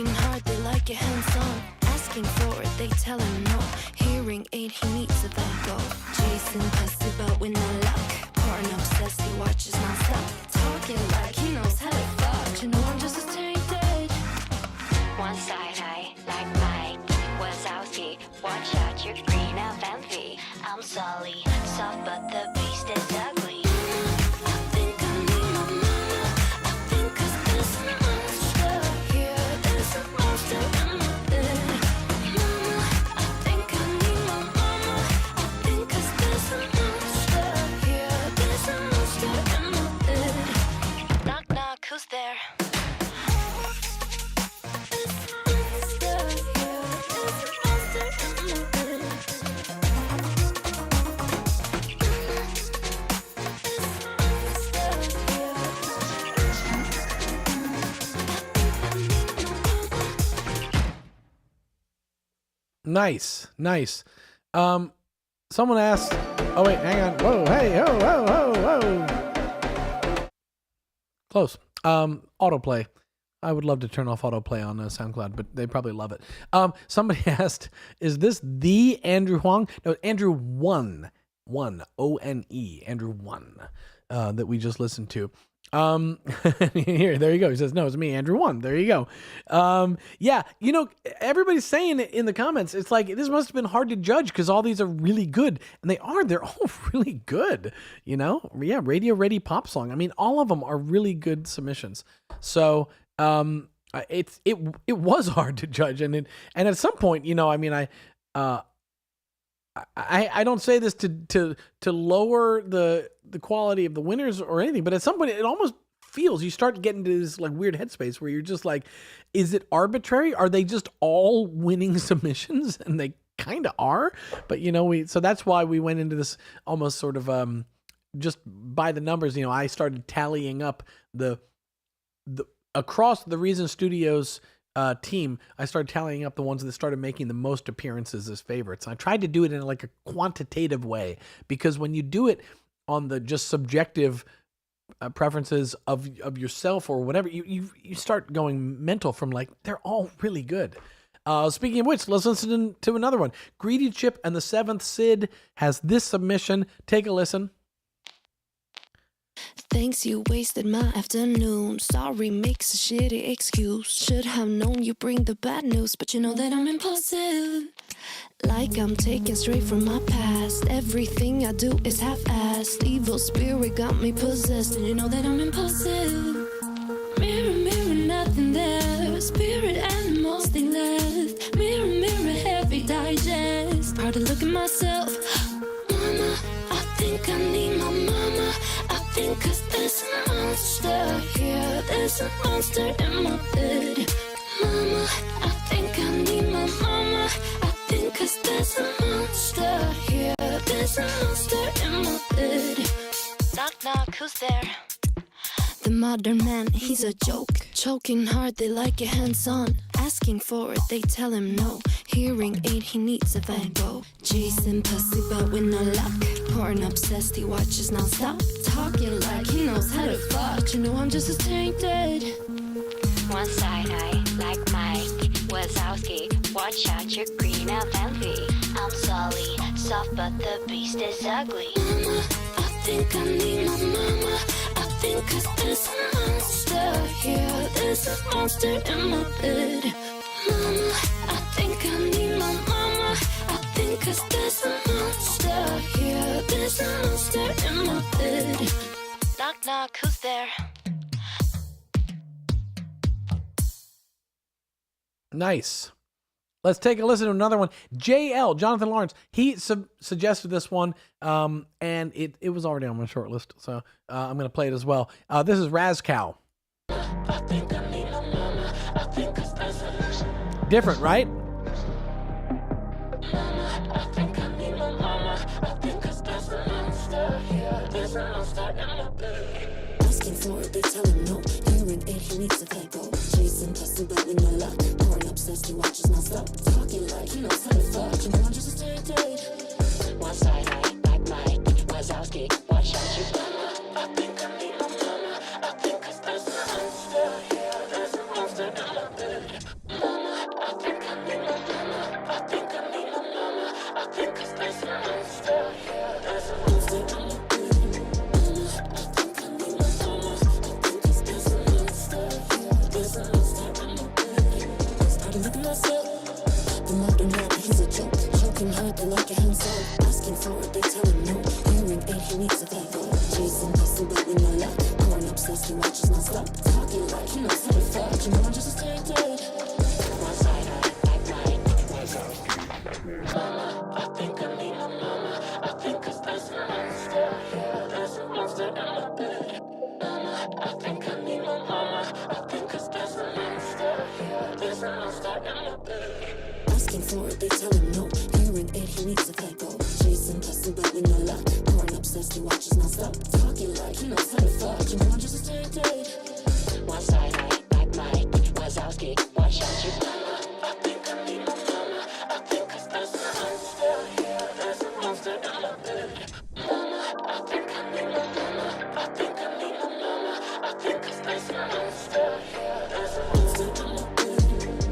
Hard, they like it hands-on. Asking for it, they tell him no. Hearing aid, he needs a back off. Chasing pussy, but with no luck. Porn obsessed, he watches non-stop. Talking like he knows how to fuck. You know I'm just as tainted. One side eye, like Mike Wazowski. Watch out, you're green of envy. I'm Sully, soft but the beast is ugly. There. Nice. Someone asked, oh wait, hang on. Whoa, hey, whoa. Close. Autoplay. I would love to turn off autoplay on SoundCloud, but they probably love it. Somebody asked, is this the Andrew Huang? No, Andrew 1, O-N-E, Andrew 1, that we just listened to. Here, there you go. He says, no, it's me, Andrew 1. There you go. Yeah, you know, everybody's saying it in the comments. It's like, this must have been hard to judge because all these are really good. And they're all really good, you know? Yeah, radio ready pop song. I mean, all of them are really good submissions. So, it was hard to judge. And at some point, you know, I mean, I don't say this to lower the quality of the winners or anything, but at some point it almost feels you start getting into this like weird headspace where you're just like, is it arbitrary? Are they just all winning submissions? And they kind of are, but you know, so that's why we went into this almost sort of just by the numbers. You know, I started tallying up the across the Reason Studios team. I started tallying up the ones that started making the most appearances as favorites. I tried to do it in like a quantitative way, because when you do it on the just subjective preferences of yourself or whatever, you start going mental from like, they're all really good. Speaking of which, let's listen to another one. Greedy Chip and the Seventh Sid has this submission. Take a listen. Thanks, you wasted my afternoon. Sorry, makes a shitty excuse. Should have known you bring the bad news, but you know that I'm impulsive. Like I'm taken straight from my past. Everything I do is half-assed. Evil spirit got me possessed, and you know that I'm impulsive. Mirror, mirror, nothing there. Spirit animals, they left. Mirror, mirror, heavy digest. Hard to look at myself. Mama, I think I need my mama. I think 'cause there's a monster here. There's a monster in my bed. Mama, I think I need my mama. I think 'cause there's a monster here. There's a monster in my bed. Knock, knock, who's there? The modern man, he's a joke. Choking hard, they like it hands-on. Asking for it, they tell him no. Hearing aid, he needs a Vibo. Jason pussy, but with no luck. Porn obsessed, he watches non-stop. Talking like he knows how to fuck. You know I'm just as tainted. One side eye, like Mike Wazowski. Watch out, you're green of envy. I'm Sully, soft but the beast is ugly. Mama, I think I need my mama. I think 'cause there's a monster here. There's a monster in my bed. Mama, I think I need my mama. I think 'cause there's a monster here. There's a monster in my bed. Knock, knock, who's there? Nice. Let's take a listen to another one. JL, Jonathan Lawrence, he suggested this one, and it was already on my short list, so I'm going to play it as well. This is Razcow. Different, right? Asking for it, they tell him no. Hearing aid, he needs a Vibo. Jason pussy, but with no luck. Porn obsessed, he watches non-stop. Talking like he knows how to fuck. You know I'm just a tainted. One side eye, like Mike Wazowski. Watch out, you I think I need my mama. I think 'cause there's a monster here. There's a monster in my bed. Mama, I think I need my mama. I think I need my mama. I think 'cause there's a monster here. There's a monster in my bed. The modern man, he's a joke. Choking hard, they like a hands-on. Asking for it, they tell him no. Hearing aid, he needs a Vibo. Jason pussy, but with no luck. Porn obsessed, he watches non-stop. Talking like he knows how to fuck. You know I'm just a tainted. one side eye, like Mike. Mama, I think I need my mama. I think 'cause there's a monster here. There's a monster in my bed. Mama, I think I need my mama. I think 'cause there's a monster here. There's a monster in my bed. Asking for it, they tell him no. Hearing aid, he needs a Vibo. Jason pussy, but with no luck. Porn obsessed, he watches non-stop. Talking like he knows how to fuck. You know I'm just a tainted. One side eye, like Mike Wazowski. Watch out, you I think I need my mama. I think 'cause there's a monster here. There's a monster in my bed. Mama, I think I need my mama. I think I need my mama. I think 'cause there's a monster here. There's a monster in my bed.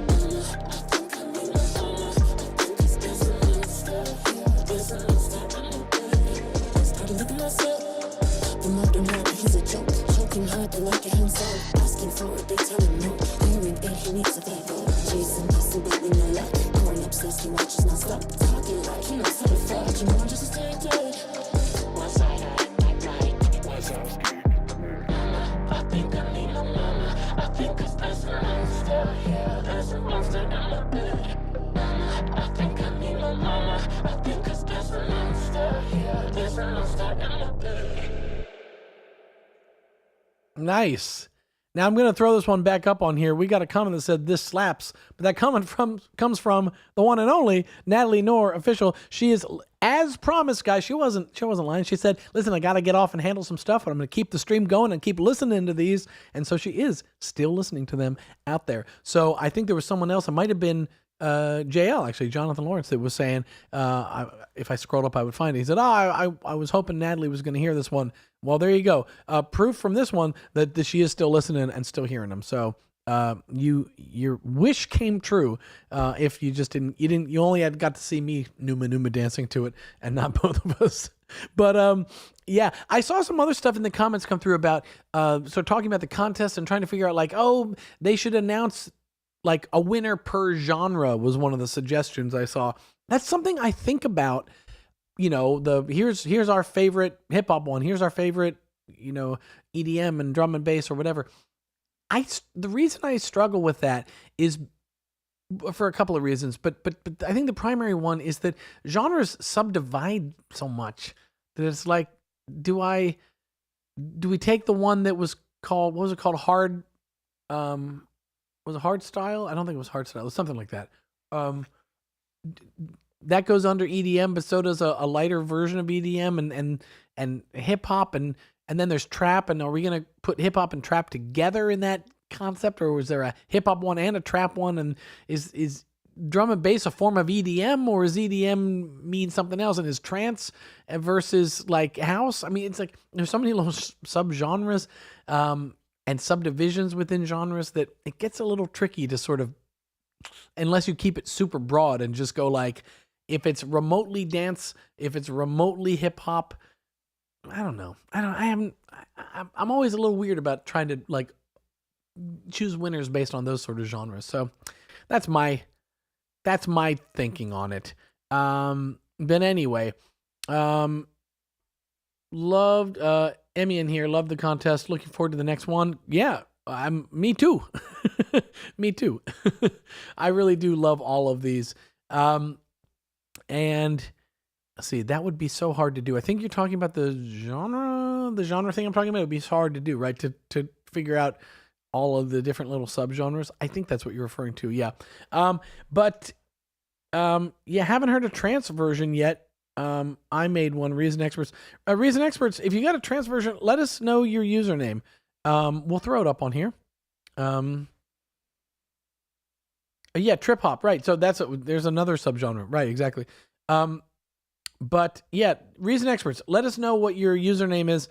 Mama, I think I need my mama. I think 'cause there's a monster here. There's a monster in my bed. Started looking myself. The modern man, he's a joke. Choking hard, they like a hands-on. Asking for it, they tell him no. Hearing aid, he needs a Vibo. Jason pussy, but with no luck. Porn obsessed, he watches non-stop. Talking like he knows how to fuck. You know I'm just a tainted. one side eye, like Mike Wazowski. Mama, I think I need my mama. I think 'cause there's a monster here. There's a monster in my bed. Mama, I think I need my mama. I think 'cause there's a monster here. There's a monster in my bed. Nice. Now I'm going to throw this one back up on here. We got a comment that said this slaps, but that comment comes from the one and only Natalie Noor official. She is, as promised, guys. She wasn't lying. She said, "Listen, I got to get off and handle some stuff, but I'm going to keep the stream going and keep listening to these." And so she is still listening to them out there. So I think there was someone else. It might have been JL, actually, Jonathan Lawrence, that was saying, if I scrolled up, I would find it. He said, I was hoping Natalie was going to hear this one. Well, there you go. Proof from this one that she is still listening and still hearing them. So your wish came true. If you just you only got to see me Numa dancing to it and not both of us. But yeah, I saw some other stuff in the comments come through about talking about the contest and trying to figure out like, oh, they should announce like a winner per genre was one of the suggestions I saw. That's something I think about. You know, here's our favorite hip hop one. Here's our favorite, EDM and drum and bass or whatever. The reason I struggle with that is for a couple of reasons, but I think the primary one is that genres subdivide so much that it's like, do we take the one that was called, what was it called? Hard, was it hard style? I don't think it was hard style. It was something like that. That goes under EDM, but so does a lighter version of EDM and hip hop. And and then there's trap, and are we gonna put hip hop and trap together in that concept, or was there a hip hop one and a trap one? And is drum and bass a form of EDM, or is EDM mean something else? And is trance versus like house? I mean, it's like there's so many little subgenres and subdivisions within genres that it gets a little tricky to sort of, unless you keep it super broad and just go like, if it's remotely dance, if it's remotely hip hop, I don't know. I'm always a little weird about trying to like choose winners based on those sort of genres. So that's my thinking on it. But anyway, loved Emmy in here. Loved the contest. Looking forward to the next one. Yeah, me too. Me too. I really do love all of these. And let's see, that would be so hard to do. I think you're talking about the genre thing I'm talking about. It would be hard to do, right? To figure out all of the different little subgenres. I think that's what you're referring to. Yeah. But haven't heard a trance version yet. I made one, Reason Experts. Reason Experts, if you got a trance version, let us know your username. We'll throw it up on here. Yeah, trip hop, right. So there's another subgenre. Right, exactly. But yeah, Reason Experts, let us know what your username is.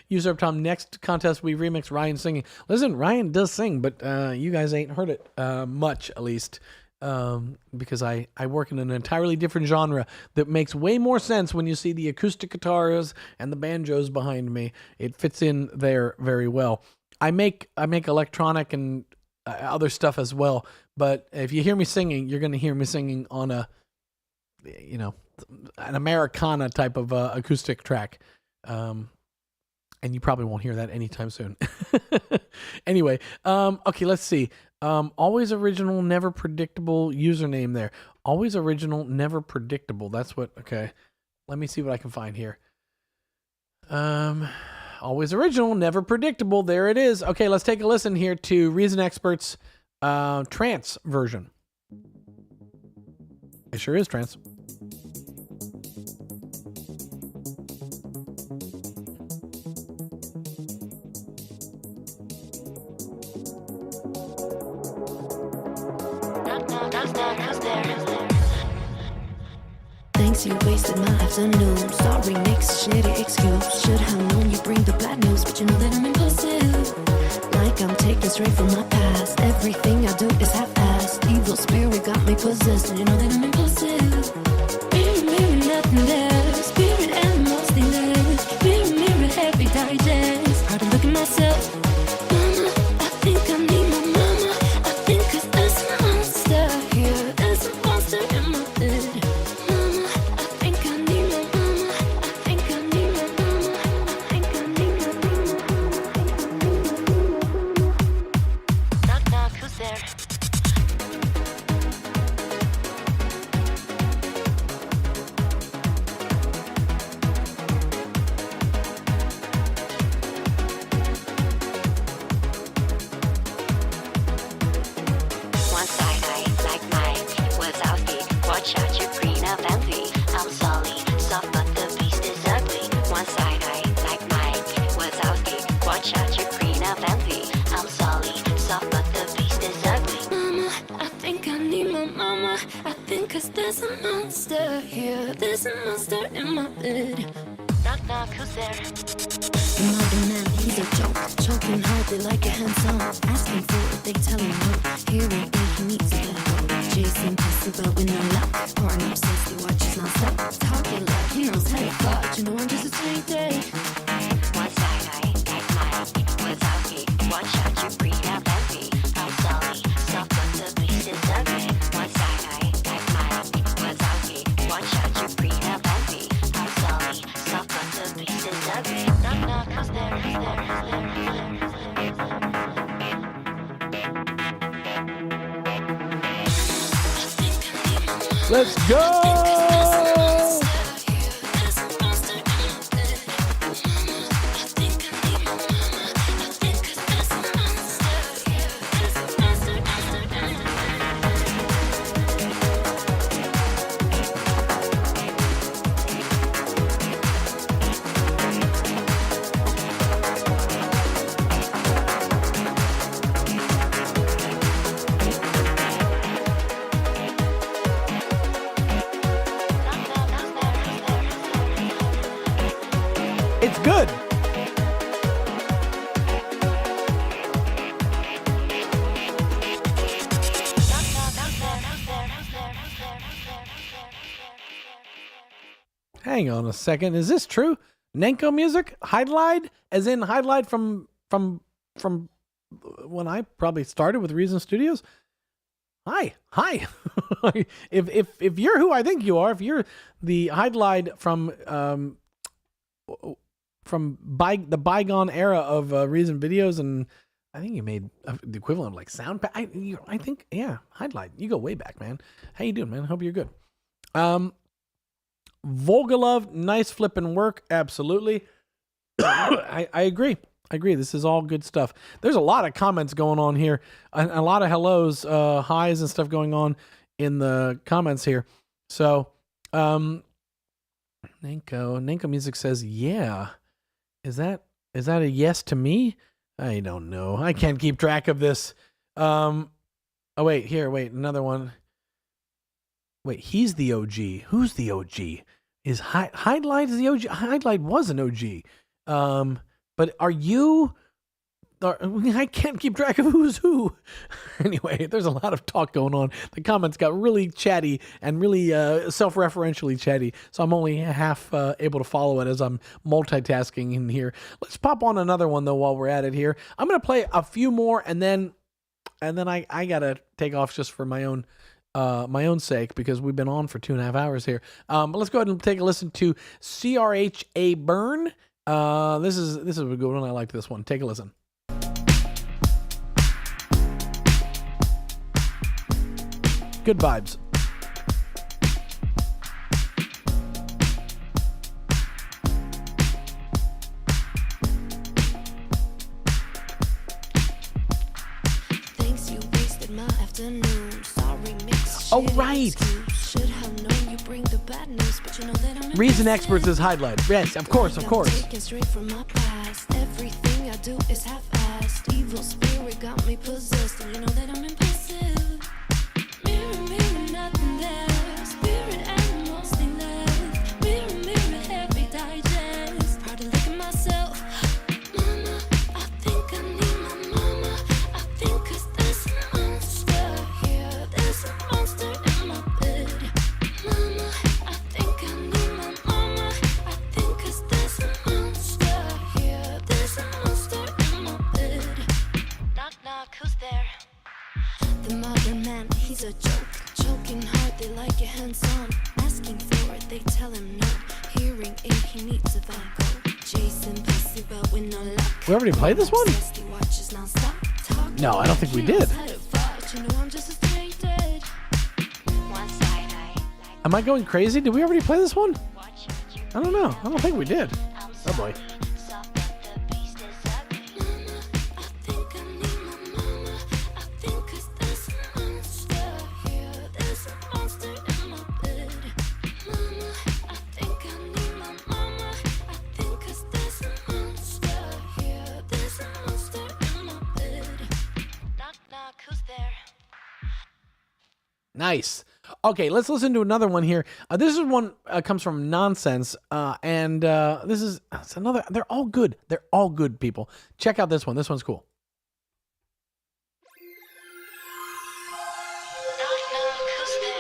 User Tom, next contest we remix Ryan singing. Listen, Ryan does sing, but you guys ain't heard it much, at least, because I work in an entirely different genre that makes way more sense when you see the acoustic guitars and the banjos behind me. It fits in there very well. I make electronic and other stuff as well, but if you hear me singing, you're going to hear me singing on an Americana type of acoustic track. And you probably won't hear that anytime soon. Anyway, okay, let's see. Always original, never predictable username there. Always original, never predictable. That's what, okay. Let me see what I can find here. Always original, never predictable. There it is. Okay, let's take a listen here to Reason Experts trance version. It sure is trance. Thanks, you wasted my afternoon. Sorry, next shitty excuse. Should have known you bring the bad news, but you know that I'm impulsive. Like I'm taken straight from my past. Everything I do is half-assed. Evil spirit got me possessed, and you know that I'm impulsive. Mirror, mirror, nothing there. Spirit animals, they live. Mirror, mirror, heavy digest. Hard to look at myself. Mama, I think I need my mama. I think 'cause there's a monster here. There's a monster in my bed. Let's go! It's good. Hang on a second. Is this true? Nenko music? Highlight? As in highlight from when I probably started with Reason Studios? Hi. if you're who I think you are, if you're the highlight from the bygone era of Reason videos, and I think you made the equivalent of like sound. I think, yeah, highlight. You go way back, man. How you doing, man? Hope you're good. Volgalove, nice flipping work. Absolutely. I agree. This is all good stuff. There's a lot of comments going on here, and a lot of hellos, highs and stuff going on in the comments here. So, Nenko Music says, yeah. Is that a yes to me? I don't know. I can't keep track of this. Oh, wait, another one. Wait, he's the OG. Who's the OG? Is Highlight is the OG? Highlight was an OG. But are you? I can't keep track of who's who. Anyway, there's a lot of talk going on. The comments got really chatty and really self-referentially chatty, so I'm only half able to follow it as I'm multitasking in here. Let's pop on another one, though, while we're at it here. I'm going to play a few more, and then I got to take off just for my own sake, because we've been on for 2.5 hours here. But let's go ahead and take a listen to CRHA Burn. This is a good one. I like this one. Take a listen. Good vibes. Thanks, you wasted my afternoon. Sorry, mix. Oh, right. Should have known you bring the bad news, but you know that I'm Reason Experts is highlight. Yes, of course. Taken straight from my past. Everything I do is half-assed. Evil spirit got me possessed, and you know that I'm impulsive. Mirror, mirror, nothing there. Spirit animals they left. Mirror, mirror, heavy digest. Proud to look at myself. Mama, I think I need my mama. I think 'cause there's a monster here. There's a monster in my bed. Mama, I think I need my mama. I think 'cause there's a monster here. There's a monster in my bed. Knock, knock, who's there? The modern man, he's a joke. Choking hard, they like it hands-on. Asking for it, they tell him no. Hearing it, he needs a Vigo. Chasing pussy, but with no luck. We already played this one? Watches non-stop. No, I don't think we did. You know I'm just frustrated. One side eye, Am I going crazy? Did we already play this one? watch out, you I don't know. I don't think we did. I'm Oh boy. soft, but the beast is ugly. Mama, I think I need my mama. I think 'cause there's a monster here. There's a monster in my bed. Mama, I think I need my mama. I think 'cause there's a monster here. There's a monster in my bed. Knock, knock, who's there? Nice. Okay, let's listen to another one here. This is one comes from Nonsense, and this is it's another. They're all good. They're all good, people. Check out this one. This one's cool. Knock, knock, who's there?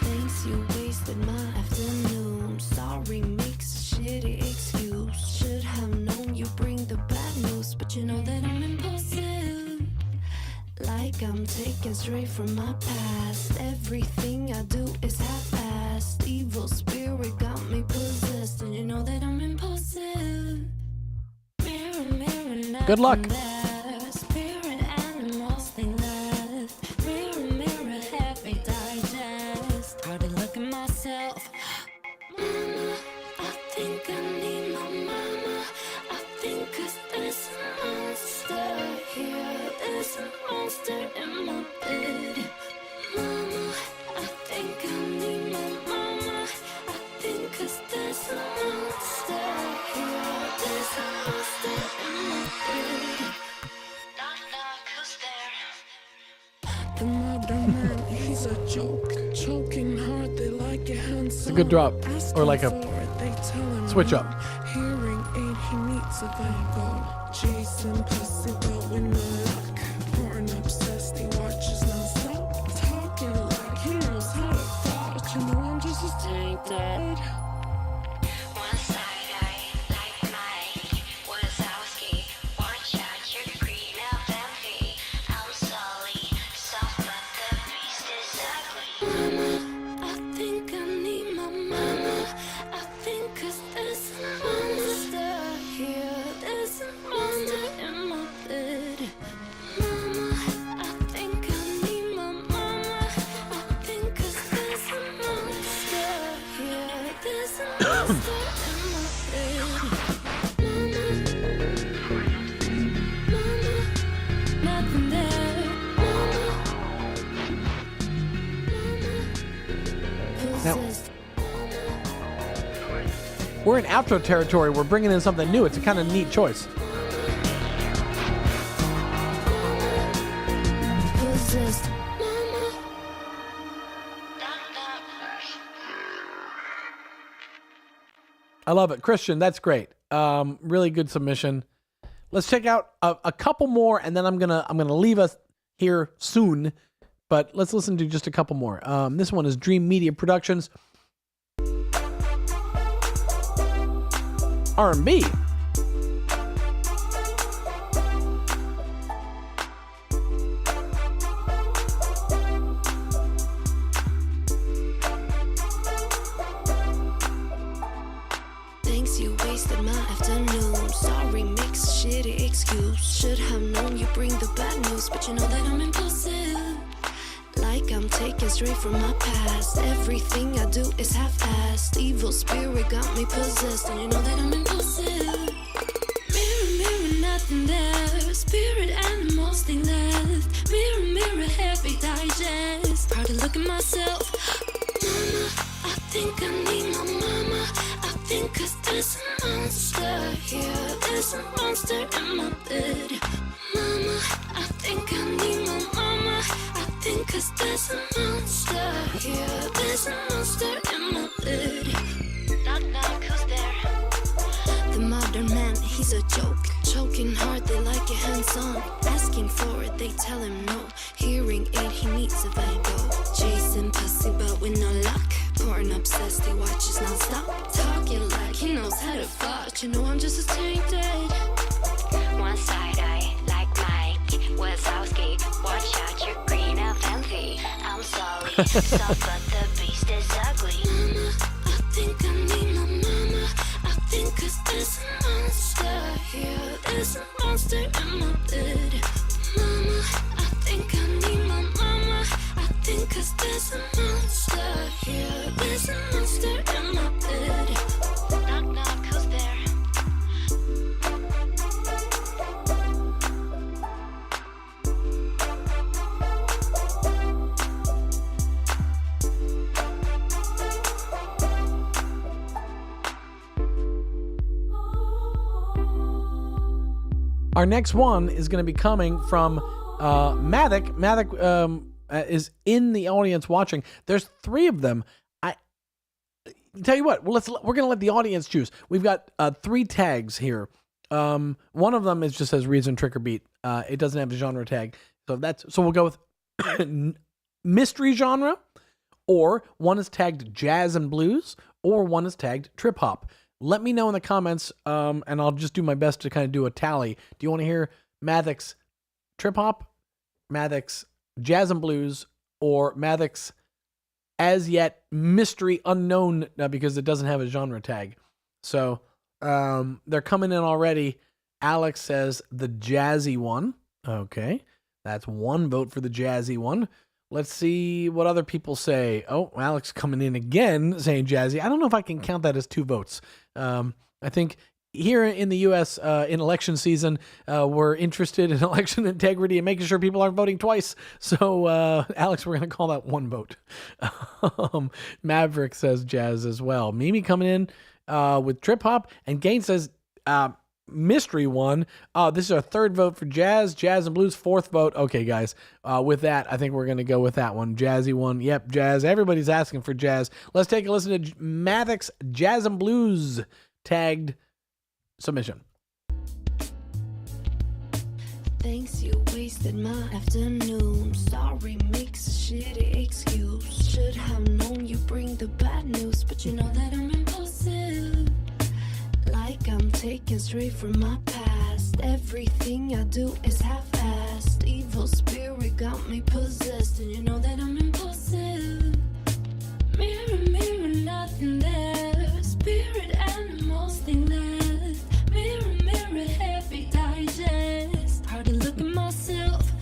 Thanks, you wasted my afternoon. Sorry, makes a shitty excuse. Should have known you bring the bad news, but you know that I'm impulsive. Like I'm taken straight from my past. Everything I do is half-assed. Evil spirit got me possessed, and you know that I'm impulsive. Mirror, mirror, Good luck. nothing there. Spirit animals, they left. Mirror, mirror, heavy digest. Hard to look at myself. Mama, I think I need my mama. I think 'cause there's a monster here. There's a monster in my bed. Mama, I think I need my mama. I think 'cause there's a monster here. There's a monster in my bed. Knock, knock, who's there? The modern man, he's a joke. Choking hard, they like it handsome. It's a good drop, or like a switch up. Hearing aid, he needs a Viago. Jason pussy, but with no luck. Porn obsessed, he watches non-stop. Talking like he knows how to fuck. You know I'm just as tainted. One side eye, like Mike Wazowski. Watch out, your green FMV. I'm sorry, soft, but the beast is ugly. Mama, I think I need my mama. I think 'cause there's a monster here. There's a monster in my bed. Mama, I think I need my mama. I think 'cause there's a monster here. There's a monster in my bed. Mama, nothing there. Now- Possessed. We're in outro territory. We're bringing in something new. It's a kind of neat choice. Possessed. Mama. I love it. Christian, that's great. Really good submission. Let's check out a couple more, and then I'm gonna leave us here soon. But let's listen to just a couple more. This one is Dream Media Productions. R&B. Thanks, you wasted my afternoon. Sorry, mix shitty excuse. Should have known you bring the bad news, but you know that I'm impulsive. Like I'm taken straight from my past. Everything I do is half-assed. Evil spirit got me possessed, and you know that I'm impulsive. Mirror, mirror, nothing there. Spirit animals, they left. Mirror, mirror, heavy digest. Hard to look at myself. Mama, I think I need my mama. I think 'cause there's a monster here. There's a monster in my bed. Mama, I think I need my mama. I think 'cause there's a monster here. There's a monster in my bed. Knock, knock, who's there? The modern man, he's a joke. Choking hard, they like it hands-on. Asking for it, they tell him no. Hearing aid, he needs a Viago. Chasing pussy, but with no luck. Porn obsessed, he watches non-stop. Talking like he knows how to fuck. You know I'm just as tainted. One side eye, like Mike Wazowski. Watch out, your green FMV. I'm sorry, soft, but the beast is ugly. Mama, I think I need my mama. I think 'cause there's a monster here. There's a monster in my bed. Mama, I think I need my mama. I think 'cause there's a monster here. There's a monster in my bed. Knock, knock, who's there? Our next one is going to be coming from Mavic. Mavic is in the audience watching. There's 3 of them. I tell you what. Well, we're going to let the audience choose. We've got 3 tags here. One of them just says Reason Trick or Beat. It doesn't have a genre tag, so we'll go with mystery genre, or one is tagged jazz and blues, or one is tagged trip hop. Let me know in the comments, and I'll just do my best to kind of do a tally. Do you want to hear Mavic's trip hop, Mavic's jazz and blues, or Mavic's as yet mystery unknown because it doesn't have a genre tag. So they're coming in already. Alex says the jazzy one. Okay, that's 1 vote for the jazzy one. Let's see what other people say. Oh, Alex coming in again saying jazzy. I don't know if I can count that as 2 votes. I think here in the U.S. In election season, we're interested in election integrity and making sure people aren't voting twice. So, Alex, we're going to call that 1 vote. Maverick says jazz as well. Mimi coming in with trip hop, and Gain says mystery one. This is our 3rd vote for jazz and blues. 4th vote. Okay, guys, with that, I think we're going to go with that one. Jazzy one. Yep, jazz. Everybody's asking for jazz. Let's take a listen to Mathic's Jazz and Blues tagged submission. Thanks, you wasted my afternoon. Sorry, makes a shitty excuse. Should have known you bring the bad news, but you know that I'm impulsive. Like I'm taken straight from my past. Everything I do is half-assed. Evil spirit got me possessed, and you know that I'm impulsive. Mirror, mirror, nothing there. Spirit animals, thing left. Mirror, mirror, heavy digest. Hard to look at myself.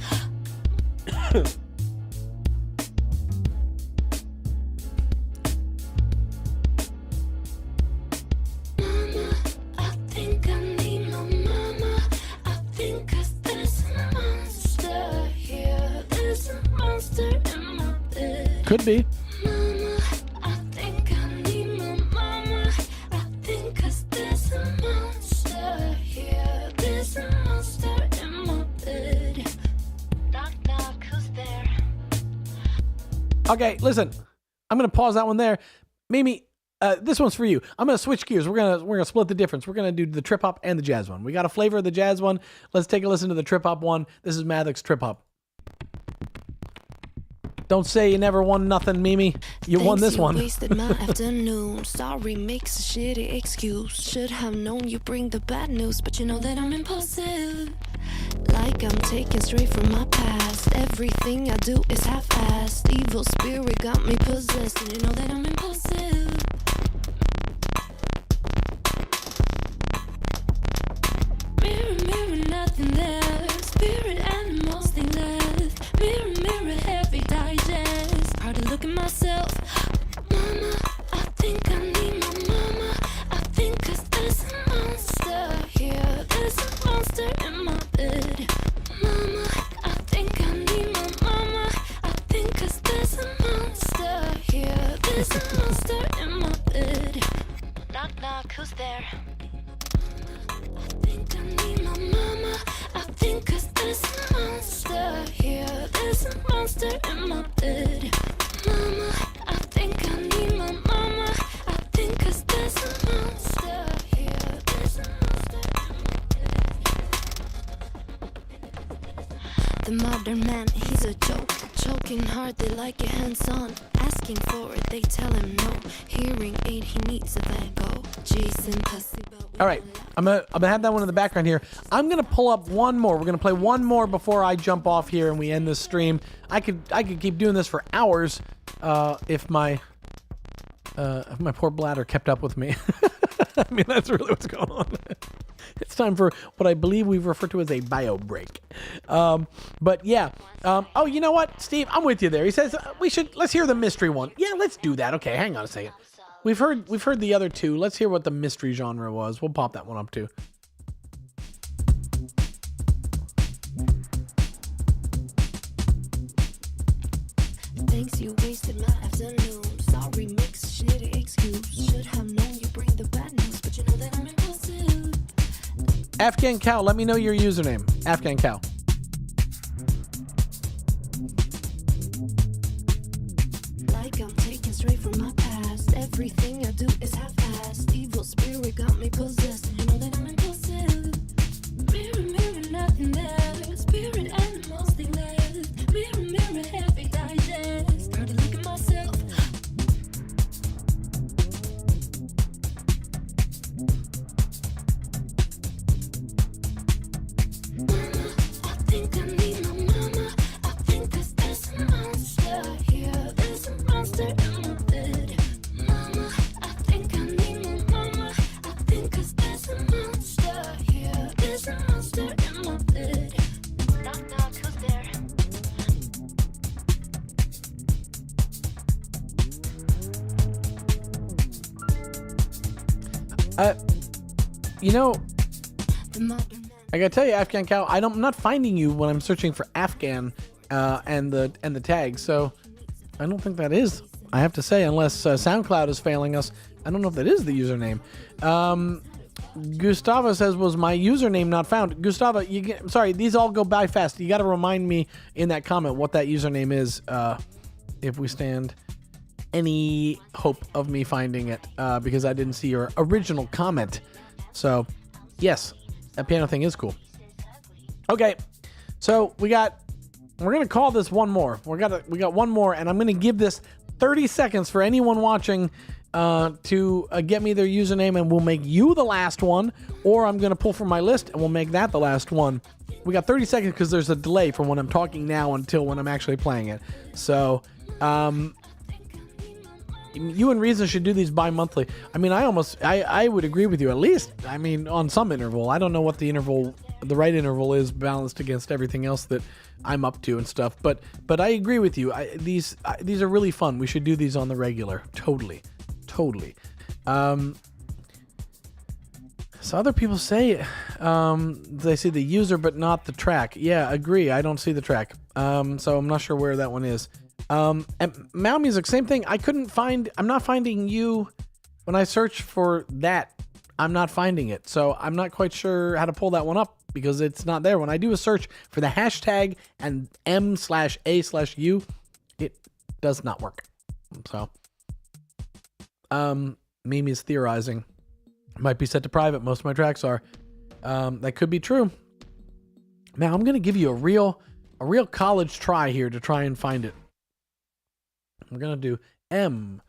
Mama, I think I need my mama. I think 'cause there's a monster here. There's a monster in my bed. Could be. Mama, I think I need my mama. I think 'cause there's a monster here. There's a monster in my bed. Knock, knock, who's there? Okay, listen, I'm going to pause that one there. Mimi, this one's for you. I'm going to switch gears. We're gonna split the difference. We're going to do the trip hop and the jazz one. We got a flavor of the jazz one. Let's take a listen to the trip hop one. This is Mathic's trip hop. Don't say you never won nothing, Mimi. You won this one. Wasted my afternoon. Sorry, makes a shitty excuse. Should have known you bring the bad news, but you know that I'm impulsive. Like I'm taken straight from my past. Everything I do is half-assed. Evil spirit got me possessed, and you know that I'm impulsive. Mirror, mirror, nothing there. Spirit animals, thing left. Mirror, mirror, heavy digest. Hard to look at myself. Mama, I think I need my mama. I think 'cause there's a monster here. There's a monster in my bed. Mama, I think I need my mama. I think 'cause there's a monster here. There's a monster in my bed. Knock, knock, who's there? I think I need my mama. I think 'cause there's a monster here. There's a monster in my bed. Mama, I think I need my mama. I think 'cause there's a monster here. There's a monster in my bed. The modern man, he's a joke. Choking hard, they like it hands-on. Asking for it, they tell him no. Hearing aid, he needs a Van Gogh. Jason Pussy. All right, I'm gonna have that one in the background here. I'm gonna pull up one more. We're gonna play one more before I jump off here and we end this stream. I could keep doing this for hours if my poor bladder kept up with me. I mean, that's really what's going on. It's time for what I believe we've referred to as a bio break. But yeah. Oh, you know what, Steve? I'm with you there. He says let's hear the mystery one. Yeah, let's do that. Okay, hang on a second. We've heard the other two. Let's hear what the mystery genre was. We'll pop that one up too. Thanks, you wasted my afternoon. Sorry, makes a shitty excuse. Should have known you bring the bad news, but you know that I'm impulsive. Afghan Cow, let me know your username. Afghan Cow. Like I'm taken straight from my past. Everything I do is half-assed. Evil spirit got me possessed, and you know that I'm impulsive. Mirror, mirror, nothing there. Spirit animals, they left. Mirror, mirror, heavy digest. Hard to look at myself. Mama, I think I need my mama. I think 'cause there's a monster here. There's a monster in You know, I gotta tell you, Afghan Cow, I'm not finding you when I'm searching for Afghan and the tag. So I don't think that is. I have to say, unless SoundCloud is failing us, I don't know if that is the username. Gustavo says, was my username not found? Gustavo, sorry, these all go by fast. You got to remind me in that comment what that username is if we stand any hope of me finding it, because I didn't see your original comment. So, yes, that piano thing is cool. Okay, so we're gonna call this one more. We got one more, and I'm gonna give this 30 seconds for anyone watching to get me their username, and we'll make you the last one, or I'm gonna pull from my list and we'll make that the last one. We got 30 seconds because there's a delay from when I'm talking now until when I'm actually playing it. So, you and Reason should do these bi-monthly. I mean, I would agree with you, at least, I mean, on some interval. I don't know what the right interval is balanced against everything else that I'm up to and stuff, but I agree with you. These are really fun. We should do these on the regular. Totally. So other people say they see the user but not the track. Yeah, agree. I don't see the track. So I'm not sure where that one is. And Mao Music, same thing. I'm not finding you when I search for that. I'm not finding it. So I'm not quite sure how to pull that one up because it's not there. When I do a search for the hashtag and m/a/u, it does not work. So, Mimi's theorizing. Might be set to private. Most of my tracks are. That could be true. Now I'm going to give you a real college try here to try and find it. We're going to do m/a/u.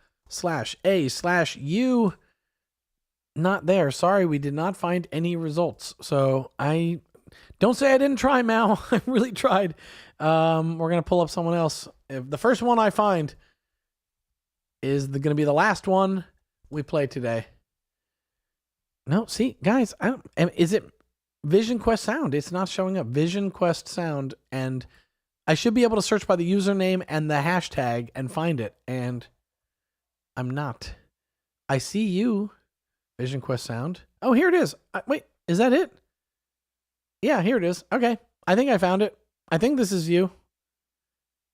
Not there. Sorry, we did not find any results. So don't say I didn't try, Mal. I really tried. We're going to pull up someone else. If the first one I find is going to be the last one we play today. No, see, guys, is it Vision Quest Sound? It's not showing up. Vision Quest Sound, and I should be able to search by the username and the hashtag and find it, and I'm not. I see you, Vision Quest Sound. Oh, here it is. Wait, is that it? Yeah, here it is. Okay, I think I found it. I think this is you.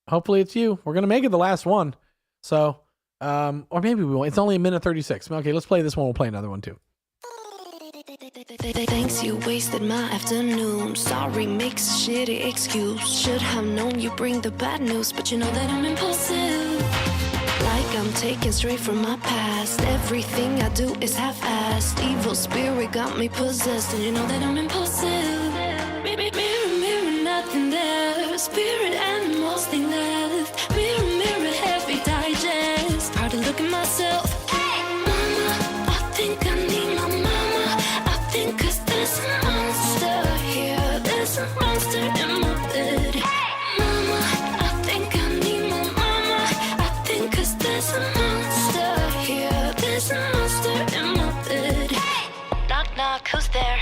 Hopefully it's you. We're going to make it the last one. So, or maybe we won't. It's only a minute 36. Okay, let's play this one. We'll play another one too. Thanks, you wasted my afternoon. Sorry, makes a shitty excuse. Should have known you bring the bad news, but you know that I'm impulsive. Like I'm taken straight from my past. Everything I do is half-assed. Evil spirit got me possessed, and you know that I'm impulsive. Mirror, mirror, nothing there. Spirit animals, thing left. Mirror, mirror, heavy digest. Hard to look at myself. Hey, mama, I think I need my mama. I think 'cause there's a monster here. There's a monster in my bed. Hey, mama, I think I need my mama. I think 'cause there's a monster here. There's a monster in my bed. Hey, knock, knock, who's there?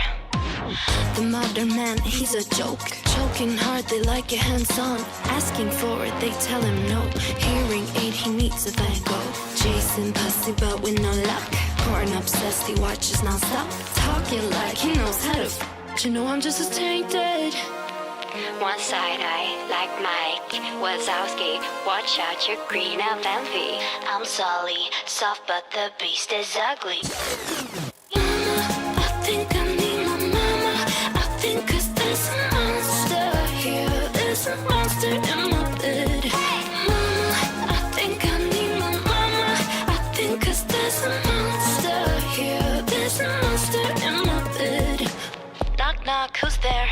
The modern man, he's a joke. Choking hard, they like it hands-on. Asking for it, they tell him no. Hearing aid, he needs a Van Gogh. Chasing pussy, but with no luck. Porn obsessed, he watches non-stop. Talking like he knows how to but you know I'm just as tainted. One side eye, like Mike Wazowski. Watch out, you're green of envy. I'm Sully, soft but the beast is ugly. Mama, I think I need my mama. I think 'cause there's a monster here. There's a monster in my bed. Hey, mama, I think I need my mama. I think 'cause there's a monster here. There's a monster in my bed. Knock, knock, who's there?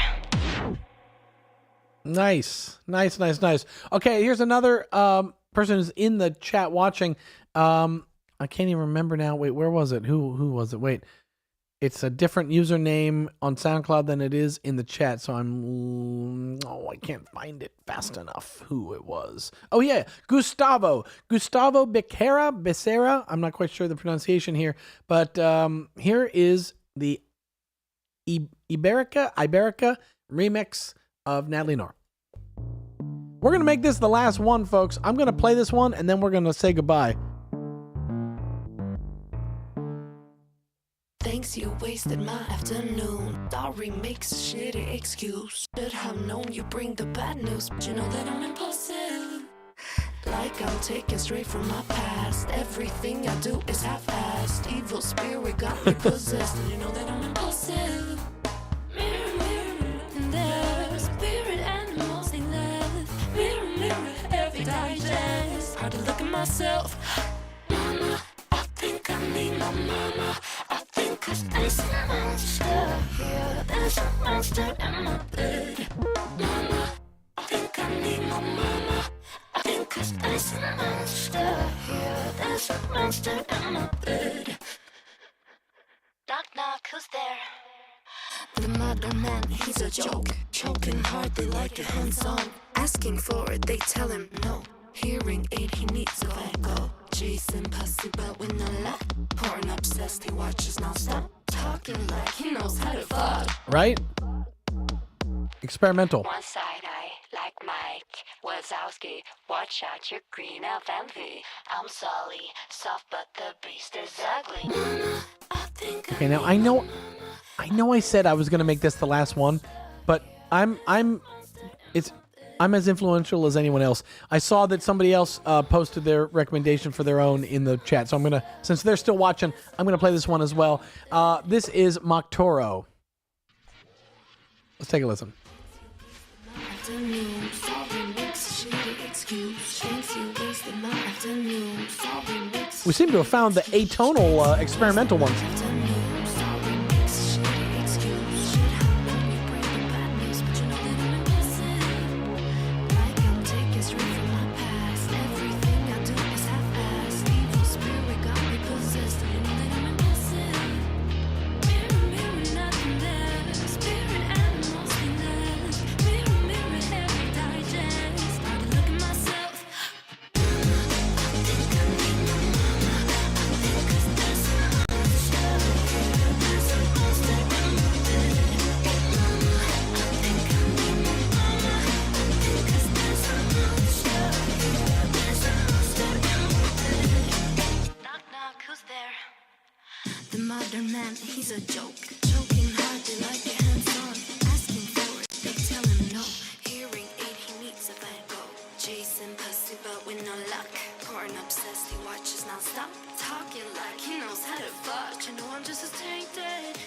Nice. Okay, here's another person who's in the chat watching. I can't even remember now. Wait, where was it? Who was it? Wait. It's a different username on SoundCloud than it is in the chat, so I can't find it fast enough who it was. Oh yeah, Gustavo Becerra. I'm not quite sure the pronunciation here, but here is the Iberica remix of Natalie Noor. We're going to make this the last one, folks. I'm going to play this one, and then we're going to say goodbye. Thinks you wasted my afternoon. Sorry makes a shitty excuse. Should have known you bring the bad news, but you know that I'm impulsive. Like I'm taken straight from my past. Everything I do is half-assed. Evil spirit got me possessed, and you know that I'm impulsive. Mirror, mirror, and there's spirit animals they left. Mirror, mirror, every digest. Hard to look at myself. Mama, I think I need my mama. I think 'cause there's a monster here. There's a monster in my bed. Mama, I think I need my mama. I think 'cause there's a monster here. There's a monster in my bed. Knock, knock, who's there? The modern man, he's a joke. Choking hard, they like it hands-on. Asking for it, they tell him no. Hearing aid, he needs a Van Gogh. Chasing pussy, but with no luck. Porn obsessed, he watches non-stop. Talking like he knows how to fuck. Right? Experimental. One side eye, like Mike Wazowski. Watch out, you're green of envy. I'm Sully, soft but the beast is ugly. Okay, now I know I said I was gonna make this the last one, but I'm as influential as anyone else. I saw that somebody else posted their recommendation for their own in the chat, so I'm gonna, since they're still watching, I'm gonna play this one as well. This is Moktoro. Let's take a listen. Afternoon, sorry makes a shitty excuse. Thinks you wasted my afternoon. Sorry makes We seem to have found the atonal experimental ones. afternoon. Sorry makes a shitty excuse. Should have known you bring the bad news, but you know that I'm impulsive. Like I'm taken straight from my past. Everything I do is half-assed. Evil spirit got me possessed, and you know that I'm impulsive. Mirror, mirror, nothing there. Spirit animals be left. Mirror, mirror, every digest. Hard to look at myself. I think I need my mama. I think 'cause there's a monster here. There's a monster in my bed. Mama, I think I need my mama. I think 'cause there's a monster here. There's a monster in my bed. Knock, knock, who's there? The modern man, he's a joke. Choking hard, they like it hands-on. Asking for it, they tell him no. Hearing aid, he needs a Van Gogh. Chasing pussy, but with no luck. Porn obsessed, he watches non-stop. Talking like he knows how to fuck. You know I'm just as tainted.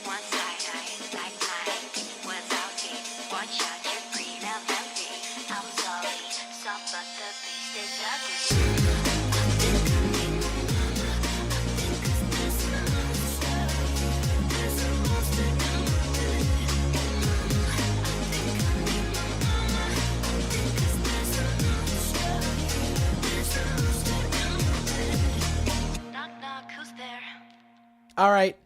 One side eye, like Mike Wazowski. Watch out, you're green of envy. I'm Sully, soft but the beast is ugly. Knock, knock, who's there? All right,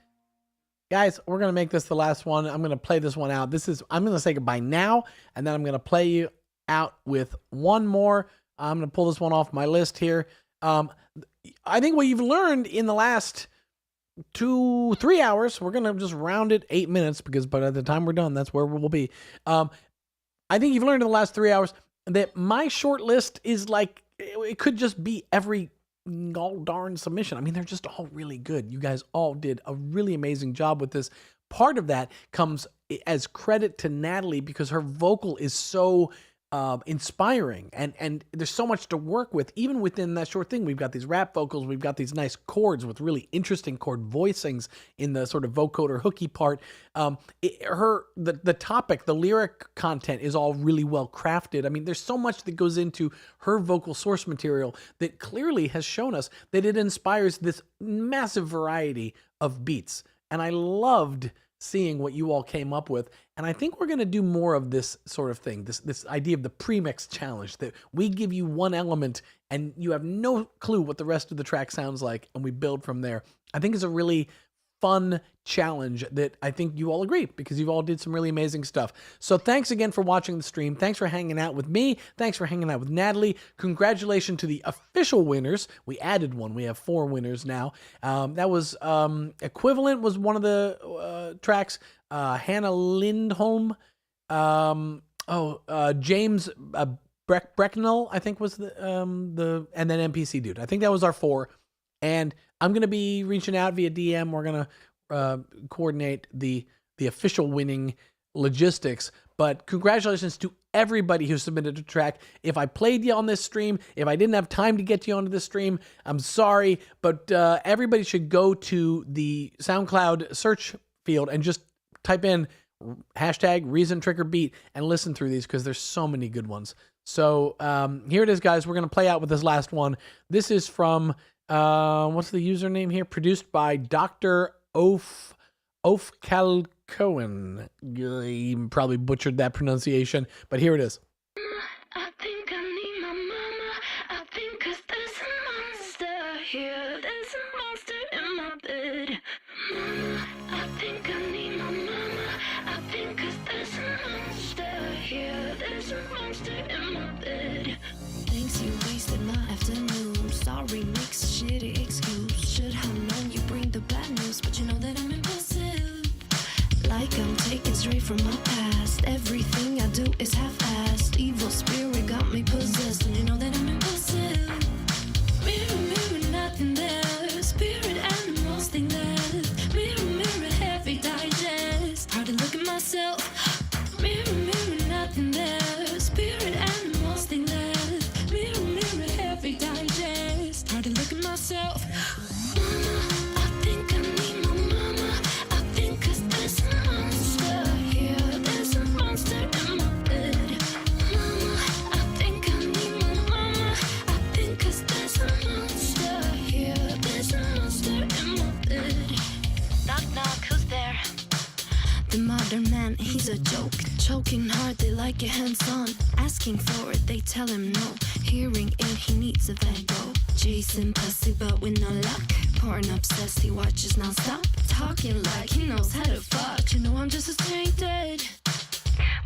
guys, we're gonna make this the last one. I'm gonna play this one out. I'm gonna say goodbye now, and then I'm gonna play you out with one more. I'm gonna pull this one off my list here. I think what you've learned in the last 2-3 hours, we're gonna just round it 8 minutes, because by the time we're done, that's where we'll be. I think you've learned in the last 3 hours that my short list is like, it could just be every all darn submission. I mean, they're just all really good. You guys all did a really amazing job with this. Part of that comes as credit to Natalie, because her vocal is so inspiring, and there's so much to work with. Even within that short thing, we've got these rap vocals, we've got these nice chords with really interesting chord voicings in the sort of vocoder hooky part. The topic, the lyric content is all really well crafted. I mean, there's so much that goes into her vocal source material that clearly has shown us that it inspires this massive variety of beats. And I loved seeing what you all came up with. And I think we're going to do more of this sort of thing, this idea of the premix challenge, that we give you one element and you have no clue what the rest of the track sounds like, and we build from there. I think it's a really fun challenge that I think you all agree, because you've all did some really amazing stuff. So thanks again for watching the stream. Thanks for hanging out with me. Thanks for hanging out with Natalie. Congratulations to the official winners. We added one. We have 4 winners now. That was Equivalent was one of the tracks. Hannah Lindholm. James Brecknell, I think was the and then NPC Dude. I think that was our 4. And I'm going to be reaching out via DM. We're going to coordinate the official winning logistics. But congratulations to everybody who submitted a track. If I played you on this stream, if I didn't have time to get you onto this stream, I'm sorry. But everybody should go to the SoundCloud search field and just type in hashtag Reason Trigger Beat and listen through these, because there's so many good ones. So here it is, guys. We're going to play out with this last one. This is from, what's the username here? Produced by Dr. Ofkalcohen. You probably butchered that pronunciation, but here it is. I think I need my mama. I think 'cause there's a monster here. There's a monster in my bed. Mama, I think I need my mama. I think 'cause there's a monster here. There's a monster in my bed. Thanks, you wasted my afternoon. Sorry, makes a shitty excuse. Should have known you bring the bad news, but you know that I'm impulsive. Like I'm taken straight from my past. Everything I do is half-assed. Evil spirit got me possessed, and you know that I'm impulsive. Mirror, mirror, nothing there. Spirit animals think left. Mirror, mirror, heavy digest. Hard to look at myself. Mirror, mirror, nothing there. Spirit animals think left. Mirror, mirror, heavy digest. Hard to look at myself. Mama, I think I need my mama. I think 'cause there's a monster here. There's a monster in my bed. Mama, I think I need my mama. I think 'cause there's a monster here. There's a monster in my bed. Knock, knock, who's there? The modern man, he's a joke. Choking hard, they like it hands-on. Asking for it, they tell him no. Hearing it, he needs a Van Gogh. Chasing pussy, but with no luck. Porn obsessed, he watches non-stop. Talking like he knows how to fuck. You know I'm just a straight dead.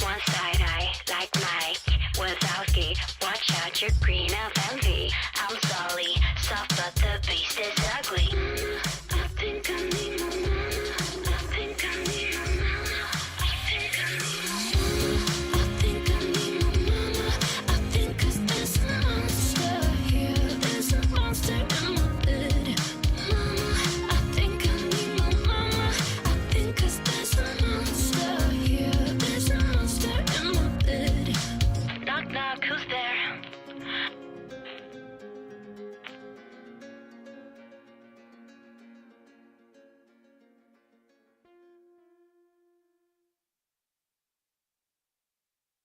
One side eye like Mike Wazowski. Watch out, you're green of envy.